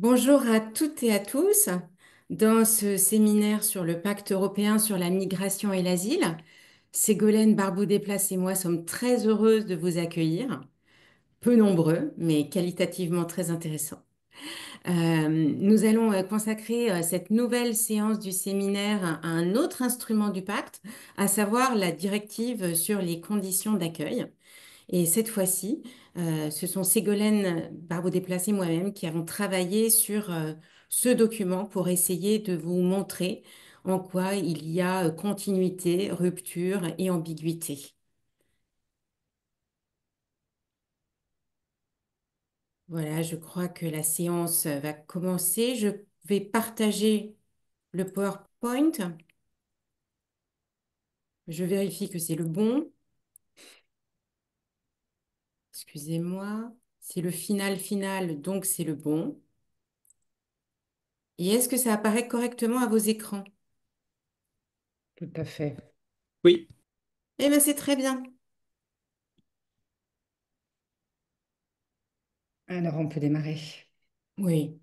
Bonjour à toutes et à tous. Dans ce séminaire sur le pacte européen sur la migration et l'asile, Ségolène Barbeau-Desplaces et moi sommes très heureuses de vous accueillir. Peu nombreux, mais qualitativement très intéressants. Nous allons consacrer cette nouvelle séance du séminaire à un autre instrument du pacte, à savoir la directive sur les conditions d'accueil. Et cette fois-ci, ce sont Ségolène Barbeau-Desplaces et moi-même qui avons travaillé sur ce document pour essayer de vous montrer en quoi il y a continuité, rupture et ambiguïté. Voilà, je crois que la séance va commencer. Je vais partager le PowerPoint. Je vérifie que c'est le bon. Excusez-moi. C'est le final, donc c'est le bon. Et est-ce que ça apparaît correctement à vos écrans? Tout à fait. Oui, Eh bien, c'est très bien. Alors, on peut démarrer. Oui.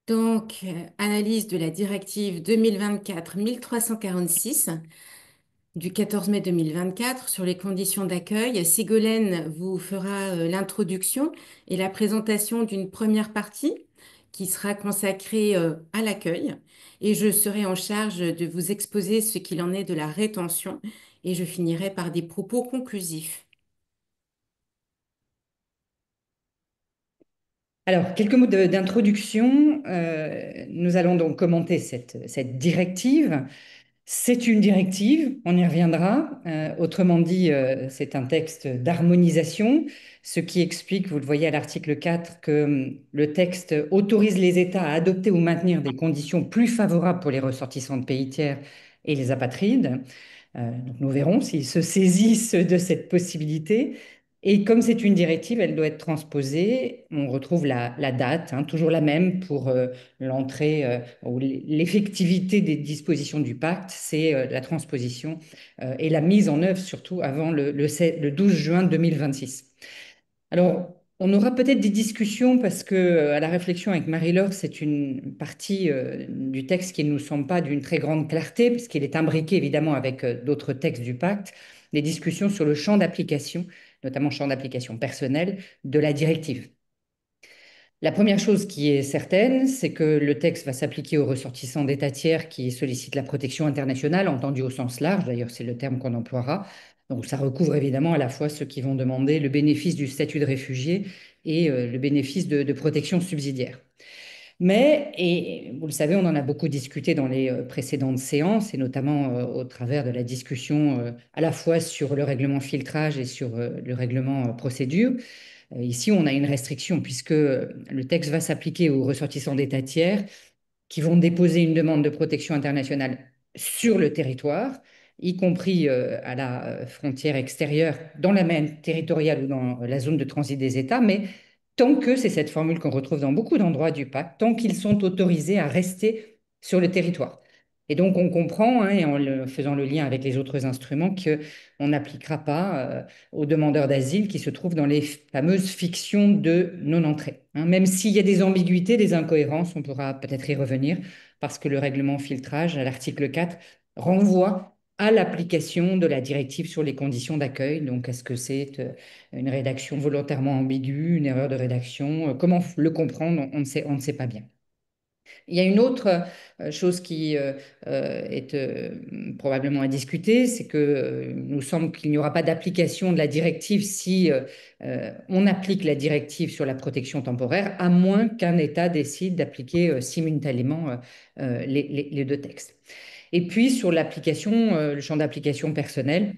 Donc, analyse de la directive 2024-1346 du 14 mai 2024 sur les conditions d'accueil. Ségolène vous fera l'introduction et la présentation d'une première partie qui sera consacrée à l'accueil. Et je serai en charge de vous exposer ce qu'il en est de la rétention et je finirai par des propos conclusifs. Alors, quelques mots d'introduction. Nous allons donc commenter cette directive. C'est une directive, on y reviendra. Autrement dit, c'est un texte d'harmonisation, ce qui explique, vous le voyez à l'article 4, que le texte autorise les États à adopter ou maintenir des conditions plus favorables pour les ressortissants de pays tiers et les apatrides. Donc nous verrons s'ils se saisissent de cette possibilité. Et comme c'est une directive, elle doit être transposée. On retrouve la date, hein, toujours la même pour l'entrée ou l'effectivité des dispositions du pacte, c'est la transposition et la mise en œuvre surtout avant le 12 juin 2026. Alors, on aura peut-être des discussions parce que à la réflexion avec Marie-Laure, c'est une partie du texte qui ne nous semble pas d'une très grande clarté, puisqu'il est imbriqué évidemment avec d'autres textes du pacte, des discussions sur le champ d'application, notamment champ d'application personnel de la directive. La première chose qui est certaine, c'est que le texte va s'appliquer aux ressortissants d'États tiers qui sollicitent la protection internationale, entendue au sens large, d'ailleurs c'est le terme qu'on emploiera. Donc ça recouvre évidemment à la fois ceux qui vont demander le bénéfice du statut de réfugié et le bénéfice de protection subsidiaire. Mais, et vous le savez, on en a beaucoup discuté dans les précédentes séances, et notamment au travers de la discussion à la fois sur le règlement filtrage et sur le règlement procédure. Ici, on a une restriction puisque le texte va s'appliquer aux ressortissants d'États tiers qui vont déposer une demande de protection internationale sur le territoire, y compris à la frontière extérieure, dans la mer territoriale ou dans la zone de transit des États, mais tant que, c'est cette formule qu'on retrouve dans beaucoup d'endroits du pacte, tant qu'ils sont autorisés à rester sur le territoire. Et donc, on comprend, hein, et en faisant le lien avec les autres instruments, qu'on n'appliquera pas aux demandeurs d'asile qui se trouvent dans les fameuses fictions de non-entrée, hein. Même s'il y a des ambiguïtés, des incohérences, on pourra peut-être y revenir, parce que le règlement filtrage, à l'article 4, renvoie à l'application de la directive sur les conditions d'accueil. Donc, est-ce que c'est une rédaction volontairement ambiguë, une erreur de rédaction? Comment le comprendre? On ne sait pas bien. Il y a une autre chose qui est probablement à discuter, c'est que nous semble qu'il n'y aura pas d'application de la directive si on applique la directive sur la protection temporaire, à moins qu'un État décide d'appliquer simultanément les deux textes. Et puis sur l'application, le champ d'application personnel,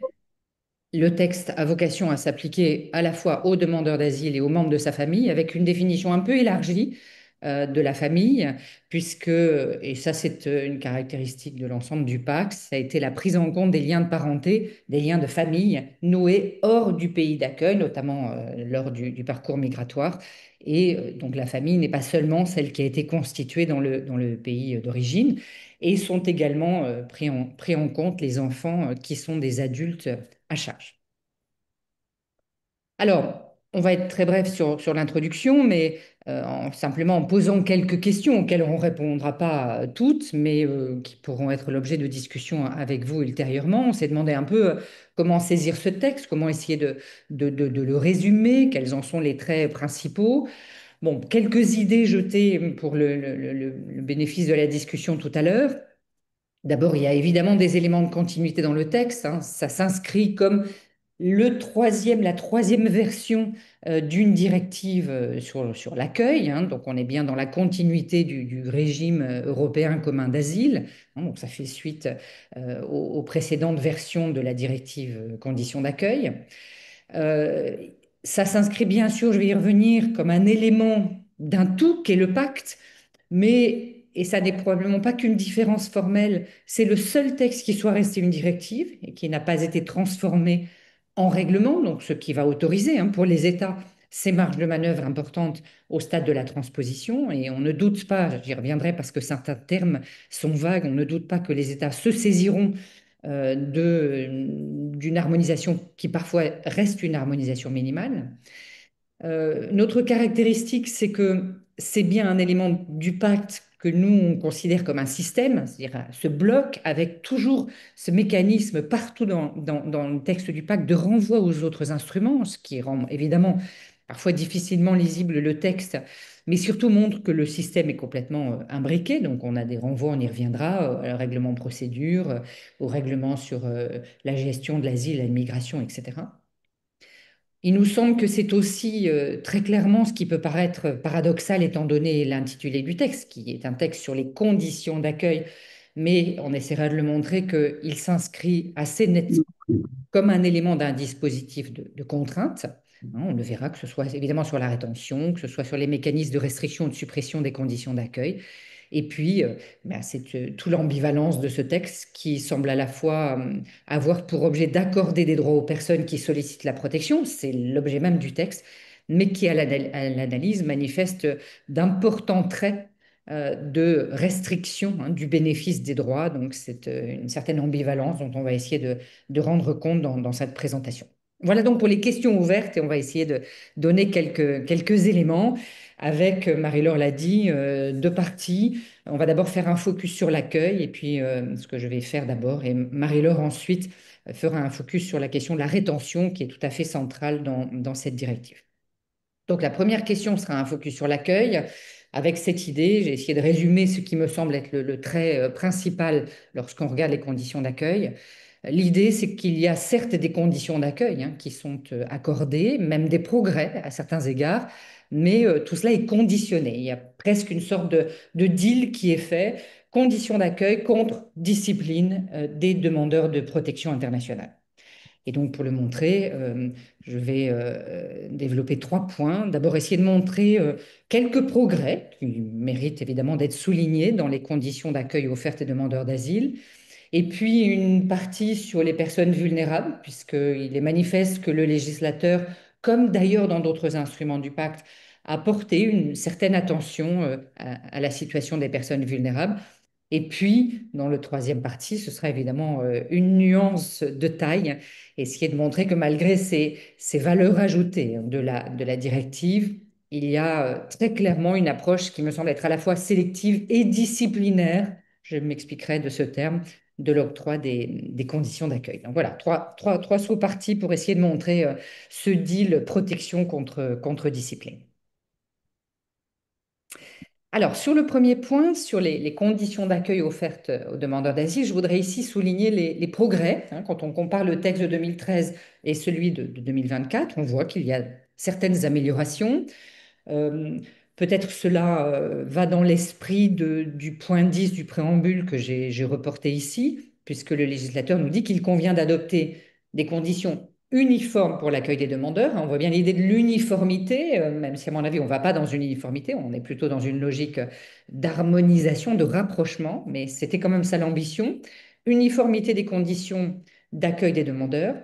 le texte a vocation à s'appliquer à la fois aux demandeurs d'asile et aux membres de sa famille, avec une définition un peu élargie de la famille, puisque, et ça c'est une caractéristique de l'ensemble du pacte, ça a été la prise en compte des liens de parenté, des liens de famille noués hors du pays d'accueil, notamment lors du parcours migratoire. Et donc la famille n'est pas seulement celle qui a été constituée dans le pays d'origine, et sont également pris en compte les enfants qui sont des adultes à charge. Alors, on va être très bref sur l'introduction, mais simplement en posant quelques questions auxquelles on ne répondra pas toutes, mais qui pourront être l'objet de discussions avec vous ultérieurement. On s'est demandé un peu comment saisir ce texte, comment essayer de le résumer, quels en sont les traits principaux. Bon, quelques idées jetées pour le bénéfice de la discussion tout à l'heure. D'abord, il y a évidemment des éléments de continuité dans le texte, hein. Ça s'inscrit comme la troisième version d'une directive sur l'accueil, hein. Donc, on est bien dans la continuité du régime européen commun d'asile, hein. Donc, ça fait suite aux précédentes versions de la directive conditions d'accueil. Euh, Ça s'inscrit bien sûr, je vais y revenir, comme un élément d'un tout qui est le pacte, mais, et ça n'est probablement pas qu'une différence formelle, c'est le seul texte qui soit resté une directive et qui n'a pas été transformé en règlement, donc ce qui va autoriser, hein, pour les États ces marges de manœuvre importantes au stade de la transposition. Et on ne doute pas, j'y reviendrai parce que certains termes sont vagues, on ne doute pas que les États se saisiront d'une harmonisation qui parfois reste une harmonisation minimale. Notre caractéristique, c'est que c'est bien un élément du pacte que nous, on considère comme un système, c'est-à-dire ce bloc avec toujours ce mécanisme partout dans le texte du pacte de renvoi aux autres instruments, ce qui rend évidemment parfois difficilement lisible le texte, mais surtout montre que le système est complètement imbriqué. Donc on a des renvois, on y reviendra, au règlement de procédure, au règlement sur la gestion de l'asile, la migration, etc. Il nous semble que c'est aussi très clairement ce qui peut paraître paradoxal étant donné l'intitulé du texte, qui est un texte sur les conditions d'accueil, mais on essaiera de le montrer qu'il s'inscrit assez nettement comme un élément d'un dispositif de contrainte. Hein. On le verra, que ce soit évidemment sur la rétention, que ce soit sur les mécanismes de restriction ou de suppression des conditions d'accueil. Et puis, ben, c'est toute l'ambivalence de ce texte qui semble à la fois avoir pour objet d'accorder des droits aux personnes qui sollicitent la protection, c'est l'objet même du texte, mais qui, à l'analyse, manifeste d'importants traits de restriction, hein, du bénéfice des droits. Donc, c'est une certaine ambivalence dont on va essayer de rendre compte dans cette présentation. Voilà donc pour les questions ouvertes et on va essayer de donner quelques éléments avec, Marie-Laure l'a dit, deux parties. On va d'abord faire un focus sur l'accueil et puis ce que je vais faire d'abord et Marie-Laure ensuite fera un focus sur la question de la rétention qui est tout à fait centrale dans cette directive. Donc la première question sera un focus sur l'accueil. Avec cette idée, j'ai essayé de résumer ce qui me semble être le trait principal lorsqu'on regarde les conditions d'accueil. L'idée, c'est qu'il y a certes des conditions d'accueil, hein, qui sont accordées, même des progrès à certains égards, mais tout cela est conditionné. Il y a presque une sorte de deal qui est fait, conditions d'accueil contre discipline des demandeurs de protection internationale. Et donc, pour le montrer, je vais développer trois points. D'abord, essayer de montrer quelques progrès qui méritent évidemment d'être soulignés dans les conditions d'accueil offertes aux demandeurs d'asile. Et puis, une partie sur les personnes vulnérables, puisqu'il est manifeste que le législateur, comme d'ailleurs dans d'autres instruments du pacte, a porté une certaine attention à la situation des personnes vulnérables. Et puis, dans le troisième partie, ce sera évidemment une nuance de taille, essayer de montrer que malgré ces valeurs ajoutées, hein, de la directive, il y a très clairement une approche qui me semble être à la fois sélective et disciplinaire, je m'expliquerai de ce terme, de l'octroi des conditions d'accueil. Donc voilà, trois sous-parties pour essayer de montrer ce deal protection contre discipline. Alors, sur le premier point, sur les conditions d'accueil offertes aux demandeurs d'asile, je voudrais ici souligner les progrès, hein. Quand on compare le texte de 2013 et celui de 2024, on voit qu'il y a certaines améliorations. Euh, Peut-être cela va dans l'esprit du point 10 du préambule que j'ai reporté ici, puisque le législateur nous dit qu'il convient d'adopter des conditions uniformes pour l'accueil des demandeurs. On voit bien l'idée de l'uniformité, même si à mon avis, on ne va pas dans une uniformité, on est plutôt dans une logique d'harmonisation, de rapprochement, mais c'était quand même ça l'ambition. Uniformité des conditions d'accueil des demandeurs.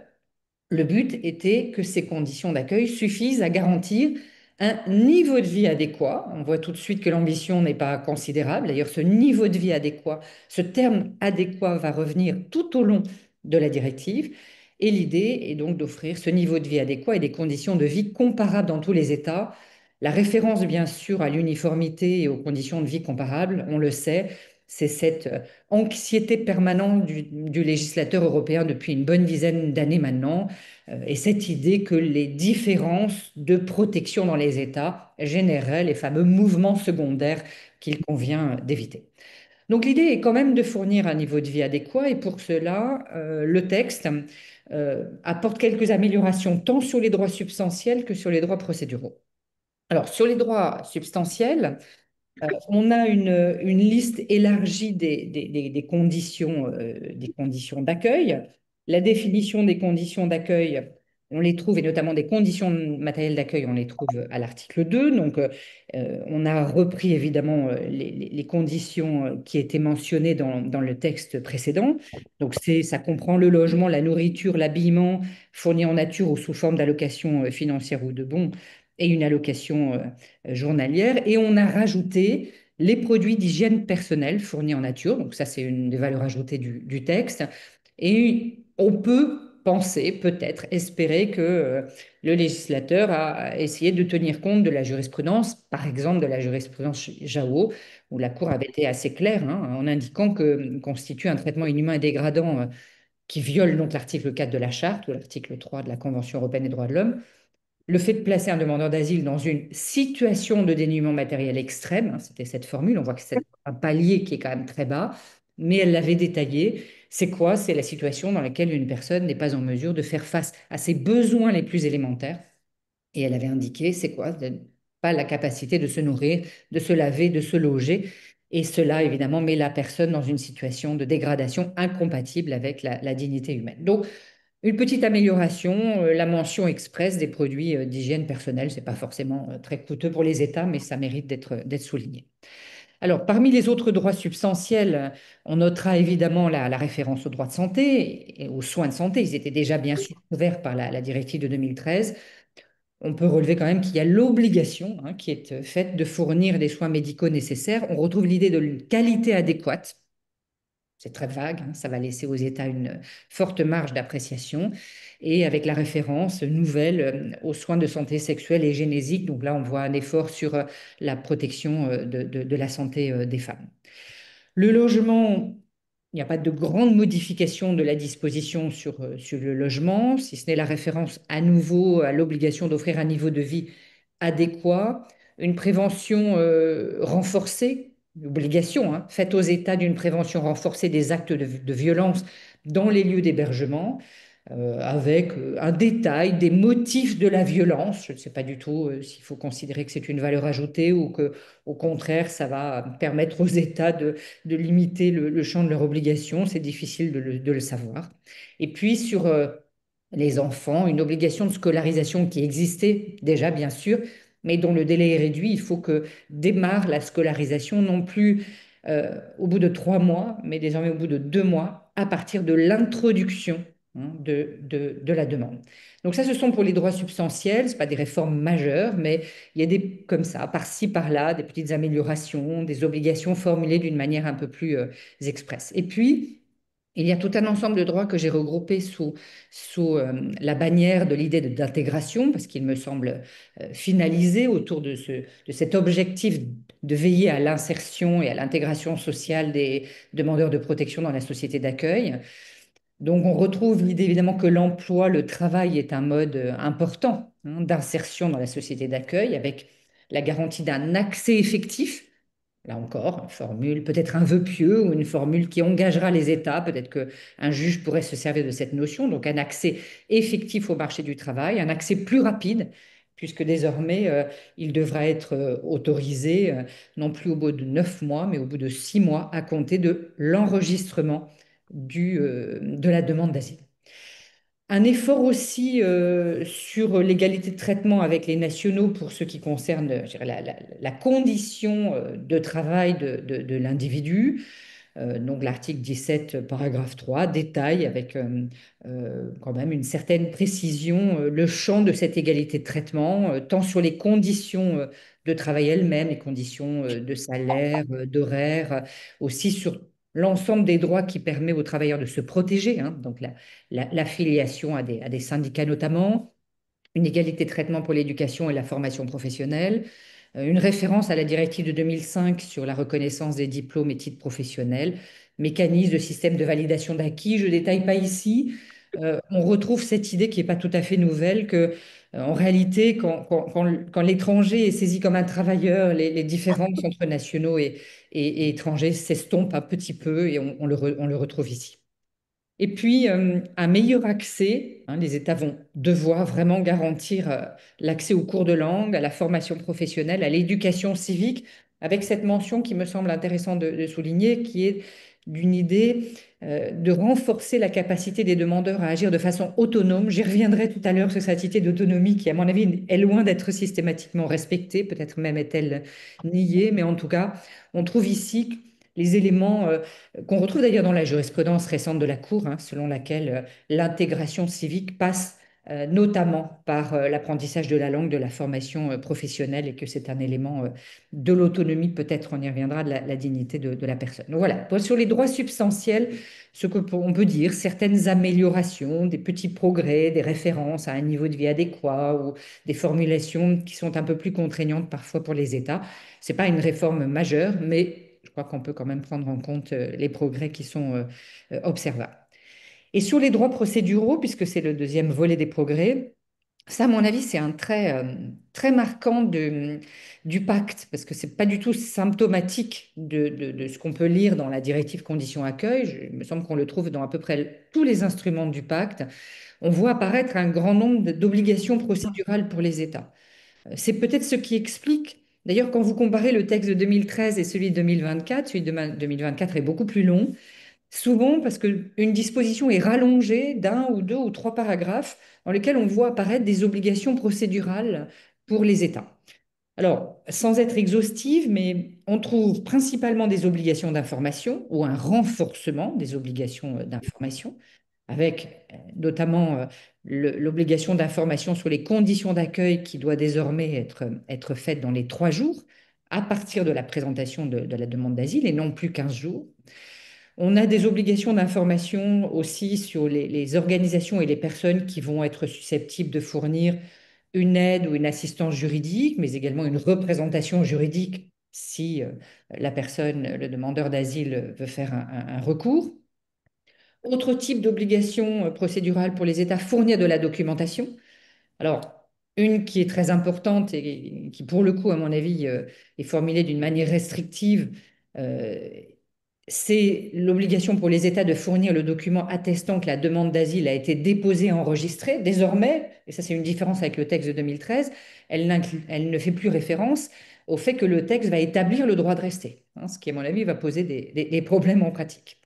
Le but était que ces conditions d'accueil suffisent à garantir un niveau de vie adéquat. On voit tout de suite que l'ambition n'est pas considérable. D'ailleurs, ce niveau de vie adéquat, ce terme adéquat va revenir tout au long de la directive. Et l'idée est donc d'offrir ce niveau de vie adéquat et des conditions de vie comparables dans tous les États. La référence, bien sûr, à l'uniformité et aux conditions de vie comparables, on le sait, c'est cette anxiété permanente du législateur européen depuis une bonne dizaine d'années maintenant, et cette idée que les différences de protection dans les États généreraient les fameux mouvements secondaires qu'il convient d'éviter. Donc l'idée est quand même de fournir un niveau de vie adéquat et pour cela, le texte apporte quelques améliorations tant sur les droits substantiels que sur les droits procéduraux. Alors sur les droits substantiels, on a une liste élargie des conditions d'accueil. La définition des conditions d'accueil, on les trouve, et notamment des conditions matérielles d'accueil, on les trouve à l'article 2. Donc, on a repris évidemment les conditions qui étaient mentionnées dans le texte précédent. Donc, ça comprend le logement, la nourriture, l'habillement fourni en nature ou sous forme d'allocation financière ou de bons et une allocation journalière. Et on a rajouté les produits d'hygiène personnelle fournis en nature. Donc ça, c'est une des valeurs ajoutées du texte. Et on peut penser, peut-être, espérer que le législateur a essayé de tenir compte de la jurisprudence, par exemple de la jurisprudence JAO, où la Cour avait été assez claire en indiquant que constitue un traitement inhumain et dégradant qui viole donc l'article 4 de la Charte ou l'article 3 de la Convention européenne des droits de l'homme le fait de placer un demandeur d'asile dans une situation de dénuement matériel extrême, c'était cette formule, on voit que c'est un palier qui est quand même très bas, mais elle l'avait détaillé. C'est quoi? C'est la situation dans laquelle une personne n'est pas en mesure de faire face à ses besoins les plus élémentaires. Et elle avait indiqué, c'est quoi? Pas la capacité de se nourrir, de se laver, de se loger. Et cela, évidemment, met la personne dans une situation de dégradation incompatible avec la dignité humaine. Donc, une petite amélioration, la mention express des produits d'hygiène personnelle, c'est pas forcément très coûteux pour les États, mais ça mérite d'être souligné. Alors, parmi les autres droits substantiels, on notera évidemment la référence aux droits de santé et aux soins de santé. Ils étaient déjà bien sûr couverts par la directive de 2013. On peut relever quand même qu'il y a l'obligation qui est faite de fournir des soins médicaux nécessaires. On retrouve l'idée de une qualité adéquate. C'est très vague, ça va laisser aux États une forte marge d'appréciation. Et avec la référence nouvelle aux soins de santé sexuelle et génésique, donc là on voit un effort sur la protection de la santé des femmes. Le logement, il n'y a pas de grande modification de la disposition sur le logement, si ce n'est la référence à nouveau à l'obligation d'offrir un niveau de vie adéquat, une prévention renforcée, une obligation faite aux États d'une prévention renforcée des actes de violence dans les lieux d'hébergement, avec un détail des motifs de la violence. Je ne sais pas du tout s'il faut considérer que c'est une valeur ajoutée ou que, au contraire, ça va permettre aux États de limiter le champ de leurs obligations. C'est difficile de le savoir. Et puis sur les enfants, une obligation de scolarisation qui existait déjà, bien sûr, mais dont le délai est réduit. Il faut que démarre la scolarisation non plus au bout de 3 mois, mais désormais au bout de 2 mois, à partir de l'introduction de la demande. Donc ça, ce sont pour les droits substantiels, ce pas des réformes majeures, mais il y a des, comme ça, par-ci, par-là, des petites améliorations, des obligations formulées d'une manière un peu plus expresse. Et puis, il y a tout un ensemble de droits que j'ai regroupés sous la bannière de l'idée d'intégration, parce qu'il me semble finalisé autour de cet objectif de veiller à l'insertion et à l'intégration sociale des demandeurs de protection dans la société d'accueil. Donc, on retrouve l'idée évidemment que l'emploi, le travail est un mode important d'insertion dans la société d'accueil, avec la garantie d'un accès effectif. Là encore, une formule, peut-être un vœu pieux ou une formule qui engagera les États. Peut-être qu'un juge pourrait se servir de cette notion. Donc, un accès effectif au marché du travail, un accès plus rapide, puisque désormais, il devra être autorisé non plus au bout de 9 mois, mais au bout de 6 mois à compter de l'enregistrement de la demande d'asile. Un effort aussi sur l'égalité de traitement avec les nationaux pour ce qui concerne je dirais, la condition de travail de l'individu. Donc l'article 17, paragraphe 3, détaille avec quand même une certaine précision le champ de cette égalité de traitement, tant sur les conditions de travail elles-mêmes, les conditions de salaire, d'horaire, aussi sur l'ensemble des droits qui permet aux travailleurs de se protéger, hein, donc l'affiliation à des syndicats notamment, une égalité de traitement pour l'éducation et la formation professionnelle, une référence à la directive de 2005 sur la reconnaissance des diplômes et titres professionnels, mécanisme de système de validation d'acquis. Je ne détaille pas ici. On retrouve cette idée qui n'est pas tout à fait nouvelle que, en réalité, quand l'étranger est saisi comme un travailleur, les différences entre nationaux et étrangers s'estompent un petit peu et on le retrouve ici. Et puis, un meilleur accès, hein, les États vont devoir vraiment garantir l'accès aux cours de langue, à la formation professionnelle, à l'éducation civique, avec cette mention qui me semble intéressante de souligner, qui est d'une idée de renforcer la capacité des demandeurs à agir de façon autonome. J'y reviendrai tout à l'heure sur cette idée d'autonomie qui, à mon avis, est loin d'être systématiquement respectée, peut-être même est-elle niée, mais en tout cas, on trouve ici les éléments qu'on retrouve d'ailleurs dans la jurisprudence récente de la Cour, hein, selon laquelle l'intégration civique passe notamment par l'apprentissage de la langue, de la formation professionnelle, et que c'est un élément de l'autonomie, peut-être on y reviendra, de la dignité de la personne. Donc voilà, sur les droits substantiels, ce qu'on peut dire, certaines améliorations, des petits progrès, des références à un niveau de vie adéquat ou des formulations qui sont un peu plus contraignantes parfois pour les États. Ce n'est pas une réforme majeure, mais je crois qu'on peut quand même prendre en compte les progrès qui sont observables. Et sur les droits procéduraux, puisque c'est le deuxième volet des progrès, ça, à mon avis, c'est un trait très marquant du pacte, parce que ce n'est pas du tout symptomatique de ce qu'on peut lire dans la directive conditions accueil. Il me semble qu'on le trouve dans à peu près tous les instruments du pacte. On voit apparaître un grand nombre d'obligations procédurales pour les États. C'est peut-être ce qui explique, d'ailleurs, quand vous comparez le texte de 2013 et celui de 2024, celui de 2024 est beaucoup plus long, souvent parce qu'une disposition est rallongée d'un ou deux ou trois paragraphes dans lesquels on voit apparaître des obligations procédurales pour les États. Alors, sans être exhaustive, mais on trouve principalement des obligations d'information ou un renforcement des obligations d'information, avec notamment l'obligation d'information sur les conditions d'accueil qui doit désormais être faite dans les 3 jours à partir de la présentation de la demande d'asile et non plus 15 jours. On a des obligations d'information aussi sur les organisations et les personnes qui vont être susceptibles de fournir une aide ou une assistance juridique, mais également une représentation juridique si la personne, le demandeur d'asile, veut faire un recours. Autre type d'obligation procédurale pour les États, fournir de la documentation. Alors, une qui est très importante et qui, pour le coup, à mon avis, est formulée d'une manière restrictive, euh, c'est l'obligation pour les États de fournir le document attestant que la demande d'asile a été déposée et enregistrée. Désormais, et ça c'est une différence avec le texte de 2013, elle ne fait plus référence au fait que le texte va établir le droit de rester, hein, ce qui, à mon avis, va poser des problèmes en pratique.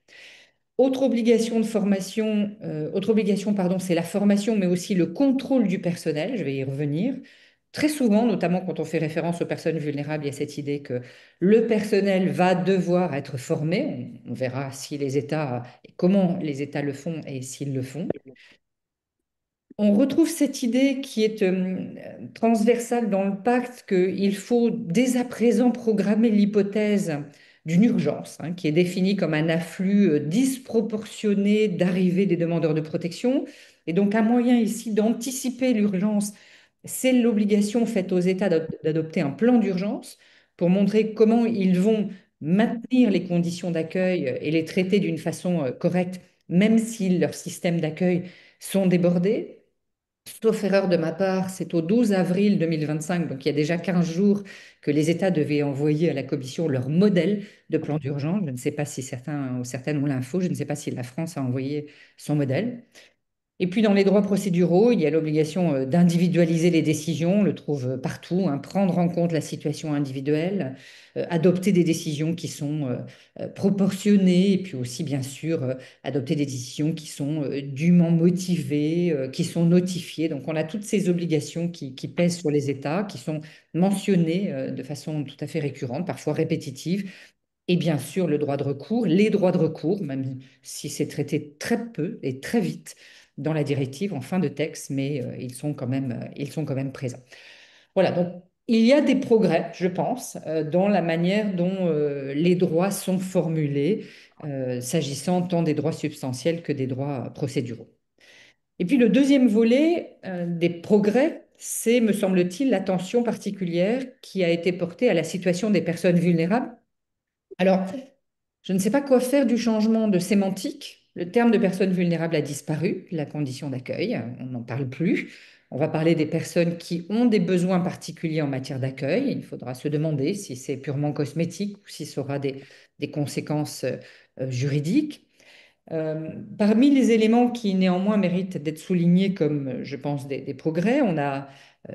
Autre obligation de formation, autre obligation, pardon, c'est la formation, mais aussi le contrôle du personnel. Je vais y revenir. Très souvent, notamment quand on fait référence aux personnes vulnérables, il y a cette idée que le personnel va devoir être formé. On verra si les États, comment les États le font et s'ils le font. On retrouve cette idée qui est transversale dans le pacte qu'il faut dès à présent programmer l'hypothèse d'une urgence, hein, qui est définie comme un afflux disproportionné d'arrivée des demandeurs de protection. Et donc un moyen ici d'anticiper l'urgence, c'est l'obligation faite aux États d'adopter un plan d'urgence pour montrer comment ils vont maintenir les conditions d'accueil et les traiter d'une façon correcte, même si leurs systèmes d'accueil sont débordés. Sauf erreur de ma part, c'est au 12 avril 2025, donc il y a déjà 15 jours, que les États devaient envoyer à la Commission leur modèle de plan d'urgence. Je ne sais pas si certains ou certaines ont l'info, je ne sais pas si la France a envoyé son modèle. Et puis dans les droits procéduraux, il y a l'obligation d'individualiser les décisions, on le trouve partout, hein, prendre en compte la situation individuelle, adopter des décisions qui sont proportionnées, et puis aussi bien sûr adopter des décisions qui sont dûment motivées, qui sont notifiées. Donc on a toutes ces obligations qui pèsent sur les États, qui sont mentionnées de façon tout à fait récurrente, parfois répétitive. Et bien sûr, le droit de recours, les droits de recours, même si c'est traité très peu et très vite dans la directive en fin de texte, mais ils sont quand même présents. Voilà, donc Il y a des progrès, je pense, dans la manière dont les droits sont formulés, s'agissant tant des droits substantiels que des droits procéduraux. Et puis le deuxième volet des progrès, c'est, me semble-t-il, l'attention particulière qui a été portée à la situation des personnes vulnérables. Alors, je ne sais pas quoi faire du changement de sémantique. Le terme de personne vulnérable a disparu, la condition d'accueil, on n'en parle plus. On va parler des personnes qui ont des besoins particuliers en matière d'accueil. Il faudra se demander si c'est purement cosmétique ou si ça aura des conséquences juridiques. Parmi les éléments qui néanmoins méritent d'être soulignés comme, je pense, des progrès, on a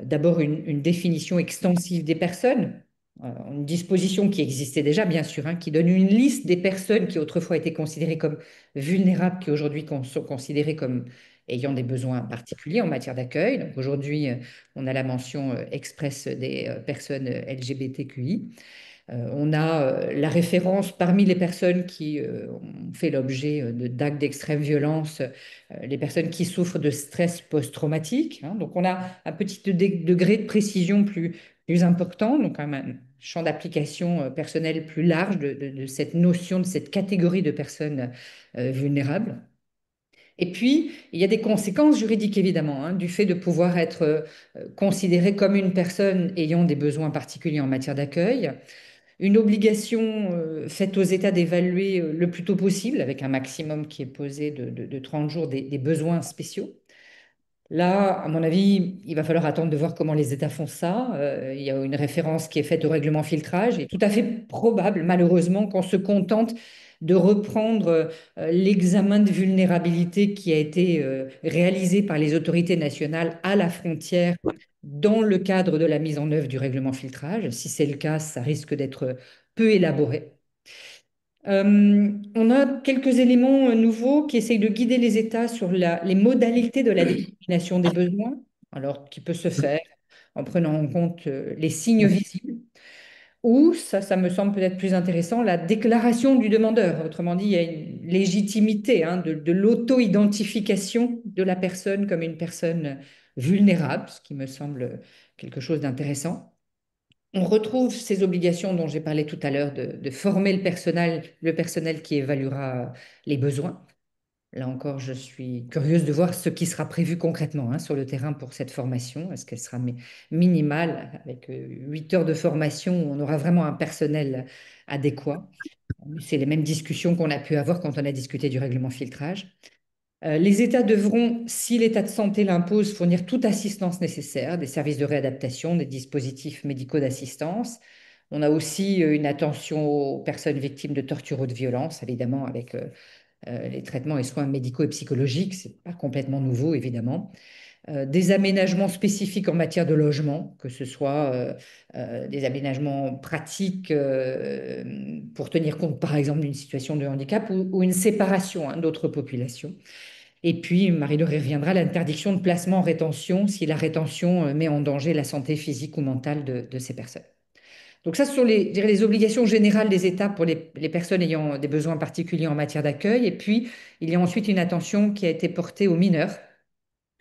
d'abord une définition extensive des personnes, une disposition qui existait déjà, bien sûr, hein, qui donne une liste des personnes qui autrefois étaient considérées comme vulnérables, qui aujourd'hui sont considérées comme ayant des besoins particuliers en matière d'accueil. Donc aujourd'hui, on a la mention expresse des personnes LGBTQI. On a la référence parmi les personnes qui ont fait l'objet d'actes d'extrême violence, les personnes qui souffrent de stress post-traumatique, hein. Donc on a un petit degré de précision plus important, donc quand même un champ d'application personnel plus large de cette notion, de cette catégorie de personnes vulnérables. Et puis, il y a des conséquences juridiques, évidemment, hein, du fait de pouvoir être considéré comme une personne ayant des besoins particuliers en matière d'accueil, une obligation faite aux États d'évaluer le plus tôt possible, avec un maximum qui est posé de 30 jours, des besoins spéciaux. Là, à mon avis, il va falloir attendre de voir comment les États font ça. Il y a une référence qui est faite au règlement filtrage. Et tout à fait probable, malheureusement, qu'on se contente de reprendre l'examen de vulnérabilité qui a été réalisé par les autorités nationales à la frontière dans le cadre de la mise en œuvre du règlement filtrage. Si c'est le cas, ça risque d'être peu élaboré. On a quelques éléments nouveaux qui essayent de guider les États sur les modalités de la détermination des besoins, alors qui peut se faire en prenant en compte les signes visibles, ou, ça me semble peut-être plus intéressant, la déclaration du demandeur. Autrement dit, il y a une légitimité hein, de l'auto-identification de la personne comme une personne vulnérable, ce qui me semble quelque chose d'intéressant. On retrouve ces obligations dont j'ai parlé tout à l'heure de former le personnel qui évaluera les besoins. Là encore, je suis curieuse de voir ce qui sera prévu concrètement hein, sur le terrain pour cette formation. Est-ce qu'elle sera minimale avec 8 heures de formation où on aura vraiment un personnel adéquat? C'est les mêmes discussions qu'on a pu avoir quand on a discuté du règlement filtrage. Les États devront, si l'état de santé l'impose, fournir toute assistance nécessaire, des services de réadaptation, des dispositifs médicaux d'assistance. On a aussi une attention aux personnes victimes de torture ou de violence, évidemment, avec les traitements et soins médicaux et psychologiques. C'est pas complètement nouveau, évidemment. Des aménagements spécifiques en matière de logement, que ce soit des aménagements pratiques pour tenir compte, par exemple, d'une situation de handicap ou une séparation hein, d'autres populations. Et puis, Marie-Laure y reviendra, l'interdiction de placement en rétention si la rétention met en danger la santé physique ou mentale de ces personnes. Donc ça, ce sont je dirais, les obligations générales des États pour les personnes ayant des besoins particuliers en matière d'accueil. Et puis, il y a ensuite une attention qui a été portée aux mineurs.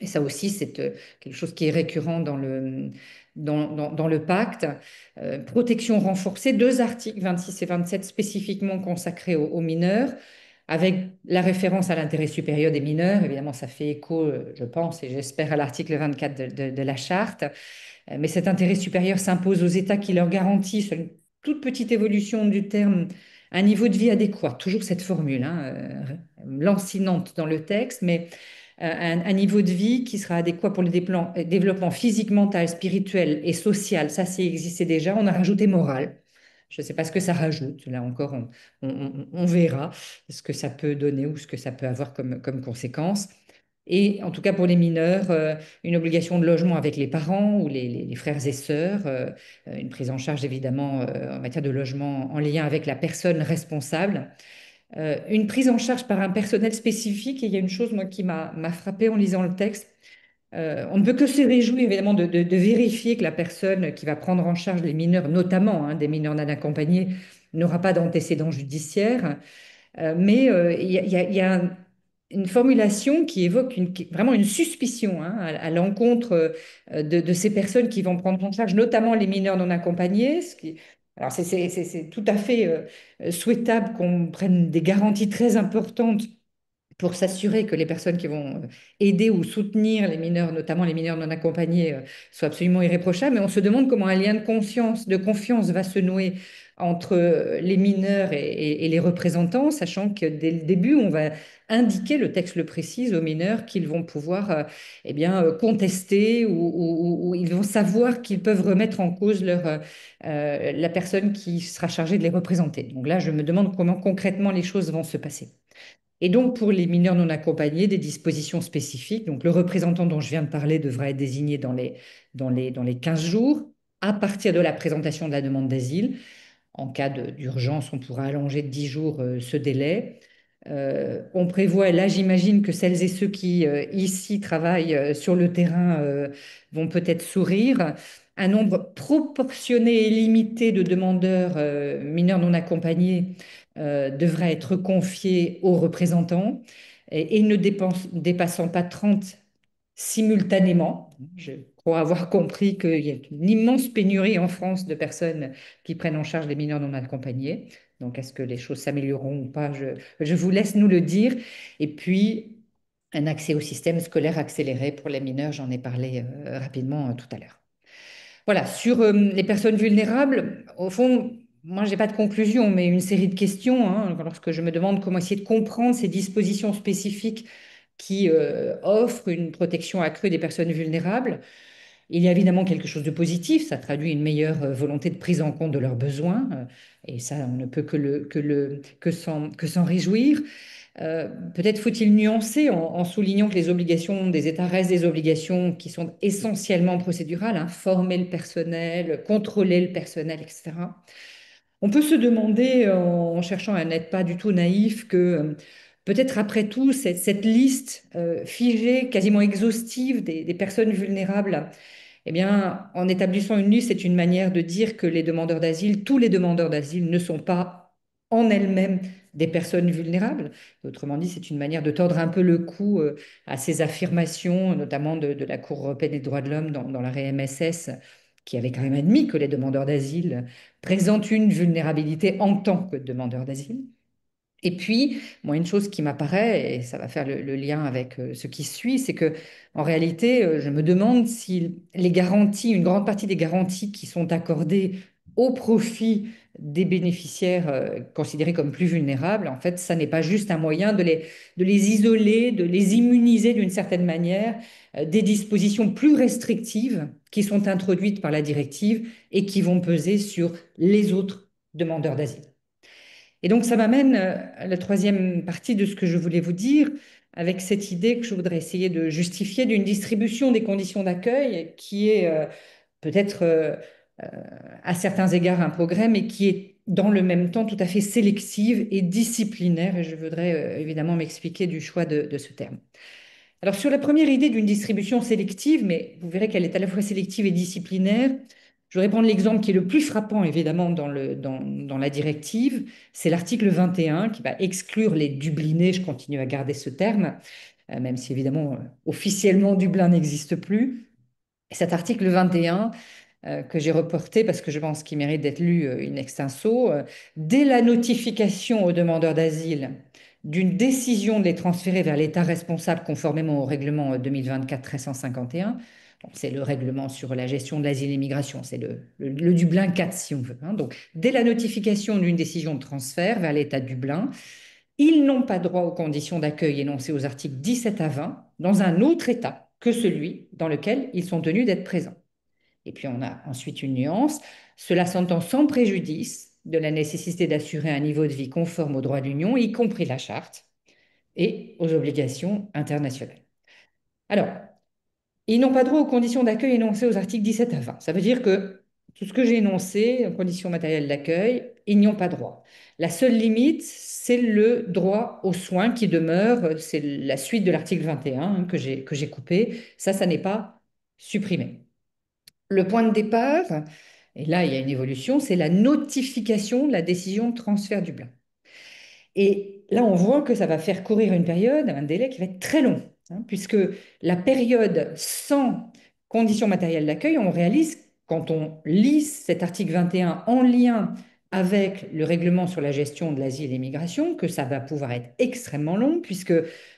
Et ça aussi, c'est quelque chose qui est récurrent dans le pacte. Protection renforcée, deux articles 26 et 27 spécifiquement consacrés aux mineurs, avec la référence à l'intérêt supérieur des mineurs. Évidemment, ça fait écho, je pense, et j'espère, à l'article 24 de la charte. Mais cet intérêt supérieur s'impose aux États qui leur garantissent une toute petite évolution du terme, un niveau de vie adéquat. Toujours cette formule, hein, lancinante dans le texte, mais un niveau de vie qui sera adéquat pour le développement physique, mental, spirituel et social. Ça, c'est existait déjà. On a rajouté moral. Je ne sais pas ce que ça rajoute. Là encore, on verra ce que ça peut donner ou ce que ça peut avoir comme conséquence. Et en tout cas pour les mineurs, une obligation de logement avec les parents ou les frères et sœurs, une prise en charge évidemment en matière de logement en lien avec la personne responsable, une prise en charge par un personnel spécifique. Et il y a une chose moi qui m'a frappée en lisant le texte. On ne peut que se réjouir évidemment de vérifier que la personne qui va prendre en charge les mineurs, notamment hein, des mineurs non accompagnés, n'aura pas d'antécédents judiciaires. Mais il y a une formulation qui évoque vraiment une suspicion hein, à l'encontre de ces personnes qui vont prendre en charge notamment les mineurs non accompagnés. Alors c'est tout à fait souhaitable qu'on prenne des garanties très importantes pour s'assurer que les personnes qui vont aider ou soutenir les mineurs, notamment les mineurs non accompagnés, soient absolument irréprochables. Mais on se demande comment un lien de confiance va se nouer entre les mineurs et les représentants, sachant que dès le début, on va indiquer, le texte le précise, aux mineurs qu'ils vont pouvoir eh bien, contester ou ils vont savoir qu'ils peuvent remettre en cause la personne qui sera chargée de les représenter. Donc là, je me demande comment concrètement les choses vont se passer. Et donc, pour les mineurs non accompagnés, des dispositions spécifiques. Donc, le représentant dont je viens de parler devra être désigné dans les 15 jours à partir de la présentation de la demande d'asile. En cas d'urgence, on pourra allonger de 10 jours ce délai. On prévoit, là j'imagine que celles et ceux qui ici travaillent sur le terrain vont peut-être sourire, un nombre proportionné et limité de demandeurs mineurs non accompagnés devra être confié aux représentants et ne dépassant pas 30 simultanément. Je crois avoir compris qu'il y a une immense pénurie en France de personnes qui prennent en charge les mineurs non accompagnés. Donc, est-ce que les choses s'amélioreront ou pas? Je vous laisse nous le dire. Et puis, un accès au système scolaire accéléré pour les mineurs, j'en ai parlé rapidement tout à l'heure. Voilà, sur les personnes vulnérables, au fond, moi, je n'ai pas de conclusion, mais une série de questions, hein, lorsque je me demande comment essayer de comprendre ces dispositions spécifiques qui offrent une protection accrue des personnes vulnérables. Il y a évidemment quelque chose de positif, ça traduit une meilleure volonté de prise en compte de leurs besoins, et ça, on ne peut que s'en réjouir. Peut-être faut-il nuancer en soulignant que les obligations des États restent des obligations qui sont essentiellement procédurales, hein, former le personnel, contrôler le personnel, etc. On peut se demander, en cherchant à n'être pas du tout naïf, que peut-être après tout, cette liste figée, quasiment exhaustive des personnes vulnérables, eh bien, en établissant une liste, c'est une manière de dire que les demandeurs d'asile, tous les demandeurs d'asile, ne sont pas en elles-mêmes des personnes vulnérables. Autrement dit, c'est une manière de tordre un peu le cou à ces affirmations, notamment de la Cour européenne des droits de l'homme dans l'arrêt MSS, qui avait quand même admis que les demandeurs d'asile présentent une vulnérabilité en tant que demandeurs d'asile. Et puis, moi, une chose qui m'apparaît, et ça va faire le lien avec ce qui suit, c'est que en réalité, je me demande si les garanties, une grande partie des garanties qui sont accordées au profit des bénéficiaires considérés comme plus vulnérables, en fait, ça n'est pas juste un moyen de les isoler, de les immuniser d'une certaine manière des dispositions plus restrictives qui sont introduites par la directive et qui vont peser sur les autres demandeurs d'asile. Et donc, ça m'amène à la troisième partie de ce que je voulais vous dire, avec cette idée que je voudrais essayer de justifier d'une distribution des conditions d'accueil qui est peut-être euh, à certains égards un progrès, mais qui est dans le même temps tout à fait sélective et disciplinaire. Et je voudrais évidemment m'expliquer du choix de ce terme. Alors, sur la première idée d'une distribution sélective, mais vous verrez qu'elle est à la fois sélective et disciplinaire, je voudrais prendre l'exemple qui est le plus frappant, évidemment, dans la directive. C'est l'article 21 qui va exclure les Dublinés. Je continue à garder ce terme, même si, évidemment, officiellement, Dublin n'existe plus. Et cet article 21 que j'ai reporté parce que je pense qu'il mérite d'être lu in extenso. Dès la notification aux demandeurs d'asile d'une décision de les transférer vers l'État responsable conformément au règlement 2024-1351, c'est le règlement sur la gestion de l'asile et l'immigration, c'est le Dublin 4 si on veut, hein. Donc, dès la notification d'une décision de transfert vers l'État de Dublin, ils n'ont pas droit aux conditions d'accueil énoncées aux articles 17 à 20 dans un autre État que celui dans lequel ils sont tenus d'être présents. Et puis on a ensuite une nuance, cela s'entend sans préjudice de la nécessité d'assurer un niveau de vie conforme aux droits de l'Union, y compris la charte, et aux obligations internationales. Alors, ils n'ont pas droit aux conditions d'accueil énoncées aux articles 17 à 20. Ça veut dire que tout ce que j'ai énoncé, conditions matérielles d'accueil, ils n'y ont pas droit. La seule limite, c'est le droit aux soins qui demeure, c'est la suite de l'article 21 hein, que j'ai coupé. Ça n'est pas supprimé. Le point de départ, et là il y a une évolution, c'est la notification de la décision de transfert du bien. Et là, on voit que ça va faire courir une période, un délai qui va être très long, hein, puisque la période sans conditions matérielles d'accueil, on réalise, quand on lit cet article 21 en lien avec le règlement sur la gestion de l'asile et l'immigration, que ça va pouvoir être extrêmement long, puisque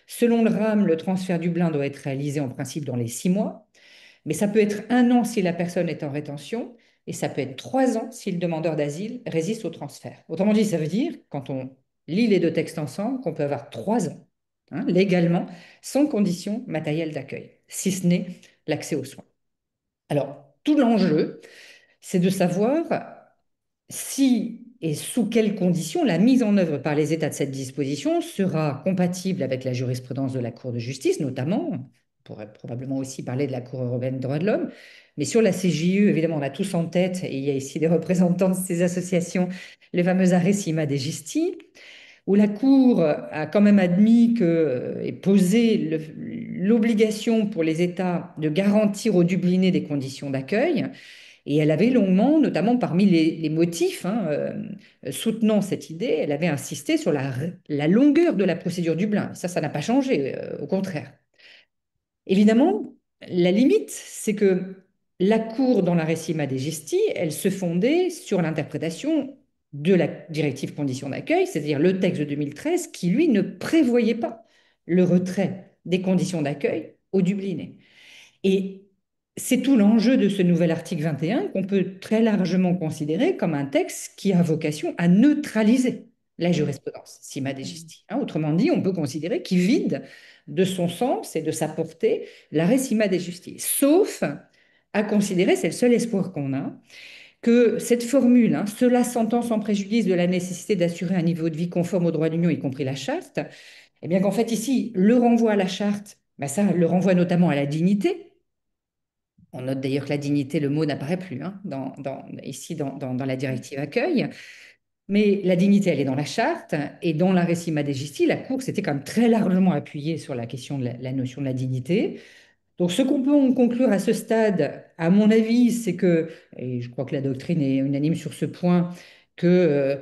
selon le RAM, le transfert du Dublin doit être réalisé en principe dans les 6 mois. Mais ça peut être 1 an si la personne est en rétention et ça peut être 3 ans si le demandeur d'asile résiste au transfert. Autrement dit, ça veut dire, quand on lit les deux textes ensemble, qu'on peut avoir 3 ans, hein, légalement, sans condition matérielle d'accueil, si ce n'est l'accès aux soins. Alors, tout l'enjeu, c'est de savoir si et sous quelles conditions la mise en œuvre par les États de cette disposition sera compatible avec la jurisprudence de la Cour de justice, notamment, on pourrait probablement aussi parler de la Cour européenne des droits de l'homme, mais sur la CJUE, évidemment, on a tous en tête, et il y a ici des représentants de ces associations, le fameux arrêt Sima de Gisti, où la Cour a quand même admis et posé l'obligation pour les États de garantir aux Dublinés des conditions d'accueil. Et elle avait longuement, notamment parmi les motifs soutenant cette idée, elle avait insisté sur la longueur de la procédure Dublin. Ça n'a pas changé, au contraire. Évidemment, la limite, c'est que la Cour, dans la Recima de Gesti, elle se fondait sur l'interprétation de la directive conditions d'accueil, c'est-à-dire le texte de 2013, qui, lui, ne prévoyait pas le retrait des conditions d'accueil aux Dublinés. Et c'est tout l'enjeu de ce nouvel article 21 qu'on peut très largement considérer comme un texte qui a vocation à neutraliser la jurisprudence, Sima Degisti. Hein, autrement dit, on peut considérer qu'il vide de son sens et de sa portée l'arrêt Sima Degisti, sauf à considérer, c'est le seul espoir qu'on a, que cette formule, hein, cela s'entend sans préjudice de la nécessité d'assurer un niveau de vie conforme aux droits de l'Union, y compris la charte, eh bien qu'en fait ici, le renvoi à la charte, ben ça le renvoie notamment à la dignité. On note d'ailleurs que la dignité, le mot n'apparaît plus, hein, ici dans la directive accueil. Mais la dignité, elle est dans la charte. Et dans la Recima de Gisti, la Cour s'était quand même très largement appuyée sur la question de la notion de la dignité. Donc, ce qu'on peut en conclure à ce stade, à mon avis, c'est que, et je crois que la doctrine est unanime sur ce point, que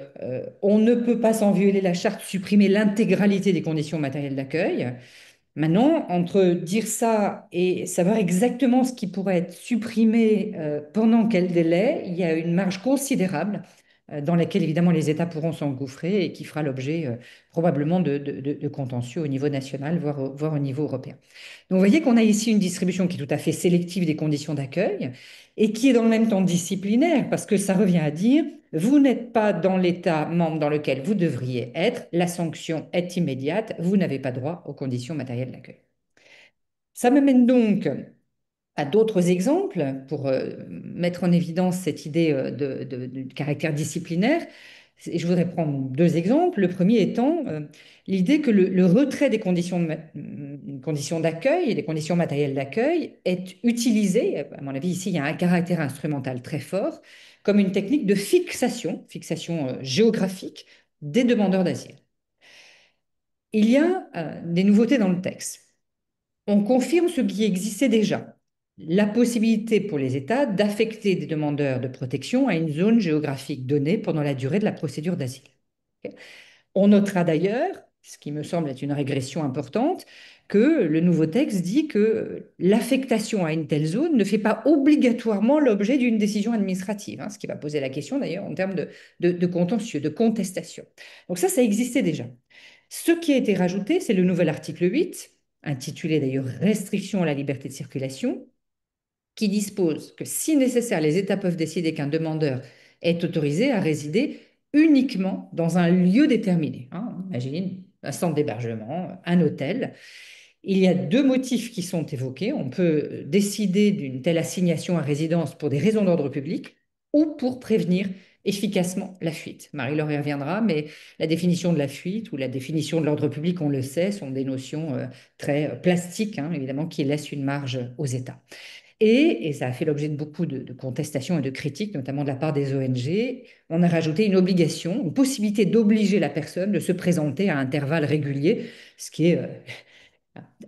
on ne peut pas, sans violer la charte, supprimer l'intégralité des conditions matérielles d'accueil. Maintenant, entre dire ça et savoir exactement ce qui pourrait être supprimé pendant quel délai, il y a une marge considérable dans laquelle évidemment les États pourront s'engouffrer et qui fera l'objet probablement de contentieux au niveau national, voire au niveau européen. Donc vous voyez qu'on a ici une distribution qui est tout à fait sélective des conditions d'accueil et qui est dans le même temps disciplinaire parce que ça revient à dire, vous n'êtes pas dans l'État membre dans lequel vous devriez être, la sanction est immédiate, vous n'avez pas droit aux conditions matérielles d'accueil. Ça me mène donc à d'autres exemples pour mettre en évidence cette idée de caractère disciplinaire. Et je voudrais prendre deux exemples. Le premier étant l'idée que le retrait des conditions d'accueil et des conditions matérielles d'accueil est utilisé, à mon avis ici il y a un caractère instrumental très fort, comme une technique de fixation géographique des demandeurs d'asile. Il y a des nouveautés dans le texte. On confirme ce qui existait déjà, la possibilité pour les États d'affecter des demandeurs de protection à une zone géographique donnée pendant la durée de la procédure d'asile. On notera d'ailleurs, ce qui me semble être une régression importante, que le nouveau texte dit que l'affectation à une telle zone ne fait pas obligatoirement l'objet d'une décision administrative, hein, ce qui va poser la question d'ailleurs en termes de contentieux, de contestation. Donc ça existait déjà. Ce qui a été rajouté, c'est le nouvel article 8, intitulé d'ailleurs Restriction à la liberté de circulation, qui dispose que si nécessaire, les États peuvent décider qu'un demandeur est autorisé à résider uniquement dans un lieu déterminé. Hein, imagine un centre d'hébergement, un hôtel. Il y a deux motifs qui sont évoqués. On peut décider d'une telle assignation à résidence pour des raisons d'ordre public ou pour prévenir efficacement la fuite. Marie-Laure y reviendra, mais la définition de la fuite ou la définition de l'ordre public, on le sait, sont des notions très plastiques, hein, évidemment, qui laissent une marge aux États. Et ça a fait l'objet de beaucoup de contestations et de critiques, notamment de la part des ONG. On a rajouté une obligation, une possibilité d'obliger la personne de se présenter à intervalles réguliers, ce qui est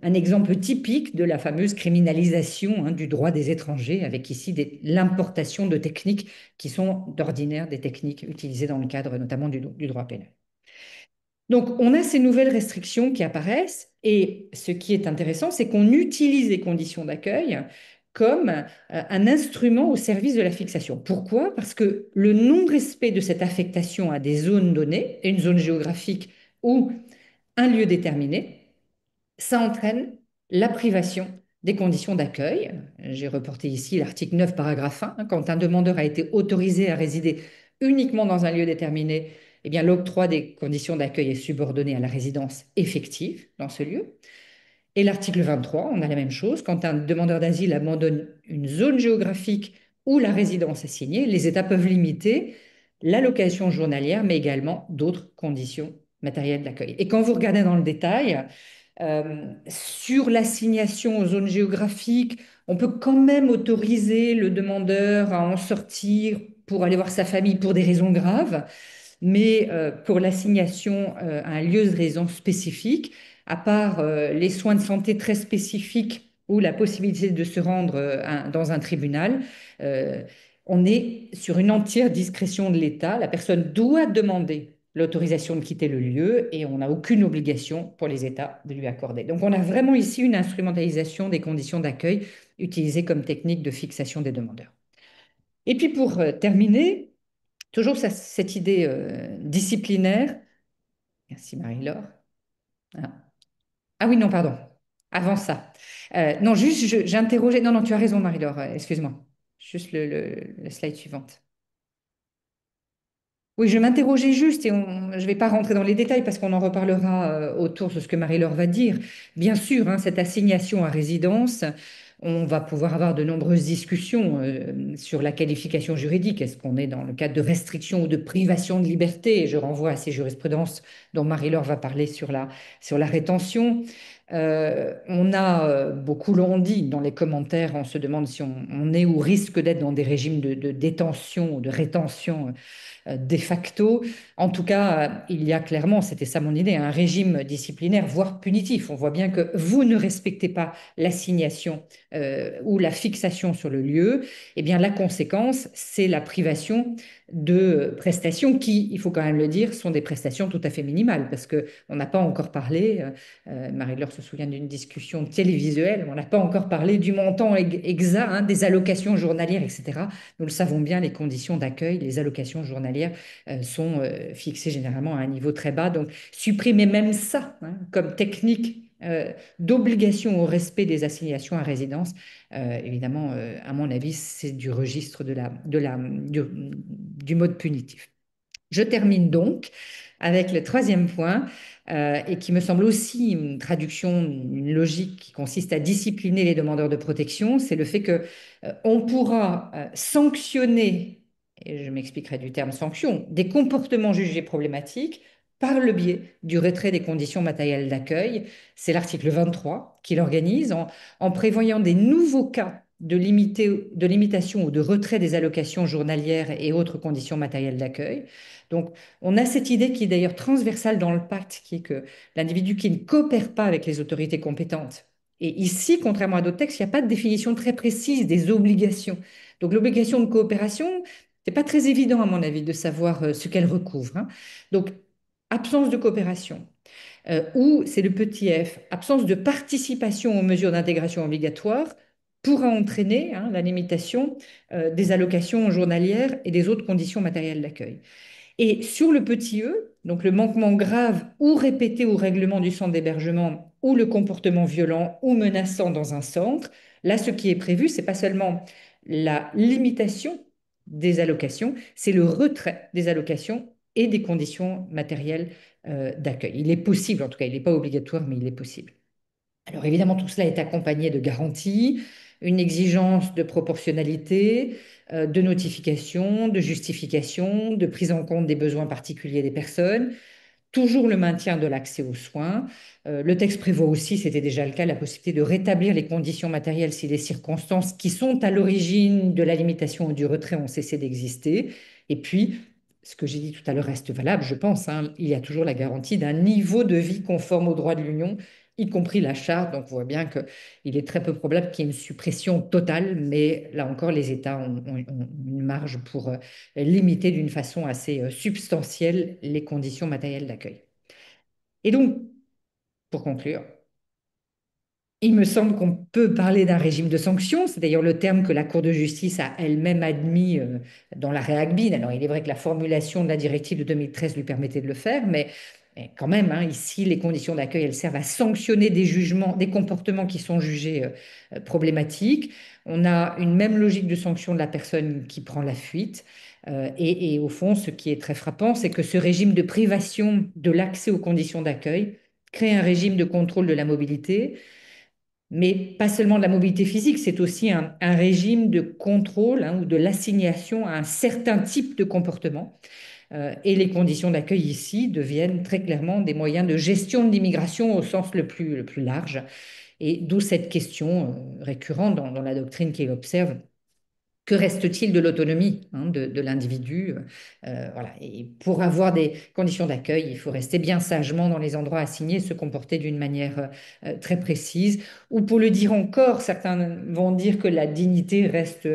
un exemple typique de la fameuse criminalisation, hein, du droit des étrangers, avec ici l'importation de techniques qui sont d'ordinaire des techniques utilisées dans le cadre notamment du droit pénal. Donc, on a ces nouvelles restrictions qui apparaissent et ce qui est intéressant, c'est qu'on utilise les conditions d'accueil comme un instrument au service de la fixation. Pourquoi? Parce que le non-respect de cette affectation à des zones données, une zone géographique ou un lieu déterminé, ça entraîne la privation des conditions d'accueil. J'ai reporté ici l'article 9, paragraphe 1. Quand un demandeur a été autorisé à résider uniquement dans un lieu déterminé, eh bien, l'octroi des conditions d'accueil est subordonné à la résidence effective dans ce lieu. Et l'article 23, on a la même chose. Quand un demandeur d'asile abandonne une zone géographique où la résidence est signée, les États peuvent limiter l'allocation journalière, mais également d'autres conditions matérielles d'accueil. Et quand vous regardez dans le détail, sur l'assignation aux zones géographiques, on peut quand même autoriser le demandeur à en sortir pour aller voir sa famille pour des raisons graves, mais pour l'assignation à un lieu de résidence spécifique, à part les soins de santé très spécifiques ou la possibilité de se rendre dans un tribunal, euh, on est sur une entière discrétion de l'État. La personne doit demander l'autorisation de quitter le lieu et on n'a aucune obligation pour les États de lui accorder. Donc on a vraiment ici une instrumentalisation des conditions d'accueil utilisées comme technique de fixation des demandeurs. Et puis pour terminer, toujours cette idée disciplinaire. Merci Marie-Laure. Ah. Ah oui, non, pardon. Avant ça. Non, juste, j'ai interrogé. Non, non, tu as raison, Marie-Laure. Excuse-moi. Juste la slide suivante. Oui, je m'interrogeais juste et je ne vais pas rentrer dans les détails parce qu'on en reparlera autour de ce que Marie-Laure va dire. Bien sûr, hein, cette assignation à résidence, on va pouvoir avoir de nombreuses discussions sur la qualification juridique. Est-ce qu'on est dans le cadre de restriction ou de privation de liberté? Et je renvoie à ces jurisprudences dont Marie-Laure va parler sur la rétention. On a, beaucoup l'ont dit dans les commentaires, on se demande si on est ou risque d'être dans des régimes de détention ou de rétention de facto. En tout cas, il y a clairement, c'était ça mon idée, un régime disciplinaire, voire punitif. On voit bien que vous ne respectez pas l'assignation ou la fixation sur le lieu. Eh bien, la conséquence, c'est la privation de prestations qui, il faut quand même le dire, sont des prestations tout à fait minimales parce que on n'a pas encore parlé, Marie-Laure se souvient d'une discussion télévisuelle, on n'a pas encore parlé du montant exact, hein, des allocations journalières, etc. Nous le savons bien, les conditions d'accueil, les allocations journalières sont fixées généralement à un niveau très bas. Donc, supprimer même ça hein, comme technique d'obligation au respect des assignations à résidence, évidemment, à mon avis, c'est du registre du mode punitif. Je termine donc avec le troisième point, et qui me semble aussi une traduction, une logique qui consiste à discipliner les demandeurs de protection, c'est le fait que on pourra sanctionner, et je m'expliquerai du terme sanction, des comportements jugés problématiques par le biais du retrait des conditions matérielles d'accueil. C'est l'article 23 qui l'organise en prévoyant des nouveaux cas de limitation ou de retrait des allocations journalières et autres conditions matérielles d'accueil. Donc, on a cette idée qui est d'ailleurs transversale dans le pacte, qui est que l'individu qui ne coopère pas avec les autorités compétentes, et ici, contrairement à d'autres textes, il n'y a pas de définition très précise des obligations. Donc, l'obligation de coopération, c'est pas très évident, à mon avis, de savoir ce qu'elle recouvre, hein. Donc, absence de coopération, ou c'est le petit f, absence de participation aux mesures d'intégration obligatoire, pourra entraîner hein, la limitation des allocations journalières et des autres conditions matérielles d'accueil. Et sur le petit e, donc le manquement grave ou répété au règlement du centre d'hébergement ou le comportement violent ou menaçant dans un centre, là, ce qui est prévu, c'est pas seulement la limitation des allocations, c'est le retrait des allocations et des conditions matérielles d'accueil. Il est possible, en tout cas, il n'est pas obligatoire, mais il est possible. Alors évidemment, tout cela est accompagné de garanties, une exigence de proportionnalité, de notification, de justification, de prise en compte des besoins particuliers des personnes, toujours le maintien de l'accès aux soins. Le texte prévoit aussi, c'était déjà le cas, la possibilité de rétablir les conditions matérielles si les circonstances qui sont à l'origine de la limitation ou du retrait ont cessé d'exister. Et puis, ce que j'ai dit tout à l'heure reste valable, je pense, hein, il y a toujours la garantie d'un niveau de vie conforme aux droits de l'Union, y compris la charte. Donc, on voit bien qu'il est très peu probable qu'il y ait une suppression totale, mais là encore, les États ont une marge pour limiter d'une façon assez substantielle les conditions matérielles d'accueil. Et donc, pour conclure, il me semble qu'on peut parler d'un régime de sanctions. C'est d'ailleurs le terme que la Cour de justice a elle-même admis dans l'arrêt Agbin. Alors, il est vrai que la formulation de la directive de 2013 lui permettait de le faire, mais quand même, hein, ici, les conditions d'accueil, elles servent à sanctionner des jugements, des comportements qui sont jugés problématiques. On a une même logique de sanction de la personne qui prend la fuite. Et au fond, ce qui est très frappant, c'est que ce régime de privation de l'accès aux conditions d'accueil crée un régime de contrôle de la mobilité, mais pas seulement de la mobilité physique, c'est aussi un régime de contrôle, hein, ou de l'assignation à un certain type de comportement. Et les conditions d'accueil ici deviennent très clairement des moyens de gestion de l'immigration au sens le plus large. Et d'où cette question récurrente dans la doctrine qu'il observe: que reste-t-il de l'autonomie, hein, de l'individu? Voilà. Et pour avoir des conditions d'accueil, il faut rester bien sagement dans les endroits assignés, se comporter d'une manière très précise. Ou pour le dire encore, certains vont dire que la dignité reste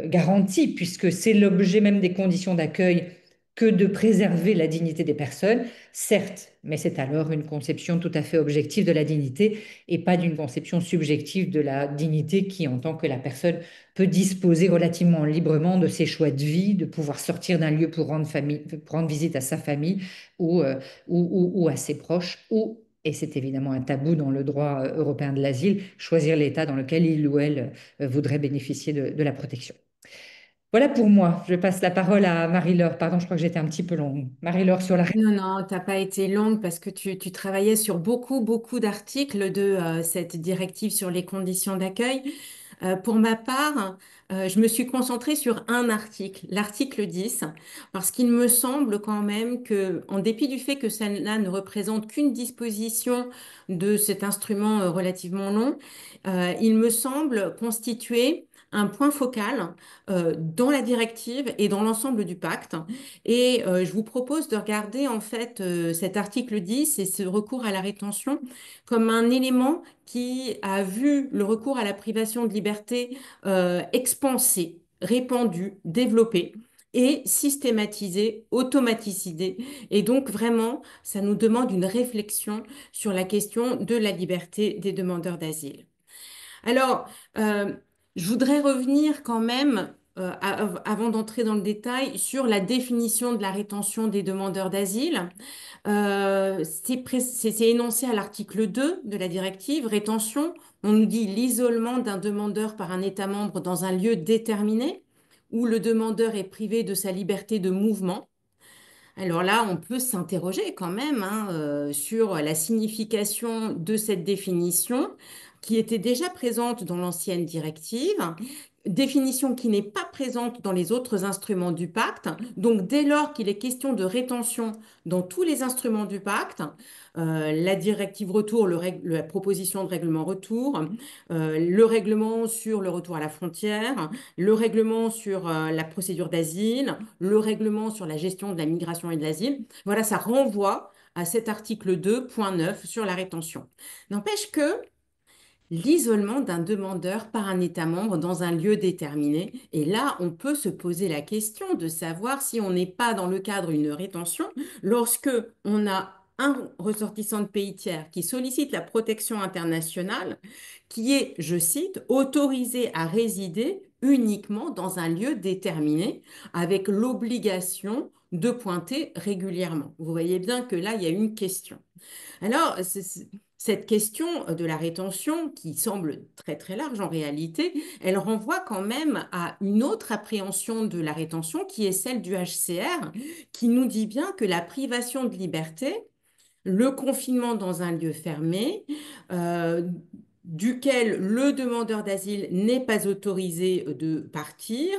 garantie, puisque c'est l'objet même des conditions d'accueil que de préserver la dignité des personnes. Certes, mais c'est alors une conception tout à fait objective de la dignité et pas d'une conception subjective de la dignité qui entend que la personne peut disposer relativement librement de ses choix de vie, de pouvoir sortir d'un lieu pour rendre visite à sa famille ou, ou à ses proches, ou, et c'est évidemment un tabou dans le droit européen de l'asile, choisir l'État dans lequel il ou elle voudrait bénéficier de la protection. Voilà pour moi. Je passe la parole à Marie-Laure. Pardon, je crois que j'étais un petit peu longue. Marie-Laure sur la... Non, non, t'as pas été longue parce que tu travaillais sur beaucoup, beaucoup d'articles de cette directive sur les conditions d'accueil. Pour ma part, je me suis concentrée sur un article, l'article 10, parce qu'il me semble quand même que, en dépit du fait que celle-là ne représente qu'une disposition de cet instrument relativement long, il me semble constituer un point focal dans la directive et dans l'ensemble du pacte. Et je vous propose de regarder en fait cet article 10 et ce recours à la rétention comme un élément qui a vu le recours à la privation de liberté expansé, répandu, développé et systématisé, automatisé. Et donc vraiment, ça nous demande une réflexion sur la question de la liberté des demandeurs d'asile. Alors, je voudrais revenir quand même, avant d'entrer dans le détail, sur la définition de la rétention des demandeurs d'asile. C'est énoncé à l'article 2 de la directive. Rétention, on nous dit l'isolement d'un demandeur par un État membre dans un lieu déterminé où le demandeur est privé de sa liberté de mouvement. Alors là, on peut s'interroger quand même, hein, sur la signification de cette définition qui était déjà présente dans l'ancienne directive, définition qui n'est pas présente dans les autres instruments du pacte. Donc dès lors qu'il est question de rétention dans tous les instruments du pacte, la directive retour, la proposition de règlement retour, le règlement sur le retour à la frontière, le règlement sur la procédure d'asile, le règlement sur la gestion de la migration et de l'asile. Voilà, ça renvoie à cet article 2.9 sur la rétention. N'empêche que l'isolement d'un demandeur par un État membre dans un lieu déterminé, et là, on peut se poser la question de savoir si on n'est pas dans le cadre d'une rétention lorsque on a un ressortissant de pays tiers qui sollicite la protection internationale, qui est, je cite, autorisé à résider uniquement dans un lieu déterminé, avec l'obligation de pointer régulièrement. Vous voyez bien que là, il y a une question. Alors, cette question de la rétention, qui semble très très large en réalité, elle renvoie quand même à une autre appréhension de la rétention qui est celle du HCR, qui nous dit bien que la privation de liberté, le confinement dans un lieu fermé, euh, duquel le demandeur d'asile n'est pas autorisé de partir,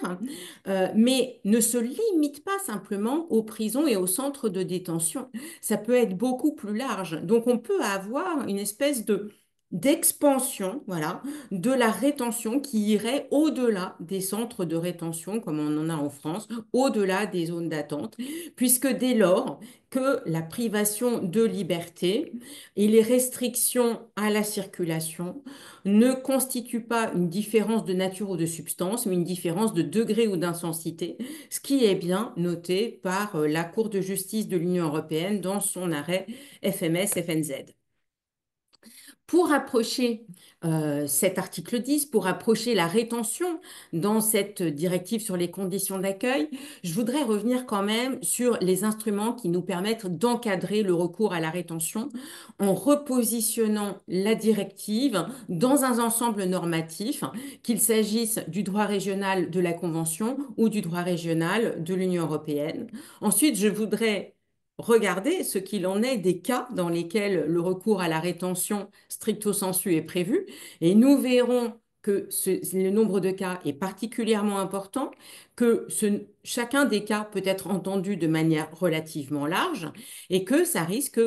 mais ne se limite pas simplement aux prisons et aux centres de détention. Ça peut être beaucoup plus large. Donc on peut avoir une espèce d'expansion, voilà, de la rétention qui irait au-delà des centres de rétention comme on en a en France, au-delà des zones d'attente, puisque dès lors que la privation de liberté et les restrictions à la circulation ne constituent pas une différence de nature ou de substance, mais une différence de degré ou d'intensité, ce qui est bien noté par la Cour de justice de l'Union européenne dans son arrêt FMS-FNZ. Pour approcher cet article 10, pour approcher la rétention dans cette directive sur les conditions d'accueil, je voudrais revenir quand même sur les instruments qui nous permettent d'encadrer le recours à la rétention en repositionnant la directive dans un ensemble normatif, qu'il s'agisse du droit régional de la Convention ou du droit régional de l'Union européenne. Ensuite, je voudrais regarder ce qu'il en est des cas dans lesquels le recours à la rétention stricto sensu est prévu. Et nous verrons que le nombre de cas est particulièrement important, que chacun des cas peut être entendu de manière relativement large et que ça risque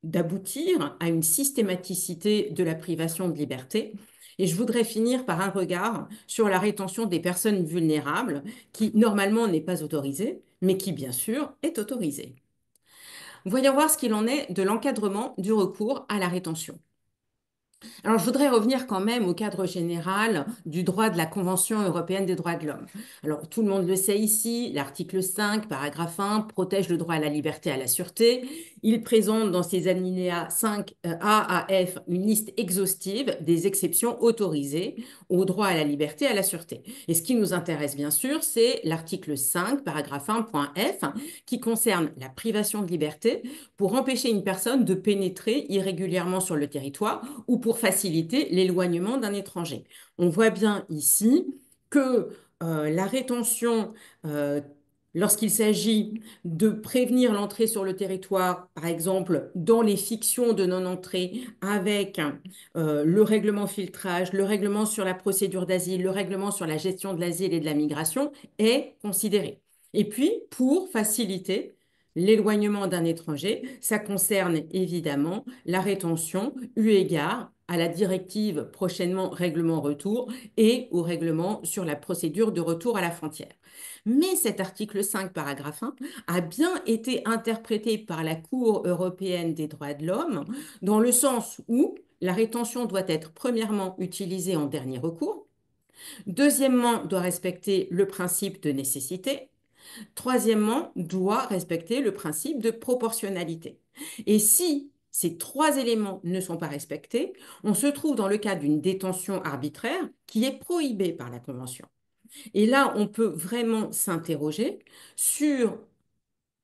d'aboutir à une systématicité de la privation de liberté. Et je voudrais finir par un regard sur la rétention des personnes vulnérables, qui normalement n'est pas autorisée, mais qui bien sûr est autorisée. Voyons voir ce qu'il en est de l'encadrement du recours à la rétention. Alors, je voudrais revenir quand même au cadre général du droit de la Convention européenne des droits de l'homme. Alors, tout le monde le sait ici, l'article 5, paragraphe 1, protège le droit à la liberté et à la sûreté. Il présente dans ses alinéas 5 A à F une liste exhaustive des exceptions autorisées au droit à la liberté et à la sûreté. Et ce qui nous intéresse bien sûr, c'est l'article 5, paragraphe 1, point F, qui concerne la privation de liberté pour empêcher une personne de pénétrer irrégulièrement sur le territoire ou pour faciliter l'éloignement d'un étranger. On voit bien ici que la rétention, euh, lorsqu'il s'agit de prévenir l'entrée sur le territoire, par exemple dans les fictions de non-entrée avec le règlement filtrage, le règlement sur la procédure d'asile, le règlement sur la gestion de l'asile et de la migration, est considérée. Et puis, pour faciliter l'éloignement d'un étranger, ça concerne évidemment la rétention eu égard à la directive prochainement règlement retour et au règlement sur la procédure de retour à la frontière. Mais cet article 5, paragraphe 1, a bien été interprété par la Cour européenne des droits de l'homme dans le sens où la rétention doit être premièrement utilisée en dernier recours, deuxièmement doit respecter le principe de nécessité, troisièmement, doit respecter le principe de proportionnalité. Et si ces trois éléments ne sont pas respectés, on se trouve dans le cas d'une détention arbitraire qui est prohibée par la Convention. Et là, on peut vraiment s'interroger sur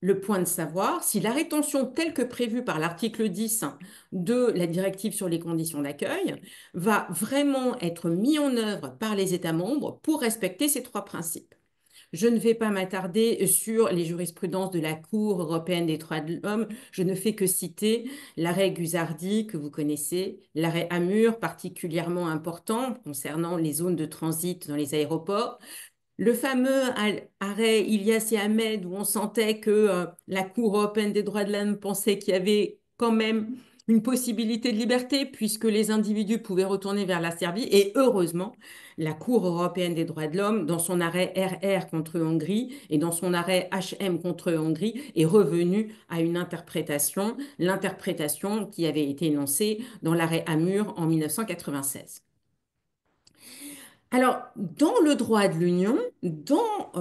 le point de savoir si la rétention telle que prévue par l'article 10 de la directive sur les conditions d'accueil va vraiment être mise en œuvre par les États membres pour respecter ces trois principes. Je ne vais pas m'attarder sur les jurisprudences de la Cour européenne des droits de l'homme. Je ne fais que citer l'arrêt Guzardi que vous connaissez, l'arrêt Amur particulièrement important concernant les zones de transit dans les aéroports, le fameux arrêt Ilias et Ahmed, où on sentait que la Cour européenne des droits de l'homme pensait qu'il y avait quand même une possibilité de liberté, puisque les individus pouvaient retourner vers la Serbie. Et heureusement, la Cour européenne des droits de l'homme, dans son arrêt RR contre Hongrie et dans son arrêt HM contre Hongrie, est revenue à une interprétation, l'interprétation qui avait été énoncée dans l'arrêt Amur en 1996. Alors, dans le droit de l'Union, dans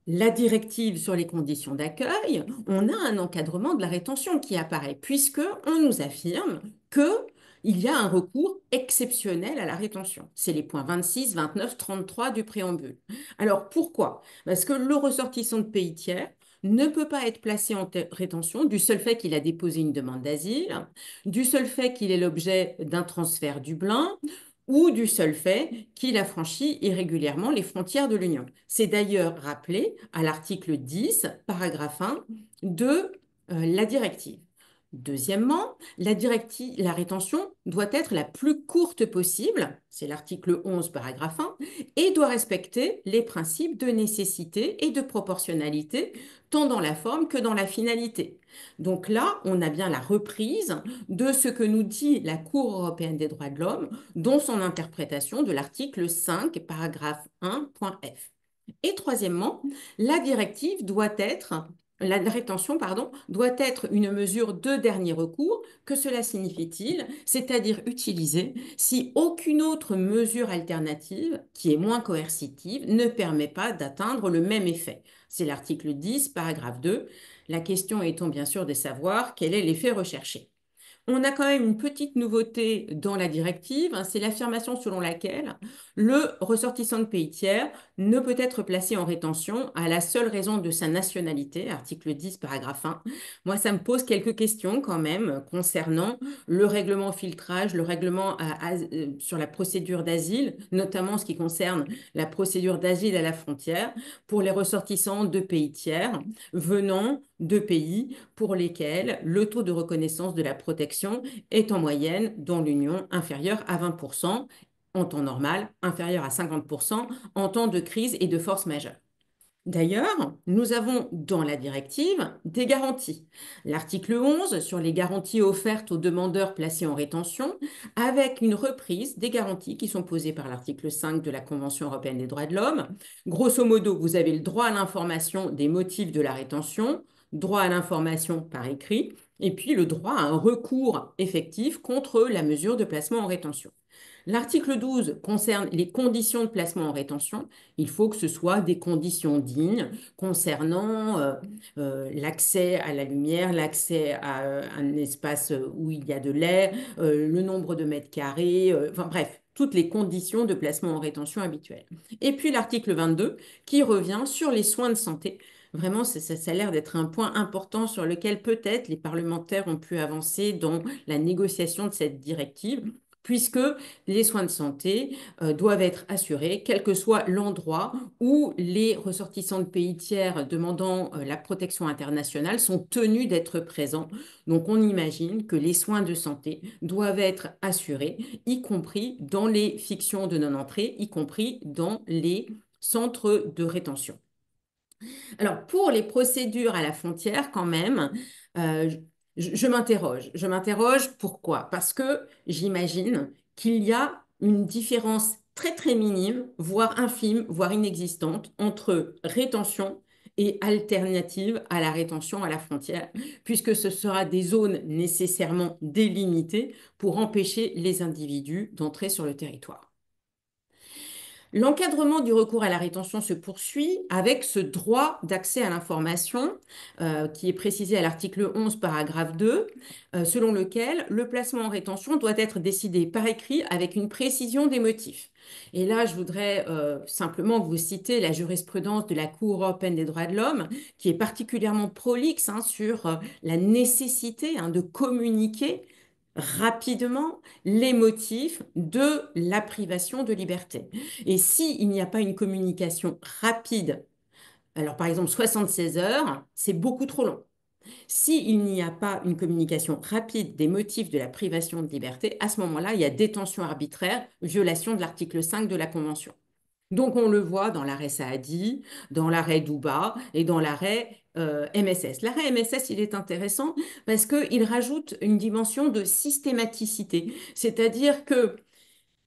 la directive sur les conditions d'accueil, on a un encadrement de la rétention qui apparaît, puisqu'on nous affirme qu'il y a un recours exceptionnel à la rétention. C'est les points 26, 29, 33 du préambule. Alors, pourquoi? Parce que le ressortissant de pays tiers ne peut pas être placé en rétention du seul fait qu'il a déposé une demande d'asile, du seul fait qu'il est l'objet d'un transfert Dublin, ou du seul fait qu'il a franchi irrégulièrement les frontières de l'Union. C'est d'ailleurs rappelé à l'article 10, paragraphe 1 de la directive. Deuxièmement, la rétention doit être la plus courte possible, c'est l'article 11, paragraphe 1, et doit respecter les principes de nécessité et de proportionnalité, tant dans la forme que dans la finalité. Donc là, on a bien la reprise de ce que nous dit la Cour européenne des droits de l'homme dans son interprétation de l'article 5, paragraphe 1.f. Et troisièmement, la directive doit être la rétention, pardon, doit être une mesure de dernier recours. Que cela signifie-t-il? C'est-à-dire utilisée si aucune autre mesure alternative, qui est moins coercitive, ne permet pas d'atteindre le même effet. C'est l'article 10, paragraphe 2. La question étant bien sûr de savoir quel est l'effet recherché. On a quand même une petite nouveauté dans la directive, hein, c'est l'affirmation selon laquelle le ressortissant de pays tiers ne peut être placé en rétention à la seule raison de sa nationalité, article 10, paragraphe 1. Moi, ça me pose quelques questions quand même concernant le règlement filtrage, le règlement sur la procédure d'asile, notamment en ce qui concerne la procédure d'asile à la frontière pour les ressortissants de pays tiers venant de pays pour lesquels le taux de reconnaissance de la protection est en moyenne dans l'Union inférieur à 20% en temps normal, inférieur à 50% en temps de crise et de force majeure. D'ailleurs, nous avons dans la directive des garanties. L'article 11 sur les garanties offertes aux demandeurs placés en rétention, avec une reprise des garanties qui sont posées par l'article 5 de la Convention européenne des droits de l'homme. Grosso modo, vous avez le droit à l'information des motifs de la rétention, droit à l'information par écrit, et puis le droit à un recours effectif contre la mesure de placement en rétention. L'article 12 concerne les conditions de placement en rétention. Il faut que ce soit des conditions dignes concernant l'accès à la lumière, l'accès à un espace où il y a de l'air, le nombre de mètres carrés, enfin bref, toutes les conditions de placement en rétention habituelles. Et puis l'article 22 qui revient sur les soins de santé. Vraiment, ça a l'air d'être un point important sur lequel peut-être les parlementaires ont pu avancer dans la négociation de cette directive, puisque les soins de santé doivent être assurés, quel que soit l'endroit où les ressortissants de pays tiers demandant la protection internationale sont tenus d'être présents. Donc on imagine que les soins de santé doivent être assurés, y compris dans les fictions de non-entrée, y compris dans les centres de rétention. Alors, pour les procédures à la frontière, quand même, euh, je m'interroge. Je m'interroge pourquoi? Parce que j'imagine qu'il y a une différence très très minime, voire infime, voire inexistante, entre rétention et alternative à la rétention à la frontière, puisque ce sera des zones nécessairement délimitées pour empêcher les individus d'entrer sur le territoire. L'encadrement du recours à la rétention se poursuit avec ce droit d'accès à l'information qui est précisé à l'article 11, paragraphe 2, selon lequel le placement en rétention doit être décidé par écrit avec une précision des motifs. Et là, je voudrais simplement vous citer la jurisprudence de la Cour européenne des droits de l'homme, qui est particulièrement prolixe sur la nécessité de communiquer rapidement les motifs de la privation de liberté. Et s'il n'y a pas une communication rapide, alors par exemple 76 heures, c'est beaucoup trop long. S'il n'y a pas une communication rapide des motifs de la privation de liberté, à ce moment-là, il y a détention arbitraire, violation de l'article 5 de la Convention. Donc on le voit dans l'arrêt Saadi, dans l'arrêt Douba et dans l'arrêt MSS. L'arrêt MSS, il est intéressant parce qu'il rajoute une dimension de systématicité, c'est-à-dire que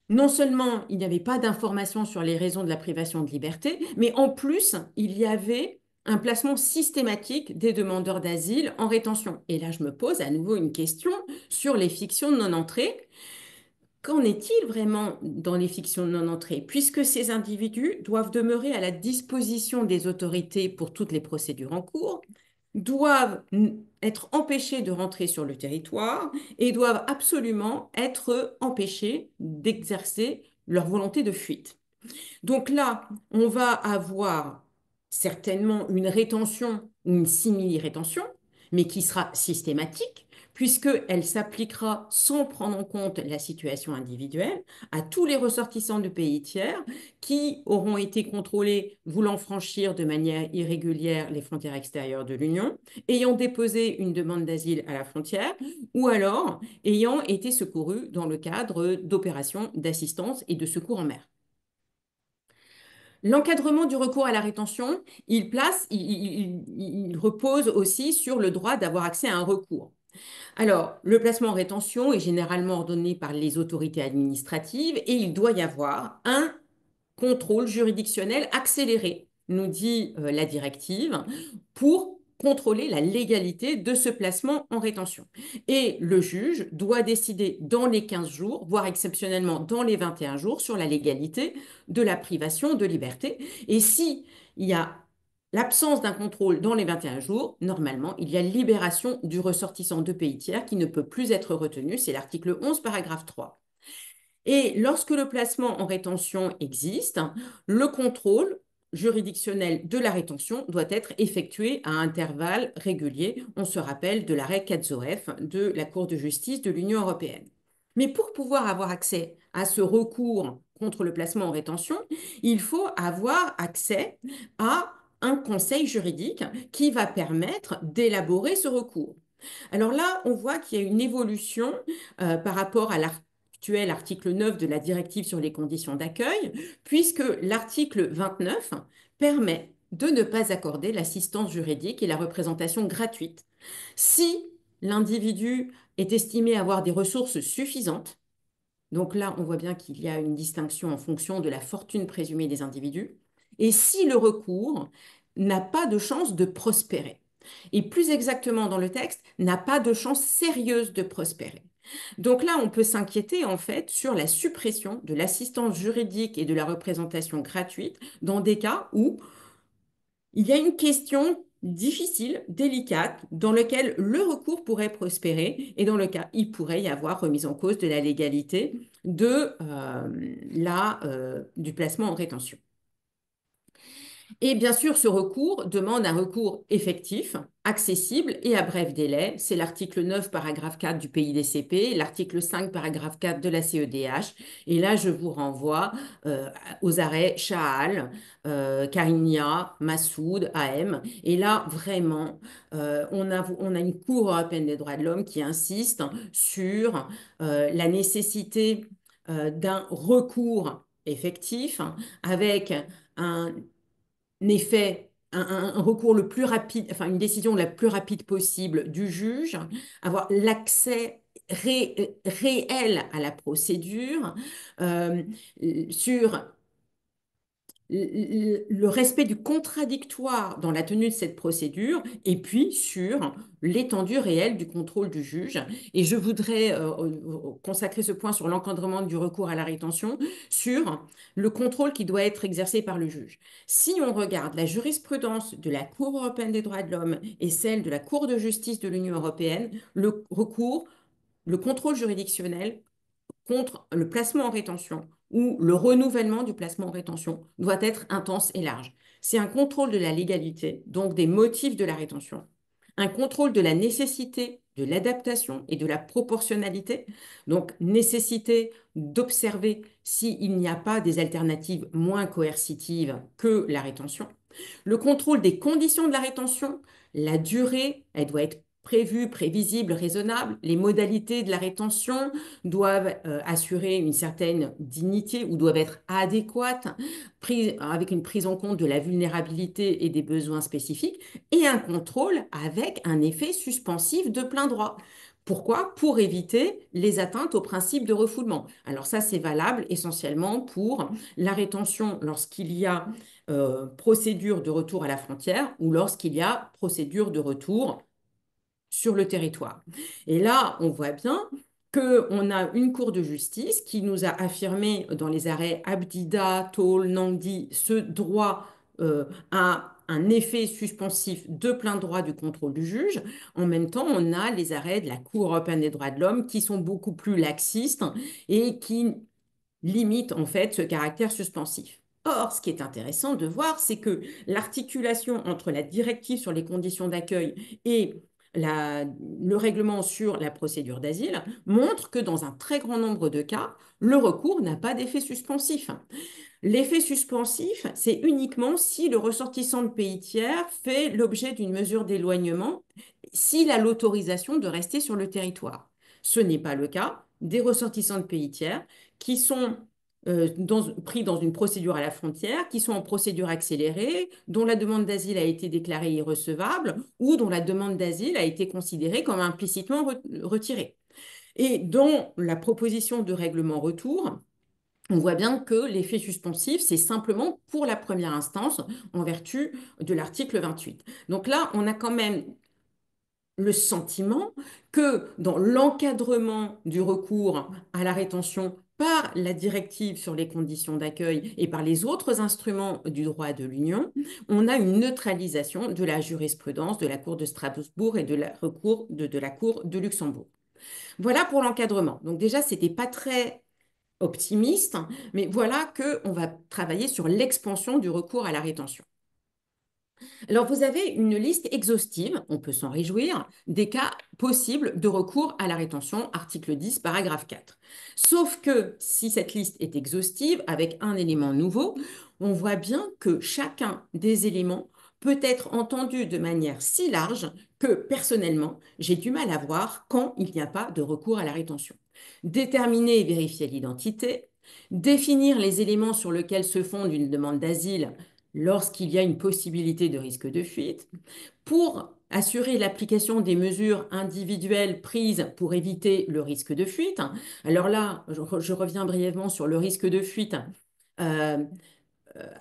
non seulement il n'y avait pas d'informations sur les raisons de la privation de liberté, mais en plus, il y avait un placement systématique des demandeurs d'asile en rétention. Et là, je me pose à nouveau une question sur les fictions de non-entrée. Qu'en est-il vraiment dans les fictions de non-entrée, puisque ces individus doivent demeurer à la disposition des autorités pour toutes les procédures en cours, doivent être empêchés de rentrer sur le territoire et doivent absolument être empêchés d'exercer leur volonté de fuite. Donc là, on va avoir certainement une rétention ou une simili-rétention, mais qui sera systématique, puisqu'elle s'appliquera sans prendre en compte la situation individuelle à tous les ressortissants de pays tiers qui auront été contrôlés voulant franchir de manière irrégulière les frontières extérieures de l'Union, ayant déposé une demande d'asile à la frontière ou alors ayant été secourus dans le cadre d'opérations d'assistance et de secours en mer. L'encadrement du recours à la rétention, il repose aussi sur le droit d'avoir accès à un recours. Alors, le placement en rétention est généralement ordonné par les autorités administratives et il doit y avoir un contrôle juridictionnel accéléré, nous dit la directive, pour contrôler la légalité de ce placement en rétention. Et le juge doit décider dans les 15 jours, voire exceptionnellement dans les 21 jours, sur la légalité de la privation de liberté. Et si il y a l'absence d'un contrôle dans les 21 jours, normalement, il y a libération du ressortissant de pays tiers qui ne peut plus être retenu. C'est l'article 11, paragraphe 3. Et lorsque le placement en rétention existe, le contrôle juridictionnel de la rétention doit être effectué à intervalles réguliers. On se rappelle de l'arrêt Katzoef de la Cour de justice de l'Union européenne. Mais pour pouvoir avoir accès à ce recours contre le placement en rétention, il faut avoir accès à un conseil juridique qui va permettre d'élaborer ce recours. Alors là, on voit qu'il y a une évolution par rapport à l'actuel article 9 de la directive sur les conditions d'accueil, puisque l'article 29 permet de ne pas accorder l'assistance juridique et la représentation gratuite si l'individu est estimé avoir des ressources suffisantes. Donc là, on voit bien qu'il y a une distinction en fonction de la fortune présumée des individus. Et si le recours n'a pas de chance de prospérer, et plus exactement dans le texte, n'a pas de chance sérieuse de prospérer. Donc là, on peut s'inquiéter en fait sur la suppression de l'assistance juridique et de la représentation gratuite dans des cas où il y a une question difficile, délicate, dans lequel le recours pourrait prospérer et dans le cas, il pourrait y avoir remise en cause de la légalité du placement en rétention. Et bien sûr, ce recours demande un recours effectif, accessible et à bref délai. C'est l'article 9, paragraphe 4 du PIDCP, l'article 5, paragraphe 4 de la CEDH. Et là, je vous renvoie aux arrêts Chahal, Karinia, Massoud, AM. Et là, vraiment, on a une Cour européenne des droits de l'homme qui insiste sur la nécessité d'un recours effectif avec un effet, un recours le plus rapide, enfin une décision la plus rapide possible du juge, avoir l'accès réel à la procédure, euh, sur le respect du contradictoire dans la tenue de cette procédure et puis sur l'étendue réelle du contrôle du juge. Et je voudrais consacrer ce point sur l'encadrement du recours à la rétention, sur le contrôle qui doit être exercé par le juge. Si on regarde la jurisprudence de la Cour européenne des droits de l'homme et celle de la Cour de justice de l'Union européenne, le recours, le contrôle juridictionnel contre le placement en rétention ou le renouvellement du placement en rétention doit être intense et large. C'est un contrôle de la légalité, donc des motifs de la rétention, un contrôle de la nécessité, de l'adaptation et de la proportionnalité, donc nécessité d'observer s'il n'y a pas des alternatives moins coercitives que la rétention, le contrôle des conditions de la rétention, la durée, elle doit être prévue, prévisible, raisonnable. Les modalités de la rétention doivent assurer une certaine dignité ou doivent être adéquates, avec une prise en compte de la vulnérabilité et des besoins spécifiques, et un contrôle avec un effet suspensif de plein droit. Pourquoi? Pour éviter les atteintes au principe de refoulement. Alors ça, c'est valable essentiellement pour la rétention lorsqu'il y a procédure de retour à la frontière ou lorsqu'il y a procédure de retour sur le territoire. Et là, on voit bien qu'on a une Cour de justice qui nous a affirmé dans les arrêts Abdida, Toll, Nangdi, ce droit à un effet suspensif de plein droit du contrôle du juge. En même temps, on a les arrêts de la Cour européenne des droits de l'homme qui sont beaucoup plus laxistes et qui limite en fait ce caractère suspensif. Or, ce qui est intéressant de voir, c'est que l'articulation entre la directive sur les conditions d'accueil et le règlement sur la procédure d'asile montre que dans un très grand nombre de cas, le recours n'a pas d'effet suspensif. L'effet suspensif, c'est uniquement si le ressortissant de pays tiers fait l'objet d'une mesure d'éloignement, s'il a l'autorisation de rester sur le territoire. Ce n'est pas le cas des ressortissants de pays tiers qui sont pris dans une procédure à la frontière, qui sont en procédure accélérée, dont la demande d'asile a été déclarée irrecevable ou dont la demande d'asile a été considérée comme implicitement retirée. Et dans la proposition de règlement retour, on voit bien que l'effet suspensif, c'est simplement pour la première instance en vertu de l'article 28. Donc là, on a quand même le sentiment que dans l'encadrement du recours à la rétention par la directive sur les conditions d'accueil et par les autres instruments du droit de l'Union, on a une neutralisation de la jurisprudence de la Cour de Strasbourg et de la Cour de Luxembourg. Voilà pour l'encadrement. Donc déjà, ce n'était pas très optimiste, mais voilà qu'on va travailler sur l'expansion du recours à la rétention. Alors, vous avez une liste exhaustive, on peut s'en réjouir, des cas possibles de recours à la rétention, article 10, paragraphe 4. Sauf que si cette liste est exhaustive, avec un élément nouveau, on voit bien que chacun des éléments peut être entendu de manière si large que, personnellement, j'ai du mal à voir quand il n'y a pas de recours à la rétention. Déterminer et vérifier l'identité, définir les éléments sur lesquels se fonde une demande d'asile lorsqu'il y a une possibilité de risque de fuite, pour assurer l'application des mesures individuelles prises pour éviter le risque de fuite. Alors là, je reviens brièvement sur le risque de fuite. Euh,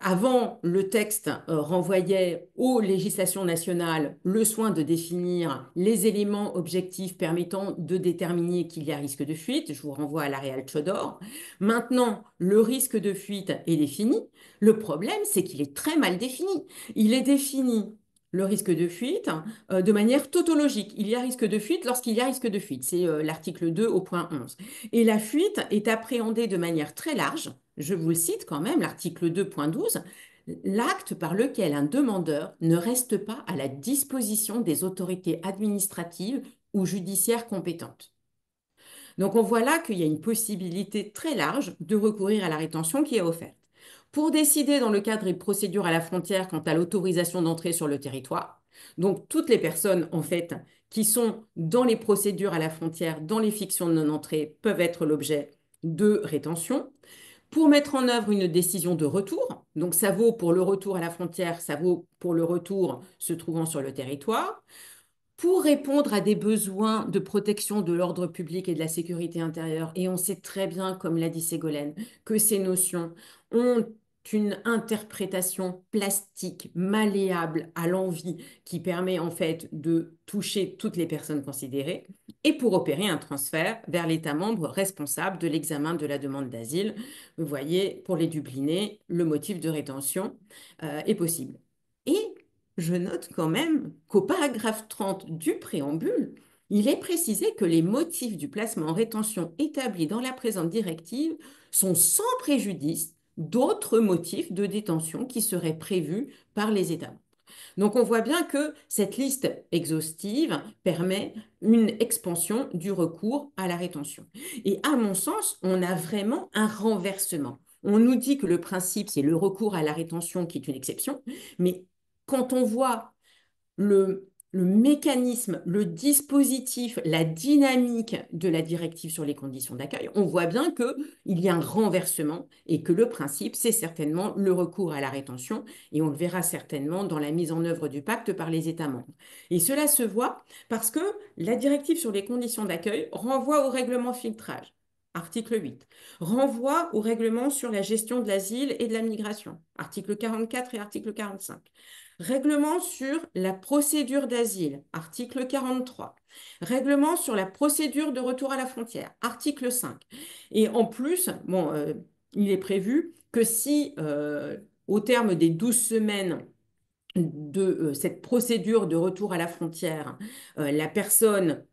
Avant, le texte renvoyait aux législations nationales le soin de définir les éléments objectifs permettant de déterminer qu'il y a risque de fuite. Je vous renvoie à la Real Chodor. Maintenant, le risque de fuite est défini. Le problème, c'est qu'il est très mal défini. Il est défini le risque de fuite de manière tautologique. Il y a risque de fuite lorsqu'il y a risque de fuite. C'est l'article 2 au point 11. Et la fuite est appréhendée de manière très large. Je vous le cite quand même, l'article 2.12, l'acte par lequel un demandeur ne reste pas à la disposition des autorités administratives ou judiciaires compétentes. Donc on voit là qu'il y a une possibilité très large de recourir à la rétention qui est offerte. Pour décider dans le cadre des procédures à la frontière quant à l'autorisation d'entrer sur le territoire, donc toutes les personnes en fait qui sont dans les procédures à la frontière, dans les fictions de non-entrée, peuvent être l'objet de rétention. Pour mettre en œuvre une décision de retour, donc ça vaut pour le retour à la frontière, ça vaut pour le retour se trouvant sur le territoire, pour répondre à des besoins de protection de l'ordre public et de la sécurité intérieure. Et on sait très bien, comme l'a dit Ségolène, que ces notions ont une interprétation plastique, malléable à l'envi, qui permet en fait de toucher toutes les personnes considérées, et pour opérer un transfert vers l'État membre responsable de l'examen de la demande d'asile. Vous voyez, pour les Dublinés, le motif de rétention est possible. Et je note quand même qu'au paragraphe 30 du préambule, il est précisé que les motifs du placement en rétention établis dans la présente directive sont sans préjudice d'autres motifs de détention qui seraient prévus par les États. Donc on voit bien que cette liste exhaustive permet une expansion du recours à la rétention. Et à mon sens, on a vraiment un renversement. On nous dit que le principe, c'est le recours à la rétention qui est une exception, mais quand on voit le mécanisme, le dispositif, la dynamique de la directive sur les conditions d'accueil, on voit bien qu'il y a un renversement et que le principe, c'est certainement le recours à la rétention et on le verra certainement dans la mise en œuvre du pacte par les États membres. Et cela se voit parce que la directive sur les conditions d'accueil renvoie au règlement filtrage. Article 8, renvoie au règlement sur la gestion de l'asile et de la migration, article 44 et article 45. Règlement sur la procédure d'asile, article 43. Règlement sur la procédure de retour à la frontière, article 5. Et en plus, bon, il est prévu que si, au terme des 12 semaines de cette procédure de retour à la frontière, la personne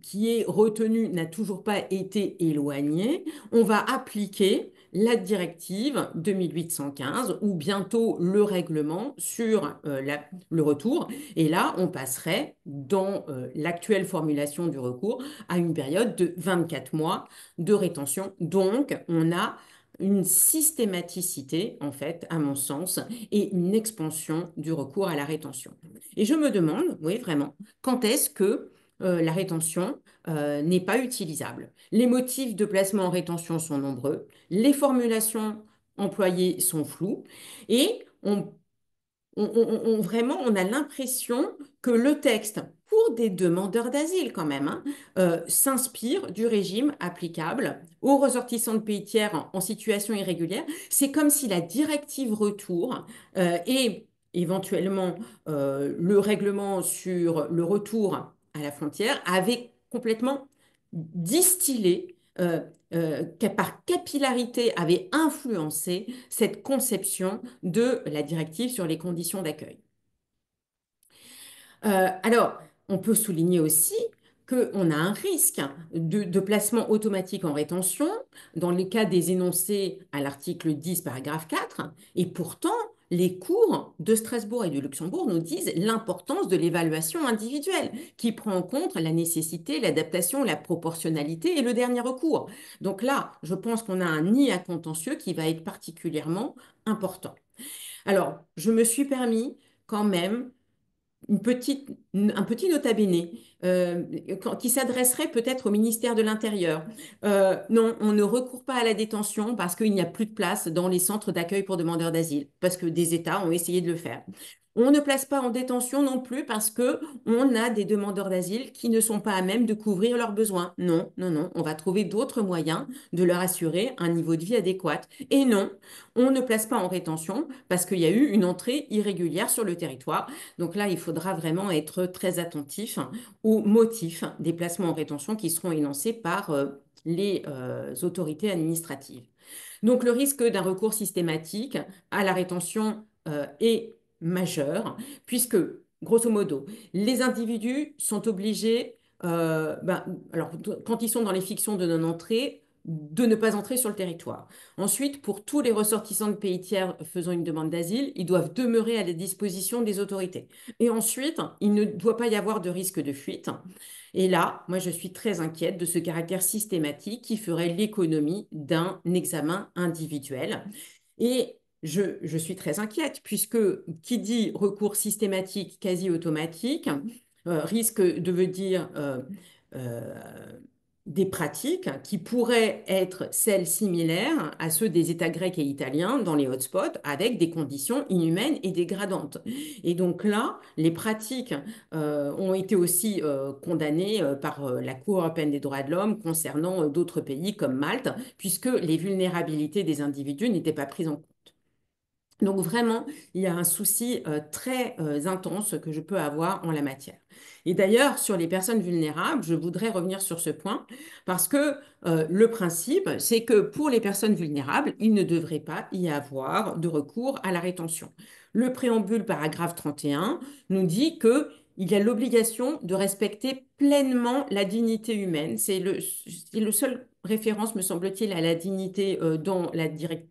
qui est retenu n'a toujours pas été éloigné, on va appliquer la directive 2815 ou bientôt le règlement sur le retour. Et là, on passerait dans l'actuelle formulation du recours à une période de 24 mois de rétention. Donc, on a une systématicité, en fait, à mon sens, et une expansion du recours à la rétention. Et je me demande, oui, vraiment, quand est-ce que la rétention n'est pas utilisable? Les motifs de placement en rétention sont nombreux, les formulations employées sont floues, et vraiment, on a l'impression que le texte, pour des demandeurs d'asile quand même, hein, s'inspire du régime applicable aux ressortissants de pays tiers en situation irrégulière. C'est comme si la directive retour et éventuellement le règlement sur le retour à la frontière avaient complètement distillé, par capillarité, avait influencé cette conception de la directive sur les conditions d'accueil. Alors, on peut souligner aussi qu'on a un risque de placement automatique en rétention dans les cas des énoncés à l'article 10, paragraphe 4, et pourtant, les cours de Strasbourg et de Luxembourg nous disent l'importance de l'évaluation individuelle, qui prend en compte la nécessité, l'adaptation, la proportionnalité et le dernier recours. Donc là, je pense qu'on a un nid à contentieux qui va être particulièrement important. Alors, je me suis permis quand même un petit nota bene qui s'adresserait peut-être au ministère de l'Intérieur. Non, on ne recourt pas à la détention parce qu'il n'y a plus de place dans les centres d'accueil pour demandeurs d'asile, parce que des États ont essayé de le faire. On ne place pas en détention non plus parce que on a des demandeurs d'asile qui ne sont pas à même de couvrir leurs besoins. Non, non, non, on va trouver d'autres moyens de leur assurer un niveau de vie adéquat. Et non, on ne place pas en rétention parce qu'il y a eu une entrée irrégulière sur le territoire. Donc là, il faudra vraiment être très attentif aux motifs des placements en rétention qui seront énoncés par les autorités administratives. Donc le risque d'un recours systématique à la rétention est majeur, puisque, grosso modo, les individus sont obligés, alors, quand ils sont dans les fictions de non-entrée, de ne pas entrer sur le territoire. Ensuite, pour tous les ressortissants de pays tiers faisant une demande d'asile, ils doivent demeurer à la disposition des autorités. Et ensuite, il ne doit pas y avoir de risque de fuite. Et là, moi, je suis très inquiète de ce caractère systématique qui ferait l'économie d'un examen individuel. Et je suis très inquiète puisque qui dit recours systématique quasi automatique risque de veut dire euh, des pratiques qui pourraient être celles similaires à ceux des États grecs et italiens dans les hotspots avec des conditions inhumaines et dégradantes. Et donc là, les pratiques ont été aussi condamnées par la Cour européenne des droits de l'homme concernant d'autres pays comme Malte, puisque les vulnérabilités des individus n'étaient pas prises en compte. Donc vraiment, il y a un souci très intense que je peux avoir en la matière. Et d'ailleurs, sur les personnes vulnérables, je voudrais revenir sur ce point parce que le principe, c'est que pour les personnes vulnérables, il ne devrait pas y avoir de recours à la rétention. Le préambule, paragraphe 31, nous dit que il y a l'obligation de respecter pleinement la dignité humaine. C'est le seul référence, me semble-t-il, à la dignité dans la directive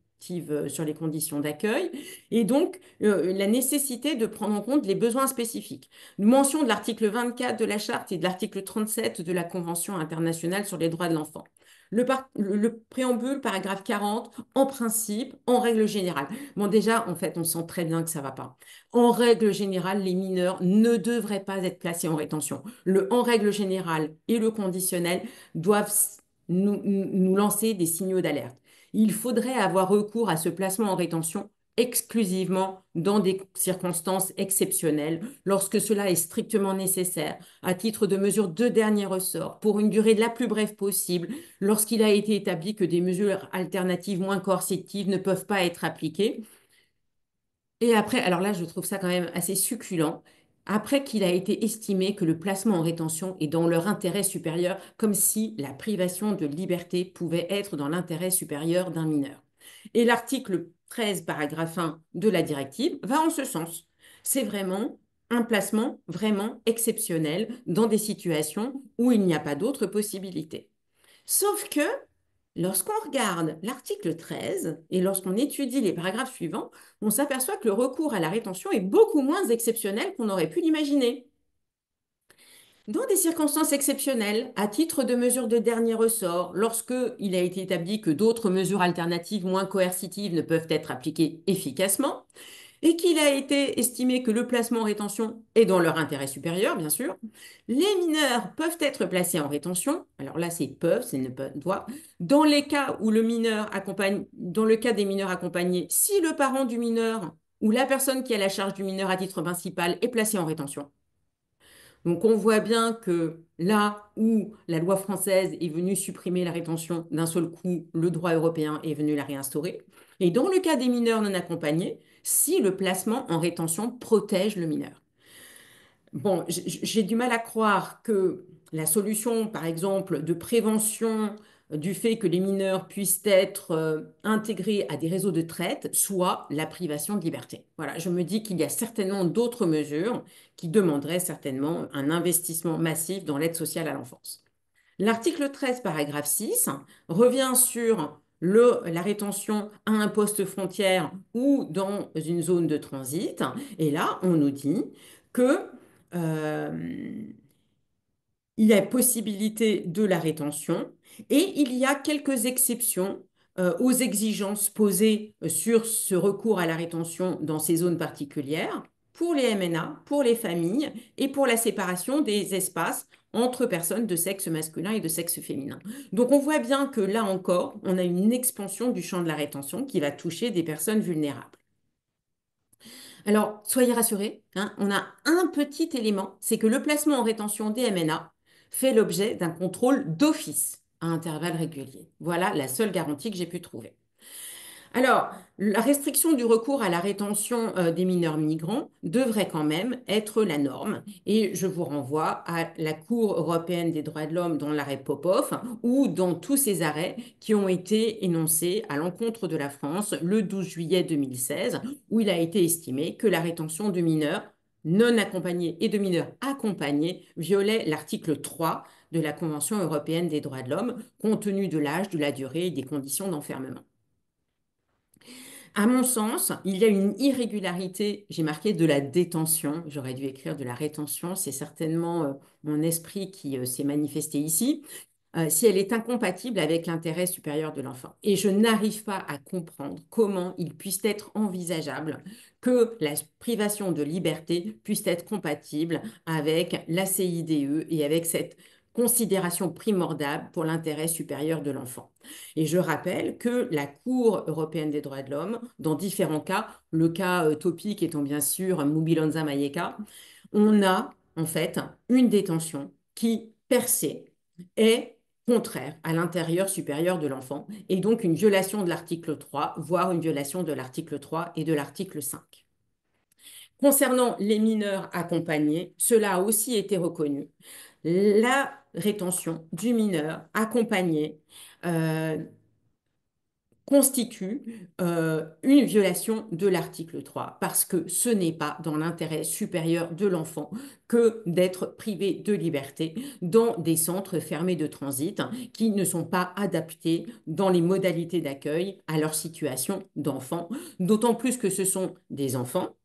sur les conditions d'accueil, et donc la nécessité de prendre en compte les besoins spécifiques. Une mention de l'article 24 de la Charte et de l'article 37 de la Convention internationale sur les droits de l'enfant. Le préambule, paragraphe 40, en principe, en règle générale. Bon, déjà, en fait, on sent très bien que ça ne va pas. En règle générale, les mineurs ne devraient pas être placés en rétention. Le en règle générale et le conditionnel doivent nous lancer des signaux d'alerte. Il faudrait avoir recours à ce placement en rétention exclusivement dans des circonstances exceptionnelles, lorsque cela est strictement nécessaire, à titre de mesure de dernier ressort, pour une durée la plus brève possible, lorsqu'il a été établi que des mesures alternatives moins coercitives ne peuvent pas être appliquées. Et après, alors là, je trouve ça quand même assez succulent, après qu'il a été estimé que le placement en rétention est dans leur intérêt supérieur, comme si la privation de liberté pouvait être dans l'intérêt supérieur d'un mineur. Et l'article 13, paragraphe 1 de la directive va en ce sens. C'est vraiment un placement vraiment exceptionnel dans des situations où il n'y a pas d'autre possibilité. Sauf que lorsqu'on regarde l'article 13 et lorsqu'on étudie les paragraphes suivants, on s'aperçoit que le recours à la rétention est beaucoup moins exceptionnel qu'on aurait pu l'imaginer. Dans des circonstances exceptionnelles, à titre de mesure de dernier ressort, lorsque il a été établi que d'autres mesures alternatives moins coercitives ne peuvent être appliquées efficacement, et qu'il a été estimé que le placement en rétention est dans leur intérêt supérieur, bien sûr, les mineurs peuvent être placés en rétention. Alors là, c'est peuvent, c'est ne peut, doit. Dans les cas où le mineur accompagne, dans le cas des mineurs accompagnés, si le parent du mineur ou la personne qui a la charge du mineur à titre principal est placée en rétention. Donc on voit bien que là où la loi française est venue supprimer la rétention, d'un seul coup, le droit européen est venu la réinstaurer. Et dans le cas des mineurs non accompagnés, si le placement en rétention protège le mineur. Bon, j'ai du mal à croire que la solution, par exemple, de prévention du fait que les mineurs puissent être intégrés à des réseaux de traite soit la privation de liberté. Voilà, je me dis qu'il y a certainement d'autres mesures qui demanderaient certainement un investissement massif dans l'aide sociale à l'enfance. L'article 13, paragraphe 6, revient sur la rétention à un poste frontière ou dans une zone de transit. Et là, on nous dit que euh, il y a possibilité de la rétention et il y a quelques exceptions aux exigences posées sur ce recours à la rétention dans ces zones particulières pour les MNA, pour les familles et pour la séparation des espaces entre personnes de sexe masculin et de sexe féminin. Donc on voit bien que là encore, on a une expansion du champ de la rétention qui va toucher des personnes vulnérables. Alors, soyez rassurés, hein, on a un petit élément, c'est que le placement en rétention des MNA fait l'objet d'un contrôle d'office à intervalles réguliers. Voilà la seule garantie que j'ai pu trouver. Alors, la restriction du recours à la rétention des mineurs migrants devrait quand même être la norme. Et je vous renvoie à la Cour européenne des droits de l'homme dans l'arrêt Popov ou dans tous ces arrêts qui ont été énoncés à l'encontre de la France le 12 juillet 2016, où il a été estimé que la rétention de mineurs non accompagnés et de mineurs accompagnés violait l'article 3 de la Convention européenne des droits de l'homme, compte tenu de l'âge, de la durée et des conditions d'enfermement. À mon sens, il y a une irrégularité, j'ai marqué de la détention, j'aurais dû écrire de la rétention, c'est certainement mon esprit qui s'est manifesté ici, si elle est incompatible avec l'intérêt supérieur de l'enfant. Et je n'arrive pas à comprendre comment il puisse être envisageable que la privation de liberté puisse être compatible avec la CIDE et avec cette considération primordiale pour l'intérêt supérieur de l'enfant. Et je rappelle que la Cour européenne des droits de l'homme, dans différents cas, le cas topique étant bien sûr Mubilonza Mayeka, on a en fait une détention qui, per se, est contraire à l'intérieur supérieur de l'enfant et donc une violation de l'article 3, voire une violation de l'article 3 et de l'article 5. Concernant les mineurs accompagnés, cela a aussi été reconnu. La rétention du mineur accompagné euh, constitue une violation de l'article 3 parce que ce n'est pas dans l'intérêt supérieur de l'enfant que d'être privé de liberté dans des centres fermés de transit qui ne sont pas adaptés dans les modalités d'accueil à leur situation d'enfant, d'autant plus que ce sont des enfants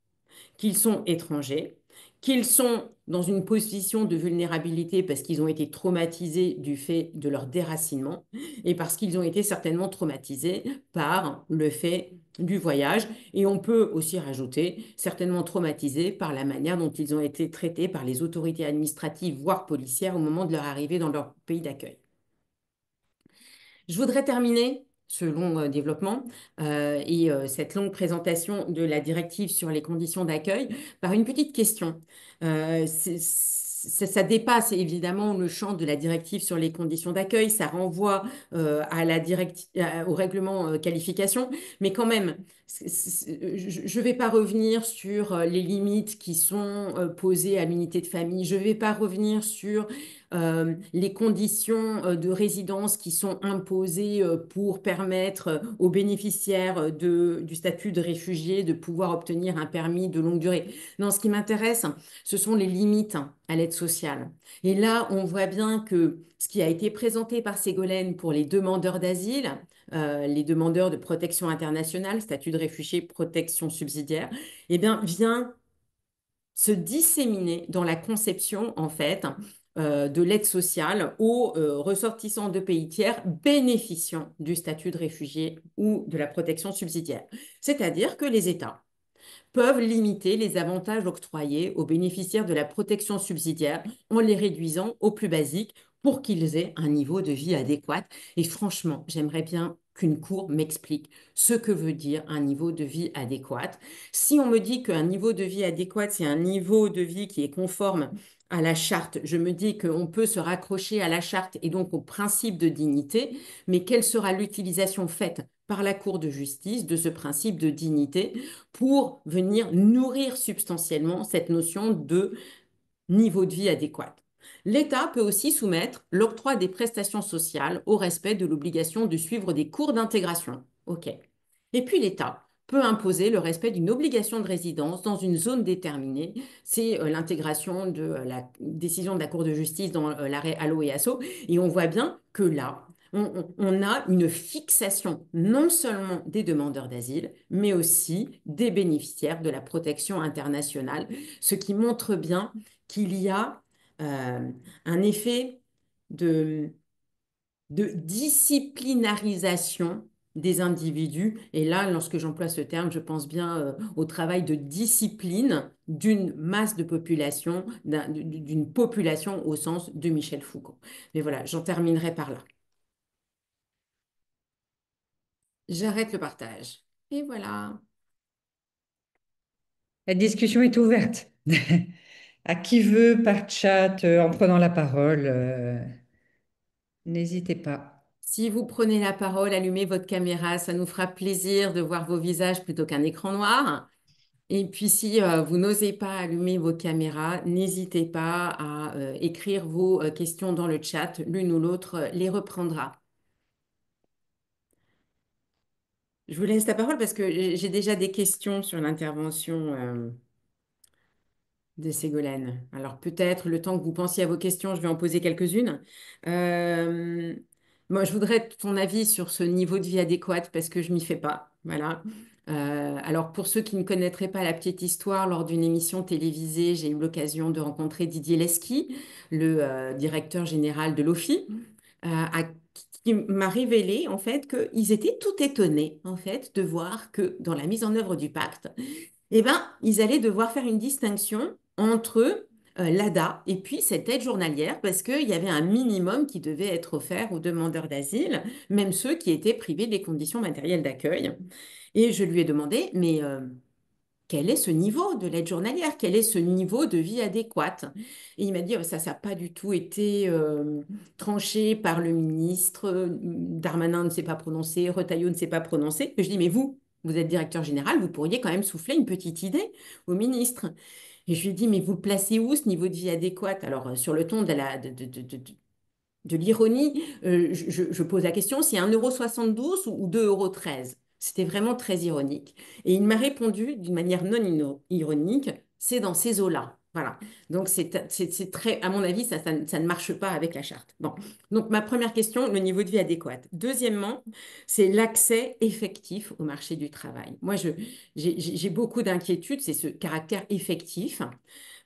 qu'ils sont étrangers, qu'ils sont dans une position de vulnérabilité parce qu'ils ont été traumatisés du fait de leur déracinement et parce qu'ils ont été certainement traumatisés par le fait du voyage. Et on peut aussi rajouter certainement traumatisés par la manière dont ils ont été traités par les autorités administratives, voire policières, au moment de leur arrivée dans leur pays d'accueil. Je voudrais terminer ce long développement et cette longue présentation de la directive sur les conditions d'accueil par une petite question. Ça dépasse évidemment le champ de la directive sur les conditions d'accueil, ça renvoie au règlement qualification, mais quand même, je ne vais pas revenir sur les limites qui sont posées à l'unité de famille, je ne vais pas revenir sur les conditions de résidence qui sont imposées pour permettre aux bénéficiaires du statut de réfugié de pouvoir obtenir un permis de longue durée. Non, ce qui m'intéresse, ce sont les limites à l'aide sociale. Et là, on voit bien que ce qui a été présenté par Ségolène pour les demandeurs d'asile, les demandeurs de protection internationale, statut de réfugié, protection subsidiaire, eh bien, vient se disséminer dans la conception, en fait, de l'aide sociale aux ressortissants de pays tiers bénéficiant du statut de réfugié ou de la protection subsidiaire. C'est-à-dire que les États peuvent limiter les avantages octroyés aux bénéficiaires de la protection subsidiaire en les réduisant au plus basique pour qu'ils aient un niveau de vie adéquat. Et franchement, j'aimerais bien qu'une cour m'explique ce que veut dire un niveau de vie adéquat. Si on me dit qu'un niveau de vie adéquat, c'est un niveau de vie qui est conforme à la charte, je me dis qu'on peut se raccrocher à la charte et donc au principe de dignité, mais quelle sera l'utilisation faite par la Cour de justice de ce principe de dignité pour venir nourrir substantiellement cette notion de niveau de vie adéquat. L'État peut aussi soumettre l'octroi des prestations sociales au respect de l'obligation de suivre des cours d'intégration. OK. Et puis l'État peut imposer le respect d'une obligation de résidence dans une zone déterminée. C'est l'intégration de la décision de la Cour de justice dans l'arrêt Allo et Asso. Et on voit bien que là, on a une fixation non seulement des demandeurs d'asile, mais aussi des bénéficiaires de la protection internationale, ce qui montre bien qu'il y a un effet de, de disciplinarisation des individus. Et là, lorsque j'emploie ce terme, je pense bien au travail de discipline d'une masse de population, d'une population au sens de Michel Foucault. Mais voilà, j'en terminerai par là. J'arrête le partage. Et voilà. La discussion est ouverte. À qui veut, par chat, en prenant la parole, n'hésitez pas. Si vous prenez la parole, allumez votre caméra, ça nous fera plaisir de voir vos visages plutôt qu'un écran noir. Et puis si vous n'osez pas allumer vos caméras, n'hésitez pas à écrire vos questions dans le chat. L'une ou l'autre les reprendra. Je vous laisse la parole parce que j'ai déjà des questions sur l'intervention de Ségolène. Alors peut-être le temps que vous pensiez à vos questions, je vais en poser quelques-unes. Euh, Moi, je voudrais ton avis sur ce niveau de vie adéquat parce que je m'y fais pas. Voilà. Alors pour ceux qui ne connaîtraient pas la petite histoire, lors d'une émission télévisée, j'ai eu l'occasion de rencontrer Didier Lesky, le directeur général de l'OFI, qui m'a révélé en fait qu'ils étaient tout étonnés en fait de voir que dans la mise en œuvre du pacte, eh ben, ils allaient devoir faire une distinction entre l'ADA et puis cette aide journalière parce qu'il y avait un minimum qui devait être offert aux demandeurs d'asile, même ceux qui étaient privés des conditions matérielles d'accueil. Et je lui ai demandé, mais quel est ce niveau de l'aide journalière? Quel est ce niveau de vie adéquate? Et il m'a dit, ça n'a pas du tout été tranché par le ministre. Darmanin ne s'est pas prononcé, Retailleau ne s'est pas prononcé. Je dis, mais vous êtes directeur général, vous pourriez quand même souffler une petite idée au ministre. Et je lui ai dit, mais vous le placez où, ce niveau de vie adéquat? Alors, sur le ton de l'ironie, je pose la question, c'est 1,72 € ou 2,13 €. C'était vraiment très ironique. Et il m'a répondu d'une manière non ironique, c'est dans ces eaux-là. Voilà. Donc, c'est très, à mon avis, ça ne marche pas avec la charte. Bon. Donc, ma première question, le niveau de vie adéquat. Deuxièmement, c'est l'accès effectif au marché du travail. Moi, j'ai beaucoup d'inquiétudes, c'est ce caractère effectif.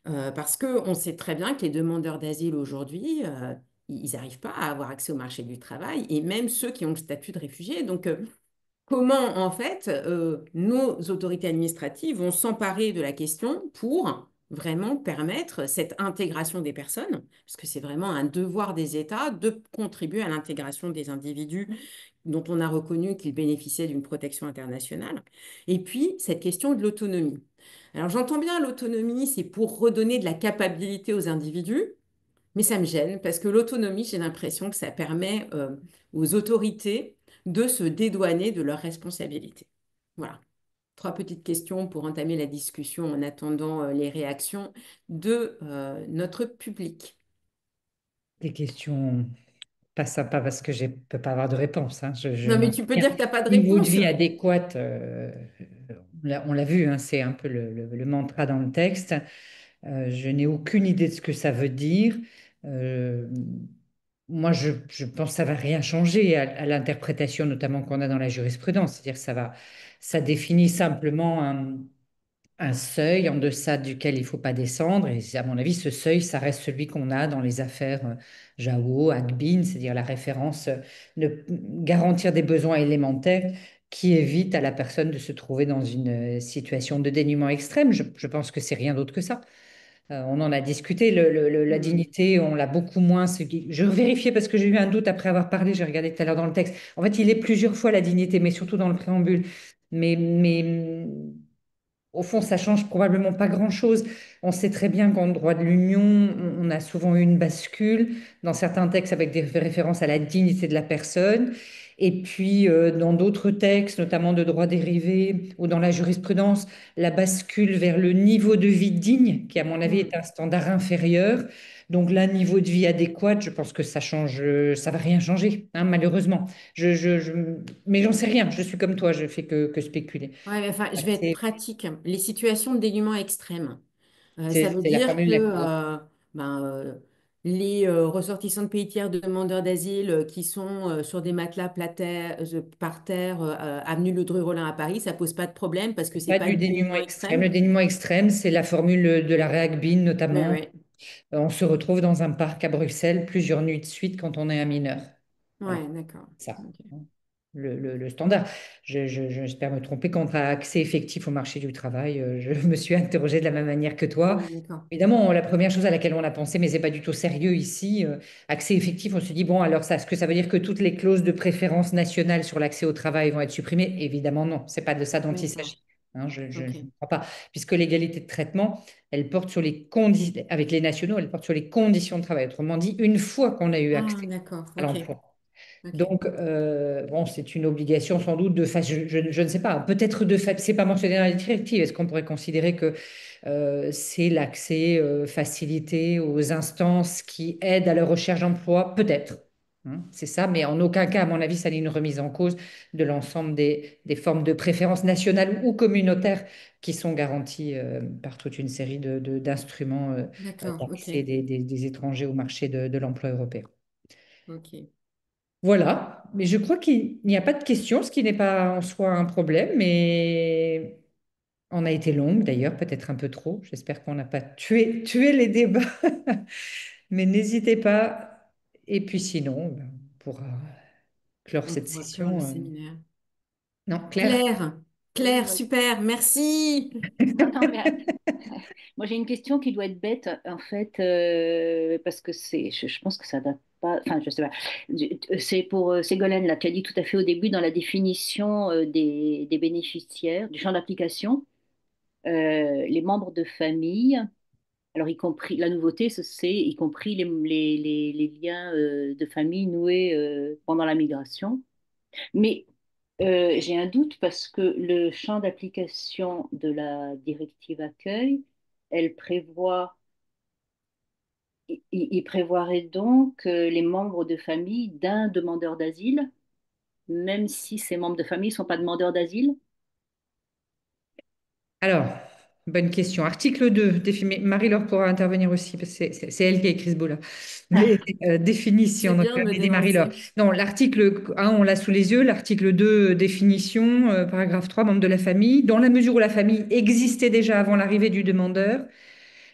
Parce qu'on sait très bien que les demandeurs d'asile aujourd'hui, ils n'arrivent pas à avoir accès au marché du travail, et même ceux qui ont le statut de réfugié. Donc, comment, en fait, nos autorités administratives vont s'emparer de la question pour vraiment permettre cette intégration des personnes, parce que c'est vraiment un devoir des États de contribuer à l'intégration des individus dont on a reconnu qu'ils bénéficiaient d'une protection internationale. Et puis, cette question de l'autonomie. Alors, j'entends bien l'autonomie, c'est pour redonner de la capacité aux individus, mais ça me gêne parce que l'autonomie, j'ai l'impression que ça permet aux autorités de se dédouaner de leurs responsabilités. Voilà. Trois petites questions pour entamer la discussion en attendant les réactions de notre public. Des questions pas sympas parce que je ne peux pas avoir de réponse, hein. Je Non, mais n'en tu peux sais dire rien. que tu n'as pas de Niveau de réponse. vie adéquat, on l'a vu, hein, c'est un peu le mantra dans le texte. Je n'ai aucune idée de ce que ça veut dire. Euh, Moi, je pense que ça va rien changer à l'interprétation, notamment qu'on a dans la jurisprudence. C'est-à-dire que ça définit simplement un seuil en deçà duquel il ne faut pas descendre. Et à mon avis, ce seuil, ça reste celui qu'on a dans les affaires JAO, Agbin, c'est-à-dire la référence de garantir des besoins élémentaires qui évitent à la personne de se trouver dans une situation de dénuement extrême. Je pense que c'est rien d'autre que ça. On en a discuté, la Hmm. dignité, on l'a beaucoup moins. Je vérifiais parce que j'ai eu un doute après avoir parlé, j'ai regardé tout à l'heure dans le texte. En fait, il est plusieurs fois la dignité, mais surtout dans le préambule. Mais au fond, ça change probablement pas grand-chose. On sait très bien qu'en droit de l'Union, on a souvent eu une bascule dans certains textes avec des références à la dignité de la personne. Et puis, dans d'autres textes, notamment de droit dérivé ou dans la jurisprudence, la bascule vers le niveau de vie digne, qui, à mon avis, est Hmm. un standard inférieur. Donc là, niveau de vie adéquat, je pense que ça change, ça va rien changer, hein, malheureusement. Mais j'en sais rien. Je suis comme toi, je fais que spéculer. Ouais, mais enfin, je vais être pratique. Les situations de dénuement extrême, ça veut C'est la dire formule que la plus. ben, les ressortissants de pays tiers demandeurs d'asile qui sont sur des matelas par terre, avenue Ledru-Rollin à Paris, ça pose pas de problème parce que c'est Pas pas du du dénuement dénuement extrême. Le extrême. dénuement extrême, c'est la formule de la Réagbine Ouais, notamment. ouais, On se retrouve dans un parc à Bruxelles plusieurs nuits de suite quand on est un mineur. Voilà, ouais, d'accord. ça, Ok. hein. Le standard. J'espère me tromper quant à accès effectif au marché du travail. Je me suis interrogée de la même manière que toi. Ouais, d'accord. Évidemment, la première chose à laquelle on a pensé, mais c'est pas du tout sérieux ici, accès effectif, on se dit, bon, alors ça, est-ce que ça veut dire que toutes les clauses de préférence nationale sur l'accès au travail vont être supprimées? Évidemment, non. C'est pas de ça dont il D'accord. s'agit. Hein, je Ok. ne crois pas. Puisque l'égalité de traitement, elle porte sur les conditions, avec les nationaux, elle porte sur les conditions de travail. Autrement dit, une fois qu'on a eu Ah, accès d'accord. à Ok. l'emploi. Ok. Donc, bon, c'est une obligation sans doute de face, je ne sais pas, peut-être de fait, c'est pas mentionné dans la directive. Est-ce qu'on pourrait considérer que c'est l'accès facilité aux instances qui aident à la recherche d'emploi? Peut-être. Hein, c'est ça, mais en aucun cas, à mon avis, ça n'est une remise en cause de l'ensemble des formes de préférence nationale ou communautaire qui sont garanties par toute une série d'instruments D'accord. Ok. d'accès des étrangers au marché de l'emploi européen. Ok. Voilà, mais je crois qu'il n'y a pas de question, ce qui n'est pas en soi un problème, mais on a été longue d'ailleurs, peut-être un peu trop. J'espère qu'on n'a pas tué les débats, mais n'hésitez pas. Et puis sinon, ben, on pourra clore On cette pourra clore le session. séminaire. Non, Claire? Claire, Oui, Claire, super, merci. non, non, mais moi j'ai une question qui doit être bête en fait parce que je pense que ça date pas, enfin je sais pas. C'est pour Ségolène là qui a dit tout à fait au début dans la définition des bénéficiaires du champ d'application, les membres de famille. Alors y compris la nouveauté, c'est y compris les liens de famille noués pendant la migration. Mais j'ai un doute parce que le champ d'application de la directive accueil, elle prévoit, il prévoirait donc les membres de famille d'un demandeur d'asile, même si ces membres de famille ne sont pas demandeurs d'asile. Alors, bonne question. Article 2, Marie-Laure pourra intervenir aussi, parce que c'est elle qui a écrit ce bout-là. Mais C'est définition, donc bien de me dit Marie-Laure. devancer. Non, l'article 1, on l'a sous les yeux. L'article 2, définition, paragraphe 3, membre de la famille. Dans la mesure où la famille existait déjà avant l'arrivée du demandeur,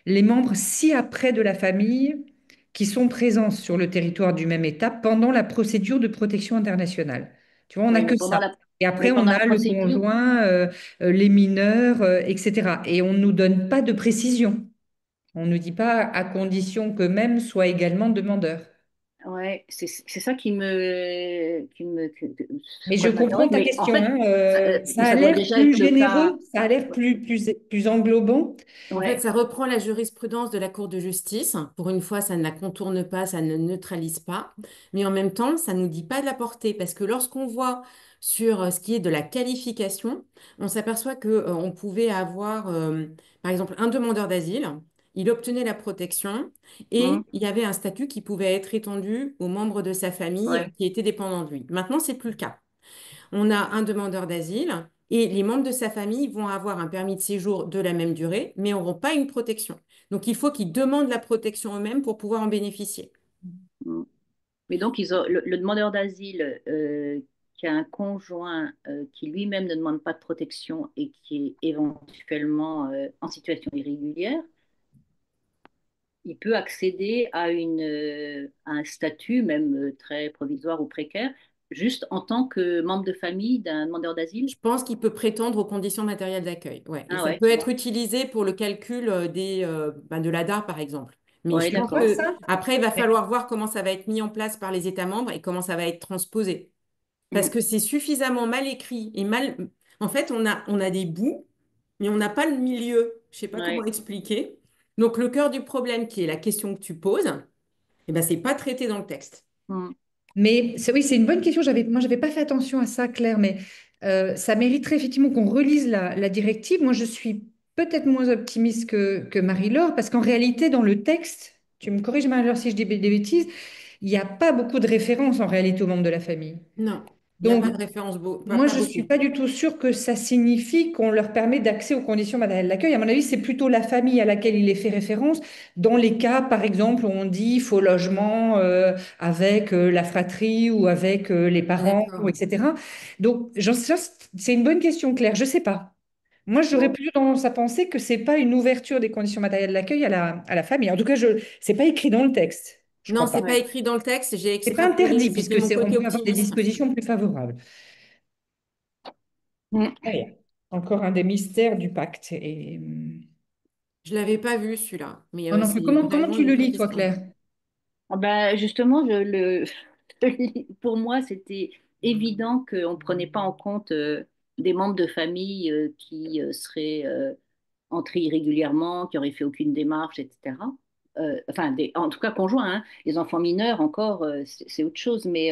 les membres ci-après de la famille qui sont présents sur le territoire du même État pendant la procédure de protection internationale. Tu vois, on n'a Oui, que ça. Et après, mais on pendant la a le procédure, conjoint, les mineurs, etc. Et on ne nous donne pas de précision. On ne nous dit pas à condition qu'eux-mêmes soient également demandeurs. ouais, c'est ça Mais sur je quoi je comprends m'interroge. ta Mais en question, fait, hein. Ça mais a ça doit l'air déjà plus être le cas. généreux, ça a l'air plus englobant. En fait, Ouais. ça reprend la jurisprudence de la Cour de justice. Pour une fois, ça ne la contourne pas, ça ne neutralise pas. Mais en même temps, ça ne nous dit pas de la portée. Parce que lorsqu'on voit sur ce qui est de la qualification, on s'aperçoit que, on pouvait avoir, par exemple, un demandeur d'asile, il obtenait la protection et Hum, il y avait un statut qui pouvait être étendu aux membres de sa famille ouais. qui étaient dépendants de lui. Maintenant, c'est plus le cas. On a un demandeur d'asile et les membres de sa famille vont avoir un permis de séjour de la même durée, mais n'auront pas une protection. Donc, il faut qu'ils demandent la protection eux-mêmes pour pouvoir en bénéficier. Hum. Mais donc, le demandeur d'asile qui a un conjoint qui lui-même ne demande pas de protection et qui est éventuellement en situation irrégulière, il peut accéder à un statut, même très provisoire ou précaire, juste en tant que membre de famille d'un demandeur d'asile. Je pense qu'il peut prétendre aux conditions matérielles d'accueil. Ouais. Et Ah ça ouais, peut tu être vois. utilisé pour le calcul de l'ADA, par exemple. Mais Ouais, je Tu pense vois d'accord. que ça? après, il va Mais falloir voir comment ça va être mis en place par les États membres et comment ça va être transposé. Parce Mm. que c'est suffisamment mal écrit et mal. En fait, on a des bouts, mais on n'a pas le milieu. Je ne sais pas comment Ouais. expliquer. Donc, le cœur du problème, qui est la question que tu poses, eh ben, c'est pas traité dans le texte. Mm. oui, c'est une bonne question. Moi, j'avais pas fait attention à ça, Claire, mais ça mériterait effectivement qu'on relise la directive. Moi, je suis peut-être moins optimiste que Marie-Laure, parce qu'en réalité, dans le texte, tu me corriges, Marie-Laure, si je dis des bêtises, il n'y a pas beaucoup de références en réalité aux membres de la famille. Non, il n'y a Donc, pas de référence, moi, pas je ne suis beaucoup. pas du tout sûre que ça signifie qu'on leur permet d'accès aux conditions matérielles d'accueil. À mon avis, c'est plutôt la famille à laquelle il est fait référence. Dans les cas, par exemple, où on dit faux logement avec la fratrie ou avec les parents, D'accord. etc. Donc, c'est une bonne question, Claire. Je ne sais pas. Moi, j'aurais Bon. plutôt tendance à penser que c'est pas une ouverture des conditions matérielles d'accueil à la famille. En tout cas, c'est pas écrit dans le texte. Je Non, crois c'est pas. pas Ouais. écrit dans le texte. J'ai C'est pas extrapolé. interdit C'était puisque mon on côté peut avoir des optimiste. dispositions plus favorables. Mm. Ah, yeah. Encore un des mystères du pacte. Je l'avais pas vu celui-là, mais Oh non plus. c'est Comment vraiment tu une le vraie lis, toi, question. Claire? Ah ben, justement, pour moi, c'était évident qu'on ne prenait pas en compte des membres de famille qui seraient entrés irrégulièrement, qui n'auraient fait aucune démarche, etc. Enfin, en tout cas conjoints, hein. Les enfants mineurs, encore, c'est autre chose, mais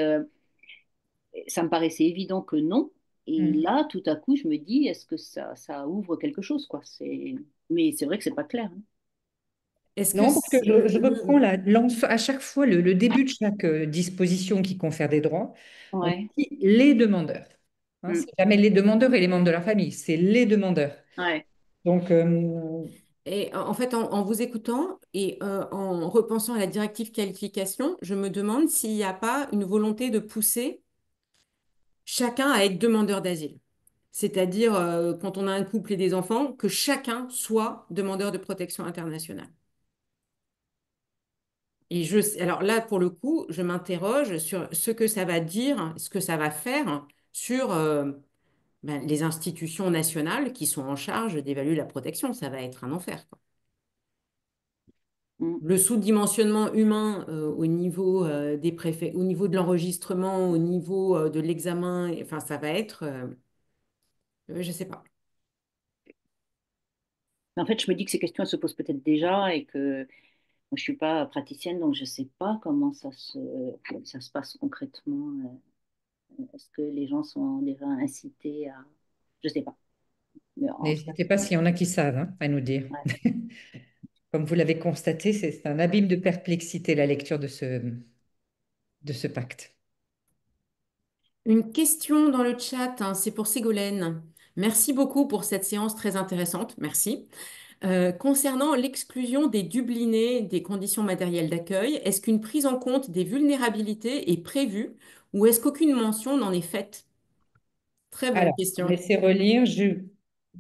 ça me paraissait évident que non. Et Hmm. là, tout à coup, je me dis, est-ce que ça ouvre quelque chose, quoi? Mais c'est vrai que c'est pas clair, hein. Est-ce que Non, parce que je reprends à chaque fois le début de chaque disposition qui confère des droits. On Ouais. dit les demandeurs. Hein, Mm. c'est jamais les demandeurs et les membres de leur famille, c'est les demandeurs. Ouais. Donc, Et en fait, en vous écoutant et en repensant à la directive qualification, je me demande s'il n'y a pas une volonté de pousser chacun à être demandeur d'asile. C'est-à-dire, quand on a un couple et des enfants, que chacun soit demandeur de protection internationale. Alors là, pour le coup, je m'interroge sur ce que ça va dire, ce que ça va faire sur les institutions nationales qui sont en charge d'évaluer la protection. Ça va être un enfer, quoi. Mm. Le sous-dimensionnement humain au niveau des préfets, au niveau de l'enregistrement, au niveau de l'examen, enfin, ça va être, je sais pas. Mais en fait, je me dis que ces questions, elles se posent peut-être déjà et que moi, je suis pas praticienne, donc je sais pas comment ça se passe concrètement. Est-ce que les gens sont déjà incités à... Je sais pas. Mais en tout cas, n'hésitez pas s'il y en a qui savent hein, à nous dire. ouais. Comme vous l'avez constaté, c'est un abîme de perplexité la lecture de ce pacte. Une question dans le chat, hein, c'est pour Ségolène. Merci beaucoup pour cette séance très intéressante. Merci. Concernant l'exclusion des Dublinés des conditions matérielles d'accueil, est-ce qu'une prise en compte des vulnérabilités est prévue ou est-ce qu'aucune mention n'en est faite? Très bonne Alors, question. laissez relire.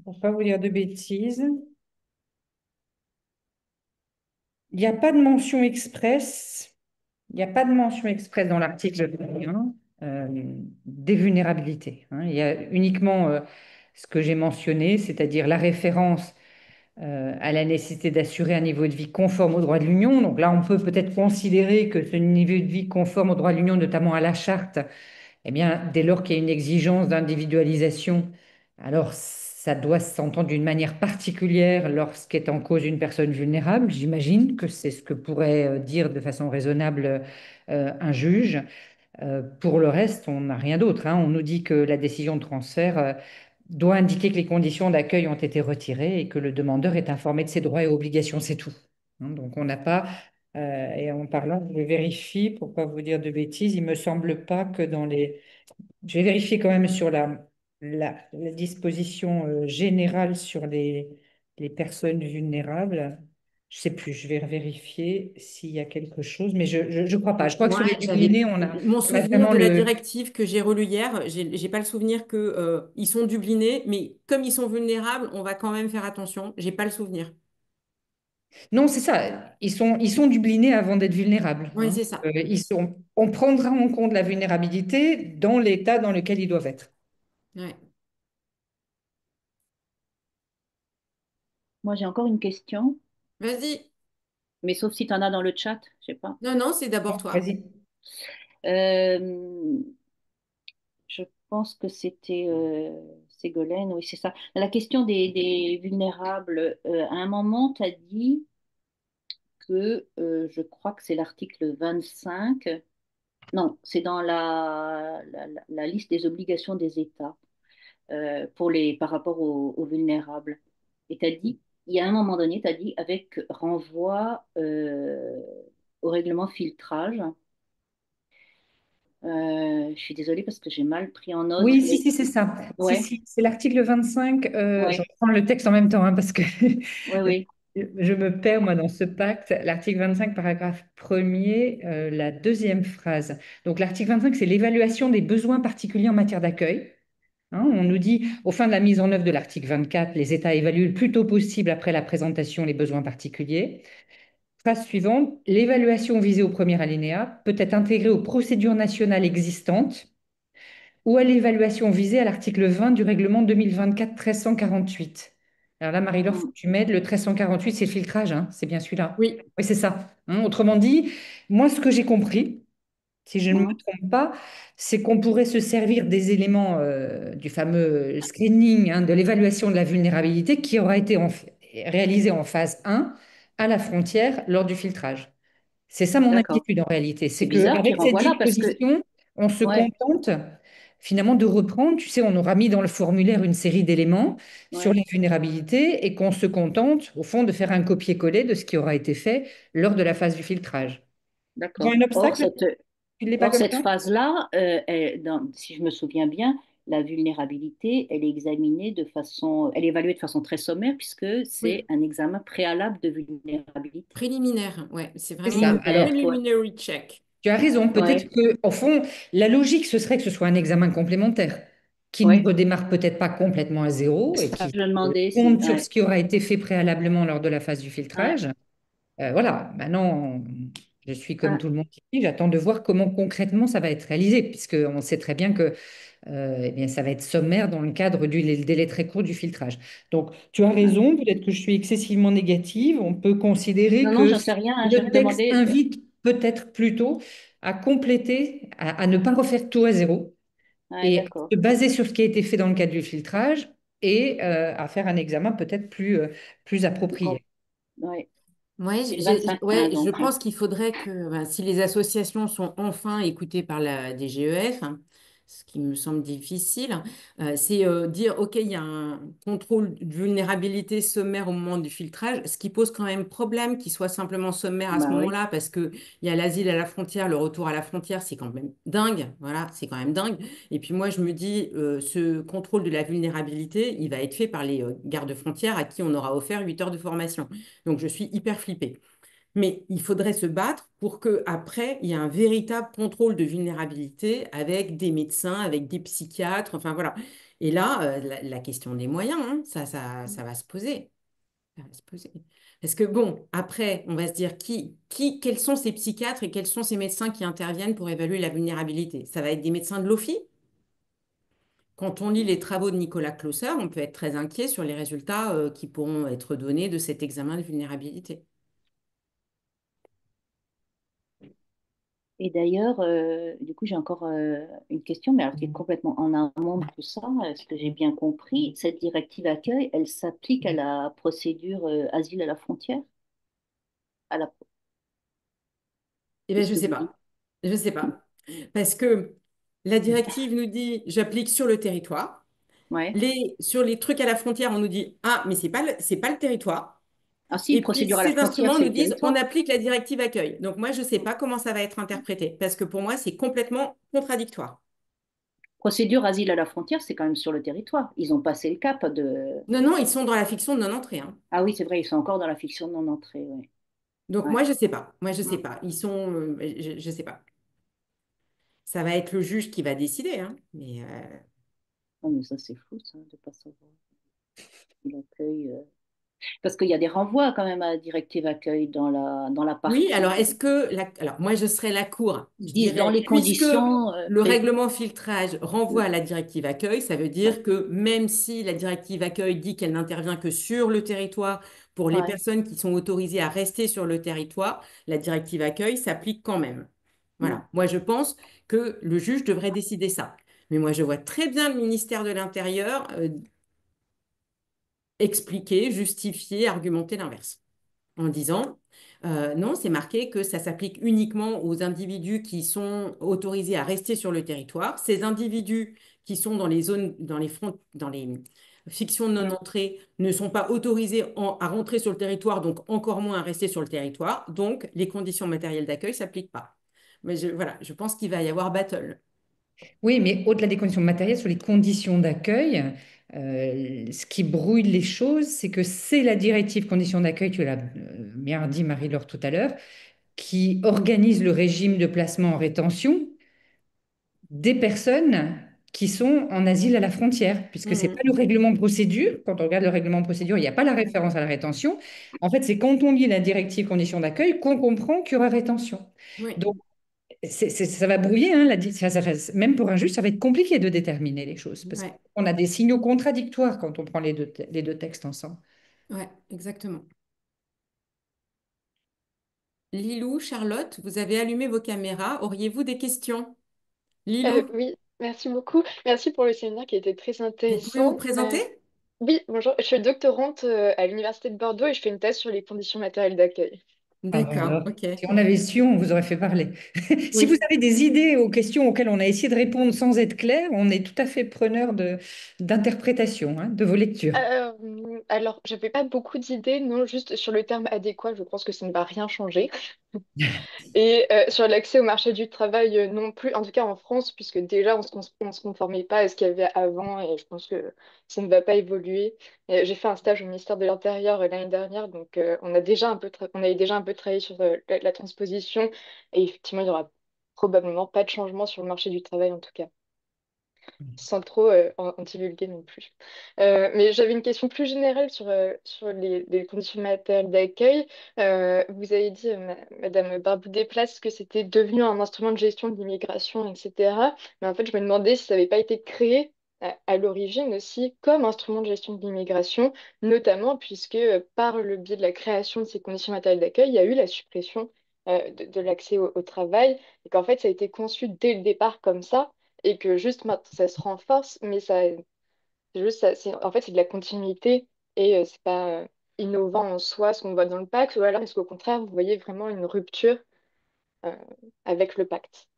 Pour ne pas vous dire de bêtises, il n'y a pas de mention expresse. Il n'y a pas de mention expresse dans l'article 1 des vulnérabilités. Hein. Il y a uniquement ce que j'ai mentionné, c'est-à-dire la référence à la nécessité d'assurer un niveau de vie conforme aux droits de l'Union. Donc là, on peut peut-être considérer que ce niveau de vie conforme aux droits de l'Union, notamment à la charte, eh bien, dès lors qu'il y a une exigence d'individualisation, alors ça doit s'entendre d'une manière particulière lorsqu'est en cause une personne vulnérable. J'imagine que c'est ce que pourrait dire de façon raisonnable un juge. Pour le reste, on n'a rien d'autre, hein. On nous dit que la décision de transfert doit indiquer que les conditions d'accueil ont été retirées et que le demandeur est informé de ses droits et obligations, c'est tout. Hein, donc on n'a pas, et en parlant, je vérifie, pour pas vous dire de bêtises, il me semble pas que dans les... Je vais vérifier quand même sur la disposition générale sur les personnes vulnérables. Je sais plus, je vais vérifier s'il y a quelque chose, mais je crois pas. Je crois que Moi, sur les j'avais Dublinés, mon on a souvenir vraiment de la le... directive que j'ai relue hier. J'ai pas le souvenir que ils sont dublinés, mais comme ils sont vulnérables, on va quand même faire attention. J'ai pas le souvenir. Non, c'est ça. Ils sont Dublinés avant d'être vulnérables, Oui, hein. c'est ça. On prendra en compte la vulnérabilité dans l'état dans lequel ils doivent être. Ouais. Moi, j'ai encore une question, Vas-y. mais sauf si tu en as dans le chat, je sais pas. Non, non, c'est d'abord Bon, toi. vas-y. Euh, je pense que c'était Ségolène, oui, c'est ça. La question des vulnérables, à un moment, tu as dit que je crois que c'est l'article 25. Non, c'est dans la liste des obligations des États par rapport aux vulnérables. Et tu as dit, il y a un moment donné, tu as dit avec renvoi au règlement filtrage. Je suis désolée parce que j'ai mal pris en note, Oui, si, mais si, c'est ça. Si, ouais, si, c'est l'article 25. Je ouais, reprends le texte en même temps, hein, parce que ouais, ouais. je me perds, moi, dans ce pacte. L'article 25, paragraphe premier, la deuxième phrase. Donc, l'article 25, c'est l'évaluation des besoins particuliers en matière d'accueil. Hein, on nous dit, au fin de la mise en œuvre de l'article 24, les États évaluent le plus tôt possible après la présentation les besoins particuliers. Phrase suivante, l'évaluation visée au premier alinéa peut être intégrée aux procédures nationales existantes ou à l'évaluation visée à l'article 20 du règlement 2024-1348. Alors là, Marie-Laure, faut Mm, que tu m'aides. Le 1348, c'est le filtrage, hein, c'est bien celui-là. Oui. Oui, c'est ça. Hein. Autrement dit, moi, ce que j'ai compris, si je ne me mm, trompe pas, c'est qu'on pourrait se servir des éléments du fameux screening, hein, de l'évaluation de la vulnérabilité qui aura été réalisé en phase 1 à la frontière lors du filtrage. C'est ça mon d'accord. inquiétude en réalité, C'est c'est bizarre qu'il qu'avec cette renvoie là parce que, disposition, on se ouais, contente finalement de reprendre, tu sais, on aura mis dans le formulaire une série d'éléments sur ouais, les vulnérabilités et qu'on se contente au fond de faire un copier-coller de ce qui aura été fait lors de la phase du filtrage. Il y a d'accord. un Or, obstacle? Tu ne l'es pas or comme cette ça? phase-là, si je me souviens bien, la vulnérabilité, elle est examinée elle est évaluée de façon très sommaire puisque c'est Oui. un examen préalable de vulnérabilité. Préliminaire. Ouais. C'est C'est vraiment ça. le Préliminaire, Alors, ouais, preliminary check. tu as raison. Peut-être ouais, que, au fond, la logique, ce serait que ce soit un examen complémentaire qui ne ouais. redémarre peut-être pas complètement à zéro et Ça, qui je me demandais si, compte sur ce ouais, qui aura été fait préalablement lors de la phase du ouais, filtrage. Voilà, maintenant, je suis comme ouais, tout le monde ici, j'attends de voir comment concrètement ça va être réalisé, puisqu'on sait très bien que eh bien, ça va être sommaire dans le cadre du délai très court du filtrage. Donc, tu as ouais. raison, peut-être que je suis excessivement négative. On peut considérer Non, non, que j'en sais rien, hein, je le me texte demandais. invite peut-être plutôt à compléter, à ne pas refaire tout à zéro Ouais, et à d'accord. se baser sur ce qui a été fait dans le cadre du filtrage et à faire un examen peut-être plus Com- approprié. Ouais, Ouais, c'est le 25 ouais, je donc. pense qu'il faudrait que ben, si les associations sont enfin écoutées par la DGEF, hein, ce qui me semble difficile, c'est dire, OK, il y a un contrôle de vulnérabilité sommaire au moment du filtrage, ce qui pose quand même problème qu'il soit simplement sommaire à ce Bah oui, moment-là, parce qu'il y a l'asile à la frontière, le retour à la frontière, c'est quand même dingue, voilà, c'est quand même dingue. Et puis moi, je me dis, ce contrôle de la vulnérabilité, il va être fait par les gardes-frontières à qui on aura offert 8 heures de formation. Donc, je suis hyper flippée. Mais il faudrait se battre pour qu'après, il y ait un véritable contrôle de vulnérabilité avec des médecins, avec des psychiatres, enfin voilà. Et là, la question des moyens, hein, ça va se poser. Ça va se poser. Parce que bon, après, on va se dire quels sont ces psychiatres et quels sont ces médecins qui interviennent pour évaluer la vulnérabilité? Ça va être des médecins de l'OFI? Quand on lit les travaux de Nicolas Closser, on peut être très inquiet sur les résultats qui pourront être donnés de cet examen de vulnérabilité. et d'ailleurs, du coup, j'ai encore une question, mais alors qui est complètement en amont de tout ça. Est-ce que j'ai bien compris? Cette directive accueil, elle s'applique à la procédure asile à la frontière? À la... Eh bien, Qu'est-ce je ne que sais vous dites? pas. Je ne sais pas. Parce que la directive nous dit j'applique sur le territoire. Ouais. Sur les trucs à la frontière, on nous dit ah, mais c'est pas le territoire. Ah si, Et puis procédure à la ces frontière, instruments c'est nous le disent on territoire. applique la directive accueil. Donc moi, je ne sais pas comment ça va être interprété. Parce que pour moi, c'est complètement contradictoire. Procédure asile à la frontière, c'est quand même sur le territoire. Ils ont passé le cap de. Non, non, ils sont dans la fiction de non-entrée, hein. Ah oui, c'est vrai, ils sont encore dans la fiction de non-entrée. Ouais. Donc Ouais. moi, je sais pas. Moi, je sais Mm. pas. Ils sont, je sais pas. Ça va être le juge qui va décider, hein. Mais Oh, mais ça, c'est fou, ça, de ne pas savoir. Il accueille. Parce qu'il y a des renvois quand même à la directive accueil dans la oui, alors partie. est-ce que alors moi je serais la cour, Ils je disent dans dirais, les puisque conditions le prévues. règlement filtrage renvoie à la directive accueil, ça veut Ouais, dire que même si la directive accueil dit qu'elle n'intervient que sur le territoire pour les ouais. personnes qui sont autorisées à rester sur le territoire, la directive accueil s'applique quand même. Mm. Voilà. Moi je pense que le juge devrait décider ça. Mais moi je vois très bien le ministère de l'Intérieur expliquer, justifier, argumenter l'inverse en disant non, c'est marqué que ça s'applique uniquement aux individus qui sont autorisés à rester sur le territoire. Ces individus qui sont dans les zones, dans les fictions de Mm. non-entrée ne sont pas autorisés à rentrer sur le territoire, donc encore moins à rester sur le territoire. Donc, les conditions matérielles d'accueil ne s'appliquent pas. Mais voilà, je pense qu'il va y avoir battle. Oui, mais au-delà des conditions matérielles, sur les conditions d'accueil, ce qui brouille les choses, c'est que c'est la directive conditions d'accueil, tu l'as bien dit Marie-Laure tout à l'heure, qui organise le régime de placement en rétention des personnes qui sont en asile à la frontière, puisque c'est pas Mhm. le règlement de procédure. Quand on regarde le règlement de procédure, il n'y a pas la référence à la rétention. En fait, c'est quand on lit la directive conditions d'accueil qu'on comprend qu'il y aura rétention. Oui, Donc, ça va brouiller, hein, même pour un juge, ça va être compliqué de déterminer les choses, parce ouais, qu'on a des signaux contradictoires quand on prend les deux textes ensemble. ouais, exactement. Lilou, Charlotte, vous avez allumé vos caméras. Auriez-vous des questions? Lilou, Oui, merci beaucoup. Merci pour le séminaire qui a été très vous pouvez vous intéressant. présenter? Oui, bonjour, je suis doctorante à l'Université de Bordeaux et je fais une thèse sur les conditions matérielles d'accueil. Ah ben D'accord, alors, ok. si on avait su, on vous aurait fait parler. Si vous Oui, avez des idées aux questions auxquelles on a essayé de répondre sans être clair, on est tout à fait preneur d'interprétation, hein, de vos lectures. Alors, j'avais pas beaucoup d'idées, non, juste sur le terme adéquat, je pense que ça ne va rien changer. Et sur l'accès au marché du travail non plus, en tout cas en France, puisque déjà on se conformait pas à ce qu'il y avait avant et je pense que ça ne va pas évoluer. J'ai fait un stage au ministère de l'Intérieur l'année dernière, donc on avait déjà un peu travaillé sur la transposition et effectivement il n'y aura probablement pas de changement sur le marché du travail en tout cas sans trop en divulguer non plus. Mais j'avais une question plus générale sur les conditions matérielles d'accueil. Vous avez dit, Madame Barbou-Desplaces, que c'était devenu un instrument de gestion de l'immigration, etc. Mais en fait, je me demandais si ça n'avait pas été créé à l'origine aussi comme instrument de gestion de l'immigration, notamment puisque par le biais de la création de ces conditions matérielles d'accueil, il y a eu la suppression de l'accès au travail et qu'en fait, ça a été conçu dès le départ comme ça et que juste maintenant ça se renforce, mais ça, c'est juste, en fait, c'est de la continuité et c'est pas innovant en soi ce qu'on voit dans le pacte, ou alors est-ce qu'au contraire, vous voyez vraiment une rupture euh, avec le pacte?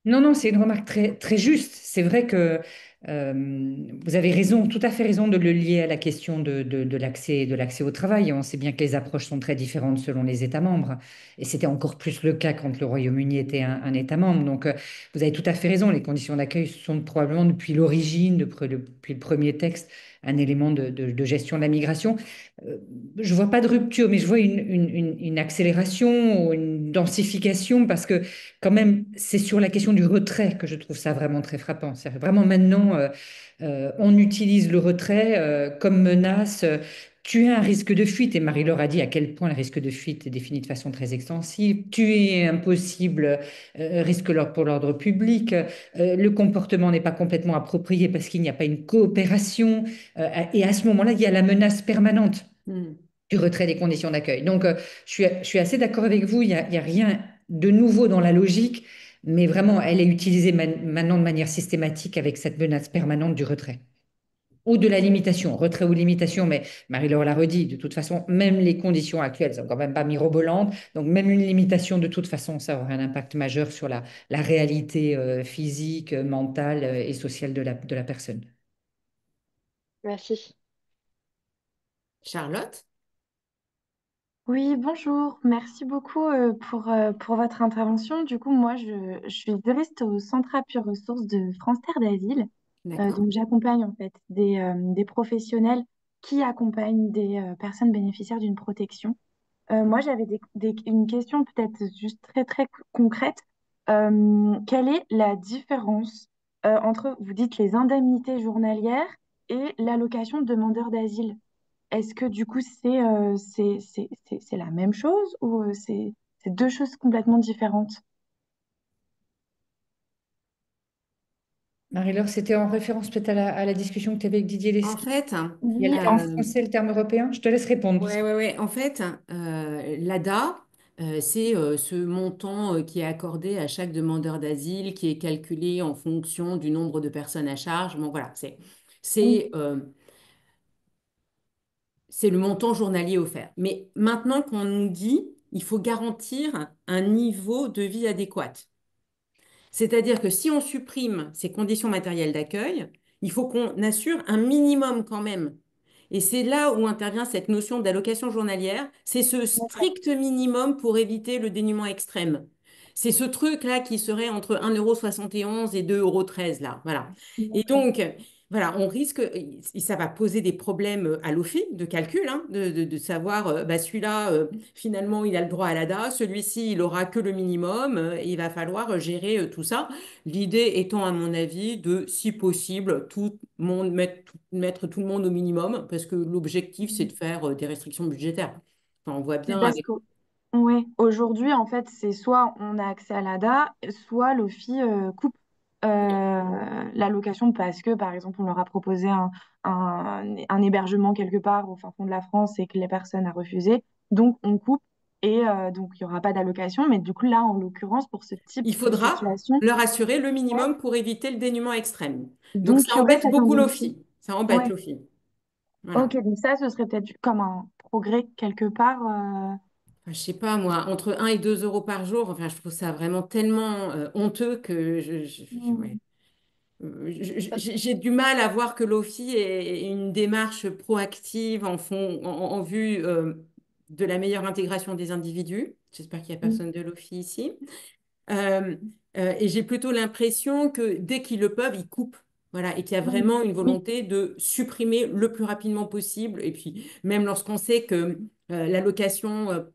Non, non, c'est une remarque très, très juste. C'est vrai que vous avez raison, tout à fait raison de le lier à la question de l'accès au travail. On sait bien que les approches sont très différentes selon les États membres. Et c'était encore plus le cas quand le Royaume-Uni était un État membre. Donc, vous avez tout à fait raison. Les conditions d'accueil sont probablement depuis l'origine, depuis le premier texte, un élément de gestion de la migration. Euh, je ne vois pas de rupture, mais je vois une accélération ou une densification parce que quand même, c'est sur la question du retrait que je trouve ça vraiment très frappant. C'est vraiment maintenant, on utilise le retrait comme menace. Tu as un risque de fuite, et Marie-Laure a dit à quel point le risque de fuite est défini de façon très extensive. Tu es un possible risque pour l'ordre public. Le comportement n'est pas complètement approprié parce qu'il n'y a pas une coopération. Et à ce moment-là, il y a la menace permanente Hmm. du retrait des conditions d'accueil. Donc, je suis assez d'accord avec vous. Il y a rien de nouveau dans la logique, mais vraiment, elle est utilisée maintenant de manière systématique avec cette menace permanente du retrait ou de la limitation, retrait ou limitation. Mais Marie-Laure l'a redit, de toute façon, même les conditions actuelles sont quand même pas mirobolantes. Donc, même une limitation, de toute façon, ça aura un impact majeur sur la réalité physique, mentale et sociale de la personne. Merci. Charlotte? Oui, bonjour. Merci beaucoup pour votre intervention. Du coup, moi, je suis juriste au Centre Appui Ressources de France Terre d'Asile. D'accord? Donc, j'accompagne en fait des professionnels qui accompagnent des personnes bénéficiaires d'une protection. Moi, j'avais une question peut-être juste très, très concrète. Quelle est la différence entre, vous dites, les indemnités journalières et l'allocation de demandeur d'asile? Est-ce que du coup c'est la même chose ou c'est deux choses complètement différentes? Marie-Laure, c'était en référence peut-être à la discussion que tu avais avec Didier En Lesky. fait, Il y a Oui, en euh, français le terme européen. Je te laisse répondre. ouais, ouais, ouais. En fait, l'ADA, c'est ce montant qui est accordé à chaque demandeur d'asile qui est calculé en fonction du nombre de personnes à charge. Bon, voilà, oui, c'est, euh, c'est le montant journalier offert. Mais maintenant qu'on nous dit, il faut garantir un niveau de vie adéquat. C'est-à-dire que si on supprime ces conditions matérielles d'accueil, il faut qu'on assure un minimum quand même. Et c'est là où intervient cette notion d'allocation journalière. C'est ce d'accord, strict minimum pour éviter le dénuement extrême. C'est ce truc-là qui serait entre 1,71 € et 2,13 € là. Voilà. Et d'accord. donc, voilà, on risque, ça va poser des problèmes à l'OFII de calcul, hein, de savoir, bah, celui-là, finalement, il a le droit à l'ADA, celui-ci, il aura que le minimum, et il va falloir gérer tout ça. L'idée étant, à mon avis, de, si possible, mettre tout le monde au minimum, parce que l'objectif, c'est de faire des restrictions budgétaires. Enfin, on voit Mais bien parce avec... que oui, aujourd'hui en fait c'est soit on a accès à l'ADA, soit l'OFI coupe l'allocation parce que par exemple on leur a proposé un hébergement quelque part au fin fond de la France et que les personnes a refusé, donc on coupe et donc il n'y aura pas d'allocation. Mais du coup là en l'occurrence pour ce type Il de faudra situation, leur assurer le ouais, minimum pour éviter le dénuement extrême. Donc, donc ça il y aurait embête cette beaucoup indemnité. l'OFII. Ça embête Ouais. l'OFII. Ok, Voilà. donc ça, ce serait peut-être comme un progrès quelque part. Enfin, je sais pas, moi, entre 1 et 2 € par jour, enfin, je trouve ça vraiment tellement honteux que ouais. Hmm. J'ai du mal à voir que l'OFII ait une démarche proactive en vue de la meilleure intégration des individus. J'espère qu'il n'y a Hmm. personne de l'OFII ici. Euh, et j'ai plutôt l'impression que dès qu'ils le peuvent, ils coupent. Voilà, et qu'il y a Hmm. vraiment une Oui, volonté de supprimer le plus rapidement possible. Et puis, même lorsqu'on sait que l'allocation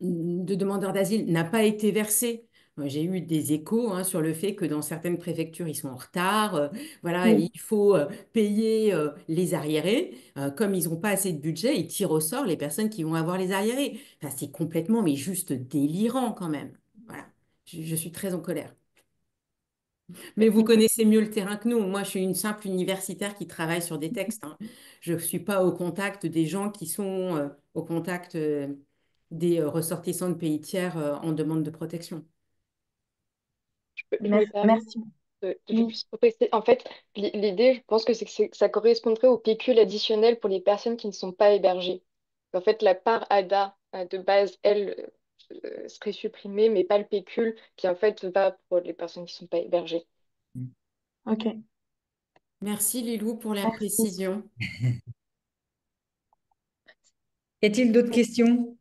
de demandeurs d'asile n'a pas été versée. Moi, j'ai eu des échos hein, sur le fait que dans certaines préfectures, ils sont en retard. Voilà, et oui. il faut payer les arriérés. Comme ils n'ont pas assez de budget, ils tirent au sort les personnes qui vont avoir les arriérés. Enfin, c'est complètement, mais juste délirant quand même. Voilà, je suis très en colère. Mais vous Écoute, connaissez mieux le terrain que nous. Moi, je suis une simple universitaire qui travaille sur des textes, hein. Je ne suis pas au contact des gens qui sont au contact des ressortissants de pays tiers en demande de protection. Je me permets merci. de Oui, juste préciser. En fait, l'idée, je pense que que ça correspondrait au pécule additionnel pour les personnes qui ne sont pas hébergées. En fait, la part ADA de base, elle, serait supprimée, mais pas le pécule qui, en fait, va pour les personnes qui ne sont pas hébergées. ok, Merci Lilou pour la merci. précision. Y a-t-il d'autres questions?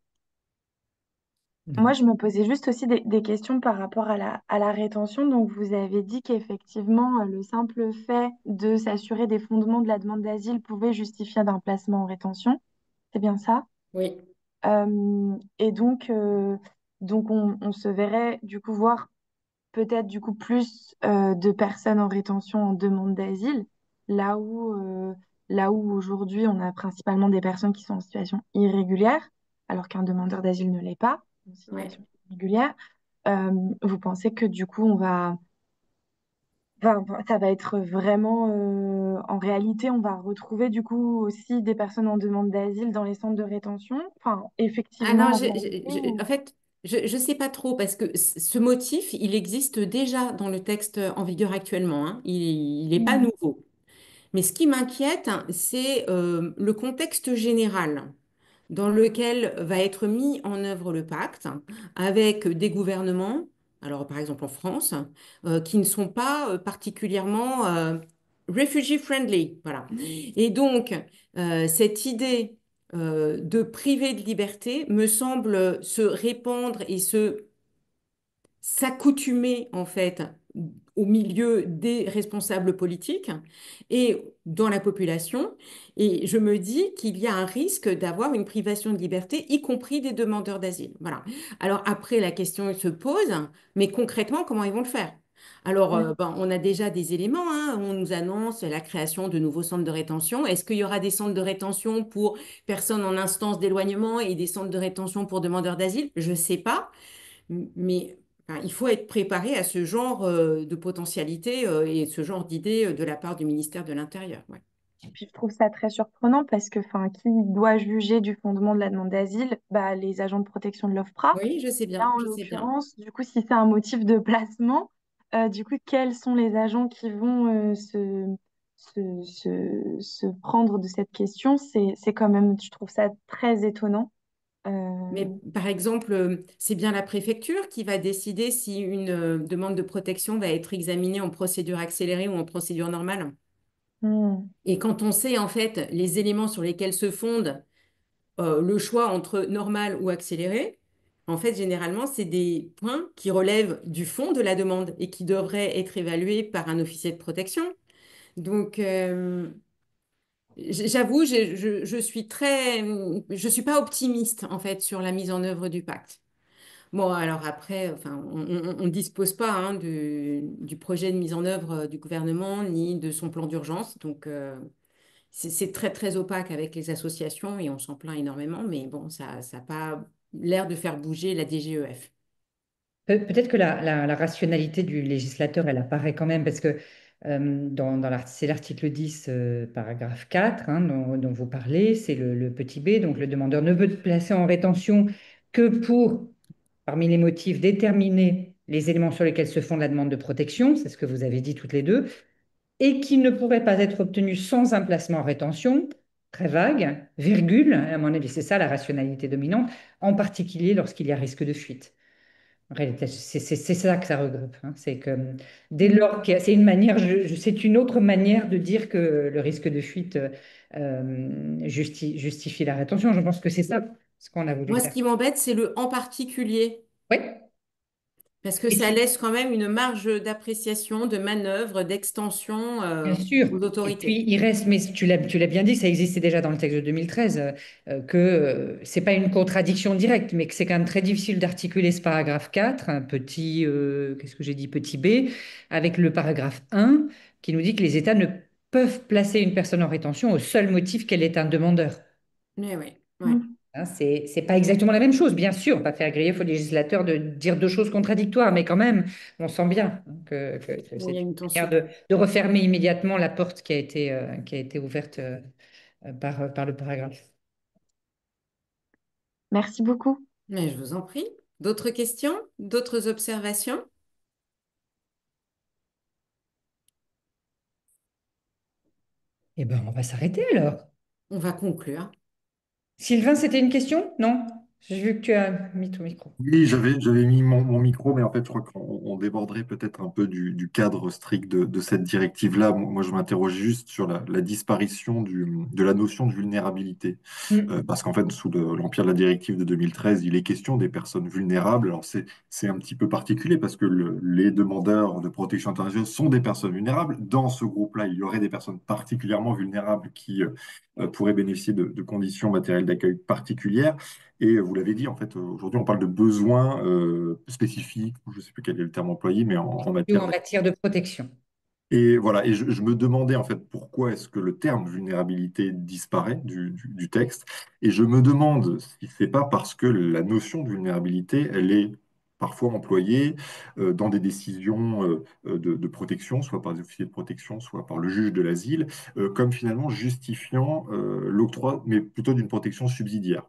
Moi, je me posais juste aussi des questions par rapport à la rétention. Donc, vous avez dit qu'effectivement, le simple fait de s'assurer des fondements de la demande d'asile pouvait justifier d'un placement en rétention. C'est bien ça? Oui, Et donc on se verrait du coup voir peut-être du coup plus de personnes en rétention en demande d'asile, là où, euh, là où aujourd'hui on a principalement des personnes qui sont en situation irrégulière, alors qu'un demandeur d'asile ne l'est pas en ouais. situation irrégulière. Euh, Vous pensez que du coup ça va être vraiment, en réalité, on va retrouver du coup aussi des personnes en demande d'asile dans les centres de rétention, enfin Ah non, effectivement en réalité. en fait, je ne sais pas trop parce que ce motif, il existe déjà dans le texte en vigueur actuellement, hein. Il n'est pas Mhm. nouveau. Mais ce qui m'inquiète, hein, c'est le contexte général dans lequel va être mis en œuvre le pacte avec des gouvernements, alors par exemple en France, qui ne sont pas particulièrement refugee friendly. Voilà. Et donc, cette idée de priver de liberté me semble se répandre et se s'accoutumer en fait au milieu des responsables politiques et dans la population. Et je me dis qu'il y a un risque d'avoir une privation de liberté, y compris des demandeurs d'asile. Voilà. Alors après, la question se pose, mais concrètement, comment ils vont le faire? Alors, Ouais. ben, on a déjà des éléments, hein. On nous annonce la création de nouveaux centres de rétention. Est-ce qu'il y aura des centres de rétention pour personnes en instance d'éloignement et des centres de rétention pour demandeurs d'asile? Je ne sais pas. Mais enfin, il faut être préparé à ce genre de potentialité et ce genre d'idées de la part du ministère de l'Intérieur. Ouais. Et puis je trouve ça très surprenant parce que, enfin, qui doit juger du fondement de la demande d'asile? Bah, les agents de protection de l'OFPRA. Oui, Là, en je sais bien. l'occurrence, du coup, si c'est un motif de placement, du coup, quels sont les agents qui vont se prendre de cette question? C'est quand même, je trouve ça très étonnant. Mais par exemple, c'est bien la préfecture qui va décider si une demande de protection va être examinée en procédure accélérée ou en procédure normale. Hmm. Et quand on sait en fait les éléments sur lesquels se fonde le choix entre normal ou accéléré, en fait, généralement, c'est des points qui relèvent du fond de la demande et qui devraient être évalués par un officier de protection. Donc, j'avoue, je suis pas optimiste en fait sur la mise en œuvre du pacte. Bon, alors après, enfin, on ne dispose pas hein, du projet de mise en œuvre du gouvernement ni de son plan d'urgence. Donc, c'est très, très opaque avec les associations et on s'en plaint énormément. Mais bon, ça n'a pas l'air de faire bouger la DGEF. Peut-être que la rationalité du législateur, elle apparaît quand même, parce que c'est l'article 10, paragraphe 4, hein, dont vous parlez, c'est le petit b, donc le demandeur ne peut être placé en rétention que pour, parmi les motifs, déterminer les éléments sur lesquels se fonde la demande de protection, c'est ce que vous avez dit toutes les deux, et qui ne pourrait pas être obtenu sans un placement en rétention, très vague, virgule, à mon avis, c'est ça la rationalité dominante, en particulier lorsqu'il y a risque de fuite. En réalité, c'est ça que ça regroupe, hein. C'est que dès lors que c'est une manière, c'est une autre manière de dire que le risque de fuite justifie la rétention. Je pense que c'est ça ce qu'on a voulu Moi, ce faire. qui m'embête, c'est le en particulier. Oui, Parce que ça laisse quand même une marge d'appréciation, de manœuvre, d'extension bien sûr. aux Et autorités. puis, il reste, mais tu l'as bien dit, ça existait déjà dans le texte de 2013, que c'est pas une contradiction directe, mais que c'est quand même très difficile d'articuler ce paragraphe 4, un petit, qu'est-ce que j'ai dit, petit b, avec le paragraphe 1, qui nous dit que les États ne peuvent placer une personne en rétention au seul motif qu'elle est un demandeur. Mais oui, ouais. Hmm. Hein, c'est pas exactement la même chose, bien sûr, pas faire grief au législateur de dire deux choses contradictoires, mais quand même, on sent bien hein, que Bon, il y c'est a une une manière tension. de refermer immédiatement la porte qui a été ouverte par le paragraphe. Merci beaucoup. Mais je vous en prie. D'autres questions? D'autres observations? Eh ben, on va s'arrêter alors. On va conclure. Sylvain, c'était une question? Non? J'ai vu que tu as mis ton micro. Oui, j'avais mis mon micro, mais en fait, je crois qu'on déborderait peut-être un peu du cadre strict de cette directive-là. Moi, je m'interrogeais juste sur la disparition de la notion de vulnérabilité. Mm. Parce qu'en fait, sous l'empire de la directive de 2013, il est question des personnes vulnérables. Alors, c'est un petit peu particulier parce que les demandeurs de protection internationale sont des personnes vulnérables. Dans ce groupe-là, il y aurait des personnes particulièrement vulnérables qui pourraient bénéficier de conditions matérielles d'accueil particulières. Et vous l'avez dit, en fait, aujourd'hui, on parle de besoins spécifiques, ou je ne sais plus quel est le terme employé, mais en Ou matière. en matière de protection. Et voilà, et je me demandais en fait pourquoi est-ce que le terme vulnérabilité disparaît du texte. Et je me demande si c'est pas parce que la notion de vulnérabilité, elle est parfois employée dans des décisions de protection, soit par des officiers de protection, soit par le juge de l'asile, comme finalement justifiant l'octroi, mais plutôt d'une protection subsidiaire.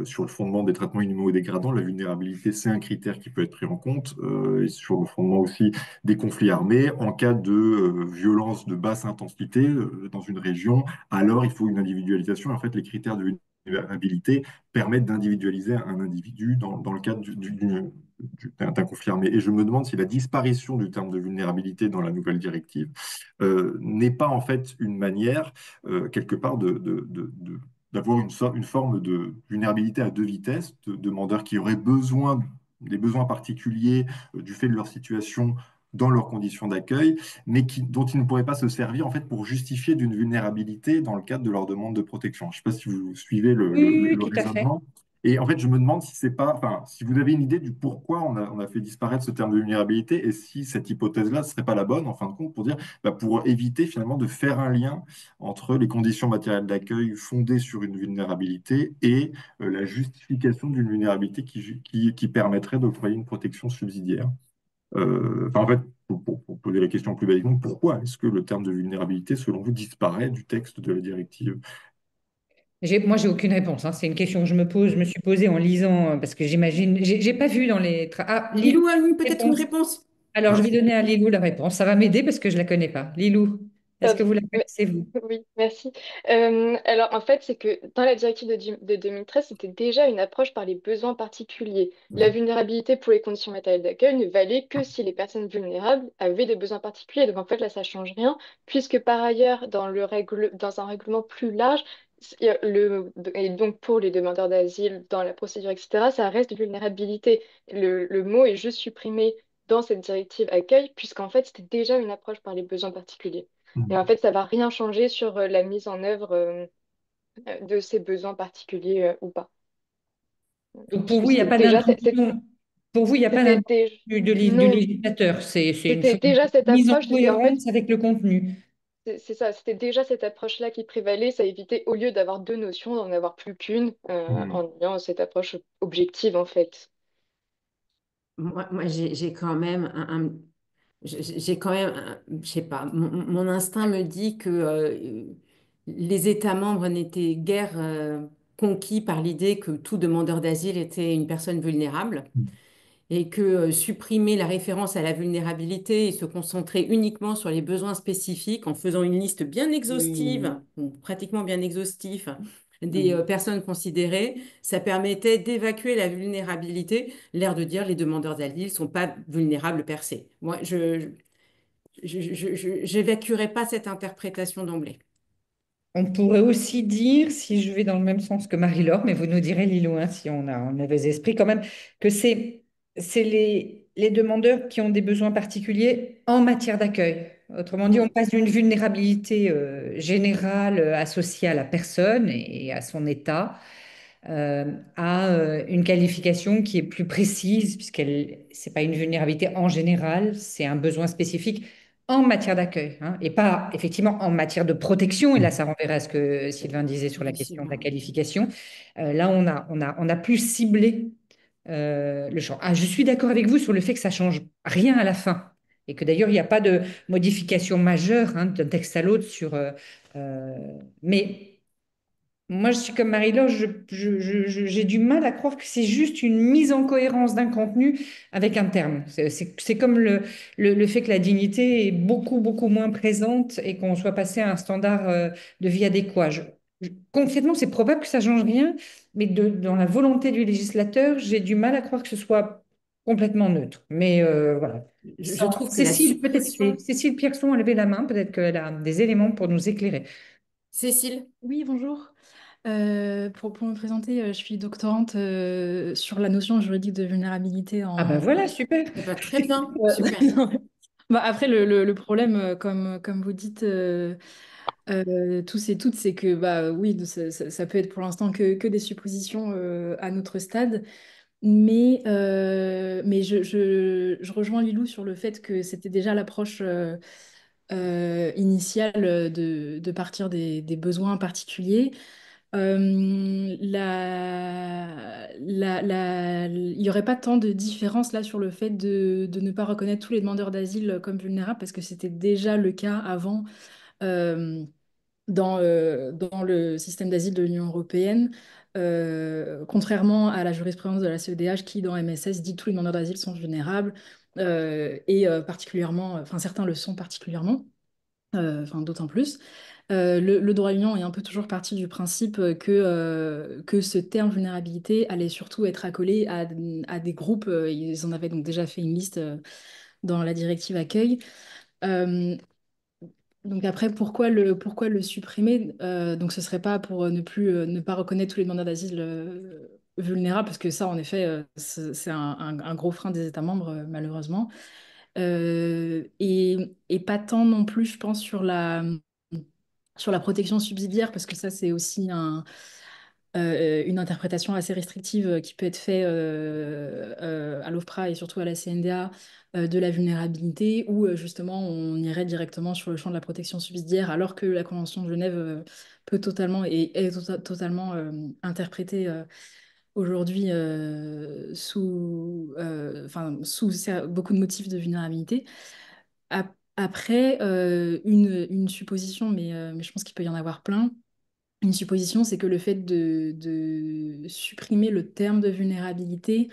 Sur le fondement des traitements inhumains et dégradants, la vulnérabilité, c'est un critère qui peut être pris en compte, et sur le fondement aussi des conflits armés. En cas de violence de basse intensité dans une région, alors il faut une individualisation. En fait, les critères de vulnérabilité permettent d'individualiser un individu dans le cadre d'un conflit armé. Et je me demande si la disparition du terme de vulnérabilité dans la nouvelle directive n'est pas en fait une manière, quelque part, d'avoir une forme de vulnérabilité à deux vitesses, de demandeurs qui auraient des besoins particuliers du fait de leur situation dans leurs conditions d'accueil, mais dont ils ne pourraient pas se servir en fait pour justifier d'une vulnérabilité dans le cadre de leur demande de protection. Je ne sais pas si vous suivez Oui, oui, oui, le tout à fait. raisonnement. Et en fait, je me demande si c'est pas, enfin, si vous avez une idée du pourquoi on a fait disparaître ce terme de vulnérabilité et si cette hypothèse-là ne serait pas la bonne, en fin de compte, pour dire, bah, pour éviter finalement de faire un lien entre les conditions matérielles d'accueil fondées sur une vulnérabilité et la justification d'une vulnérabilité qui permettrait d'octroyer une protection subsidiaire. Enfin, en fait, pour poser la question plus basiquement, pourquoi est-ce que le terme de vulnérabilité, selon vous, disparaît du texte de la directive? Moi, j'ai aucune réponse, hein. C'est une question que je me pose, je me suis posée en lisant, parce que j'imagine, j'ai pas vu dans les... Ah, Lilou, Lilou a peut-être une réponse. réponse. Alors, je Ah, vais donner à Lilou la réponse. Ça va m'aider parce que je la connais pas. Lilou, est-ce que Top. vous la connaissez, vous? Oui, merci. Alors, en fait, c'est que dans la directive de 2013, c'était déjà une approche par les besoins particuliers. La vulnérabilité pour les conditions matérielles d'accueil ne valait que si les personnes vulnérables avaient des besoins particuliers. Donc, en fait, là, ça change rien, puisque par ailleurs, dans un règlement plus large, et donc pour les demandeurs d'asile, dans la procédure, etc., ça reste vulnérabilité. Le mot est juste supprimé dans cette directive accueil, puisqu'en fait, c'était déjà une approche par les besoins particuliers. Et en fait, ça va rien changer sur la mise en œuvre de ces besoins particuliers ou pas. Donc, pour Puisque vous, il n'y a pas d'introduction. Pour vous, il n'y a pas c'était d'introduction déjà... du Non, législateur. C'est une c'était forme déjà de cette mise en approche. C'était en fait, cohérence avec le contenu. c'est ça, c'était déjà cette approche-là qui prévalait. Ça évitait, au lieu d'avoir deux notions, d'en avoir plus qu'une, hmm. en ayant cette approche objective, en fait. Moi, j'ai quand même j'ai quand même, je sais pas, mon instinct me dit que les États membres n'étaient guère conquis par l'idée que tout demandeur d'asile était une personne vulnérable et que supprimer la référence à la vulnérabilité et se concentrer uniquement sur les besoins spécifiques en faisant une liste bien exhaustive, Oui, ou pratiquement bien exhaustive, des oui. personnes considérées, ça permettait d'évacuer la vulnérabilité, l'air de dire les demandeurs d'asile ne sont pas vulnérables per se. Moi, j'évacuerais pas cette interprétation d'emblée. On pourrait aussi dire, si je vais dans le même sens que Marie-Laure, mais vous nous direz, Lilou, hein, si on a un mauvais esprit quand même, que c'est les demandeurs qui ont des besoins particuliers en matière d'accueil. Autrement dit, on Mm. passe d'une vulnérabilité générale associée à la personne et à son état à une qualification qui est plus précise, puisqu'elle, c'est pas une vulnérabilité en général, c'est un besoin spécifique en matière d'accueil, hein, et pas effectivement en matière de protection. Et là, ça renverrait à ce que Sylvain disait sur la question de la Effectivement. qualification. Là, on a plus ciblé le champ. Ah, je suis d'accord avec vous sur le fait que ça change rien à la fin. Et que d'ailleurs, il n'y a pas de modification majeure, hein, d'un texte à l'autre sur. Euh, mais moi, je suis comme Marie-Laure, j'ai du mal à croire que c'est juste une mise en cohérence d'un contenu avec un terme. C'est comme le fait que la dignité est beaucoup, beaucoup moins présente et qu'on soit passé à un standard de vie adéquat. Concrètement, c'est probable que ça change rien, mais dans la volonté du législateur, j'ai du mal à croire que ce soit complètement neutre. Mais voilà. Je trouve que la Cécile, peut-être suppression... Cécile Pierson a levé la main, peut-être qu'elle a des éléments pour nous éclairer. Cécile, Oui, bonjour. Pour me présenter, je suis doctorante sur la notion juridique de vulnérabilité Ah ben en... voilà, super. eh ben, très bien, super. Bah, après, le problème, comme vous dites, tous et toutes, c'est que bah, oui, ça peut être pour l'instant que des suppositions à notre stade. Mais je rejoins Lilou sur le fait que c'était déjà l'approche initiale de partir des besoins particuliers. Il n'y aurait pas tant de différence là sur le fait de ne pas reconnaître tous les demandeurs d'asile comme vulnérables parce que c'était déjà le cas avant euh, dans le système d'asile de l'Union européenne, contrairement à la jurisprudence de la CEDH qui, dans MSS, dit que tous les demandeurs d'asile sont vulnérables et particulièrement, enfin certains le sont particulièrement, enfin d'autant plus. Le droit union est un peu toujours parti du principe que ce terme vulnérabilité allait surtout être accolé à des groupes. Ils en avaient donc déjà fait une liste dans la directive accueil. Euh, Donc après, pourquoi le supprimer? Donc ce serait pas pour ne pas reconnaître tous les demandeurs d'asile vulnérables, parce que ça, en effet, c'est un gros frein des États membres, malheureusement. Et pas tant non plus, je pense, sur la protection subsidiaire, parce que ça, c'est aussi une interprétation assez restrictive qui peut être faite à l'OFPRA et surtout à la CNDA de la vulnérabilité, où justement on irait directement sur le champ de la protection subsidiaire, alors que la Convention de Genève peut totalement et est totalement interprétée aujourd'hui sous beaucoup de motifs de vulnérabilité. Après, une supposition, mais je pense qu'il peut y en avoir plein. Une supposition, c'est que le fait de supprimer le terme de vulnérabilité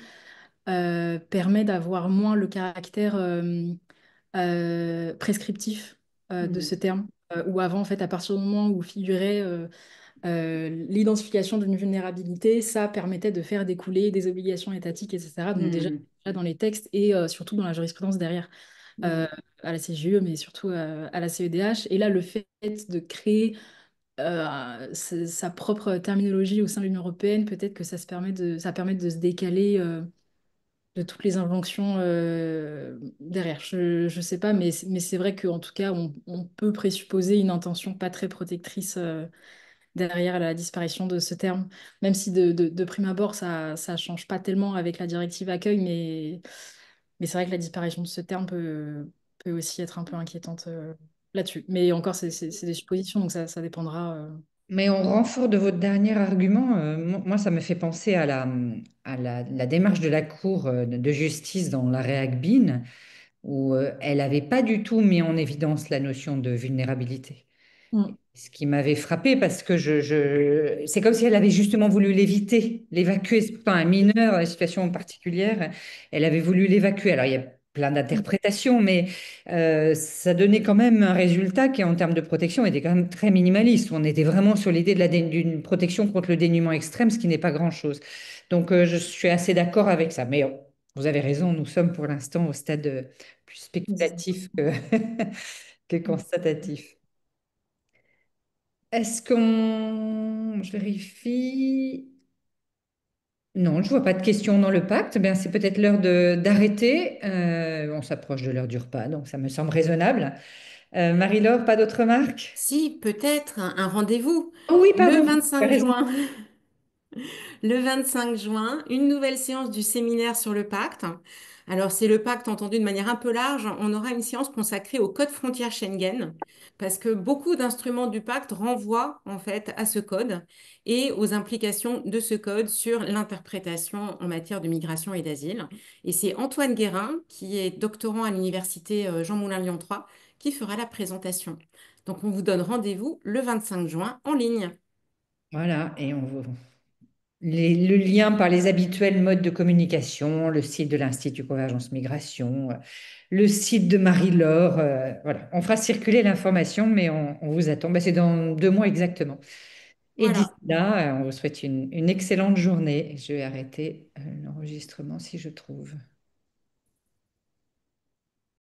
permet d'avoir moins le caractère prescriptif de ce Hmm. terme. Où avant, en fait, à partir du moment où figurait l'identification d'une vulnérabilité, ça permettait de faire découler des obligations étatiques, etc. Donc déjà Hmm. dans les textes et surtout dans la jurisprudence derrière, Hmm. euh, à la CJUE, mais surtout à la CEDH. Et là, le fait de créer sa propre terminologie au sein de l'Union européenne, peut-être que ça permet de se décaler de toutes les injonctions derrière. Je sais pas, mais c'est vrai qu'en tout cas, on peut présupposer une intention pas très protectrice derrière la disparition de ce terme, même si de prime abord, ça change pas tellement avec la directive accueil, mais c'est vrai que la disparition de ce terme peut aussi être un peu inquiétante là-dessus. Mais encore, c'est des suppositions, donc ça dépendra. Mais en renfort de votre dernier argument, moi, ça me fait penser à la démarche de la Cour de justice dans l'arrêt Agbin, où elle n'avait pas du tout mis en évidence la notion de vulnérabilité. Mm. Ce qui m'avait frappé parce que c'est comme si elle avait justement voulu l'éviter, l'évacuer. C'est pourtant un mineur, une situation particulière. Elle avait voulu l'évacuer. Alors, il y a plein d'interprétations, mais ça donnait quand même un résultat qui, en termes de protection, était quand même très minimaliste. On était vraiment sur l'idée d'une protection contre le dénuement extrême, ce qui n'est pas grand-chose. Donc, je suis assez d'accord avec ça. Mais vous avez raison, nous sommes pour l'instant au stade plus spéculatif que constatatif. Est-ce qu'on... Je vérifie. Non, je vois pas de questions dans le pacte. Bien, c'est peut-être l'heure d'arrêter. On s'approche de l'heure du repas, donc ça me semble raisonnable. Marie-Laure, pas d'autres remarques? Si, peut-être un rendez-vous Oh oui, le pardon, vous avez 25 raison. juin. Le 25 juin, une nouvelle séance du séminaire sur le pacte. Alors, c'est le pacte entendu de manière un peu large. On aura une séance consacrée au code frontière Schengen, parce que beaucoup d'instruments du pacte renvoient en fait à ce code et aux implications de ce code sur l'interprétation en matière de migration et d'asile. Et c'est Antoine Guérin, qui est doctorant à l'université Jean Moulin Lyon 3, qui fera la présentation. Donc, on vous donne rendez-vous le 25 juin en ligne. Voilà, et le lien par les habituels modes de communication, le site de l'Institut Convergence Migration, le site de Marie-Laure, voilà, on fera circuler l'information, mais on vous attend. Ben, c'est dans 2 mois exactement. Et d'ici Voilà. là, on vous souhaite une excellente journée. Je vais arrêter l'enregistrement si je trouve.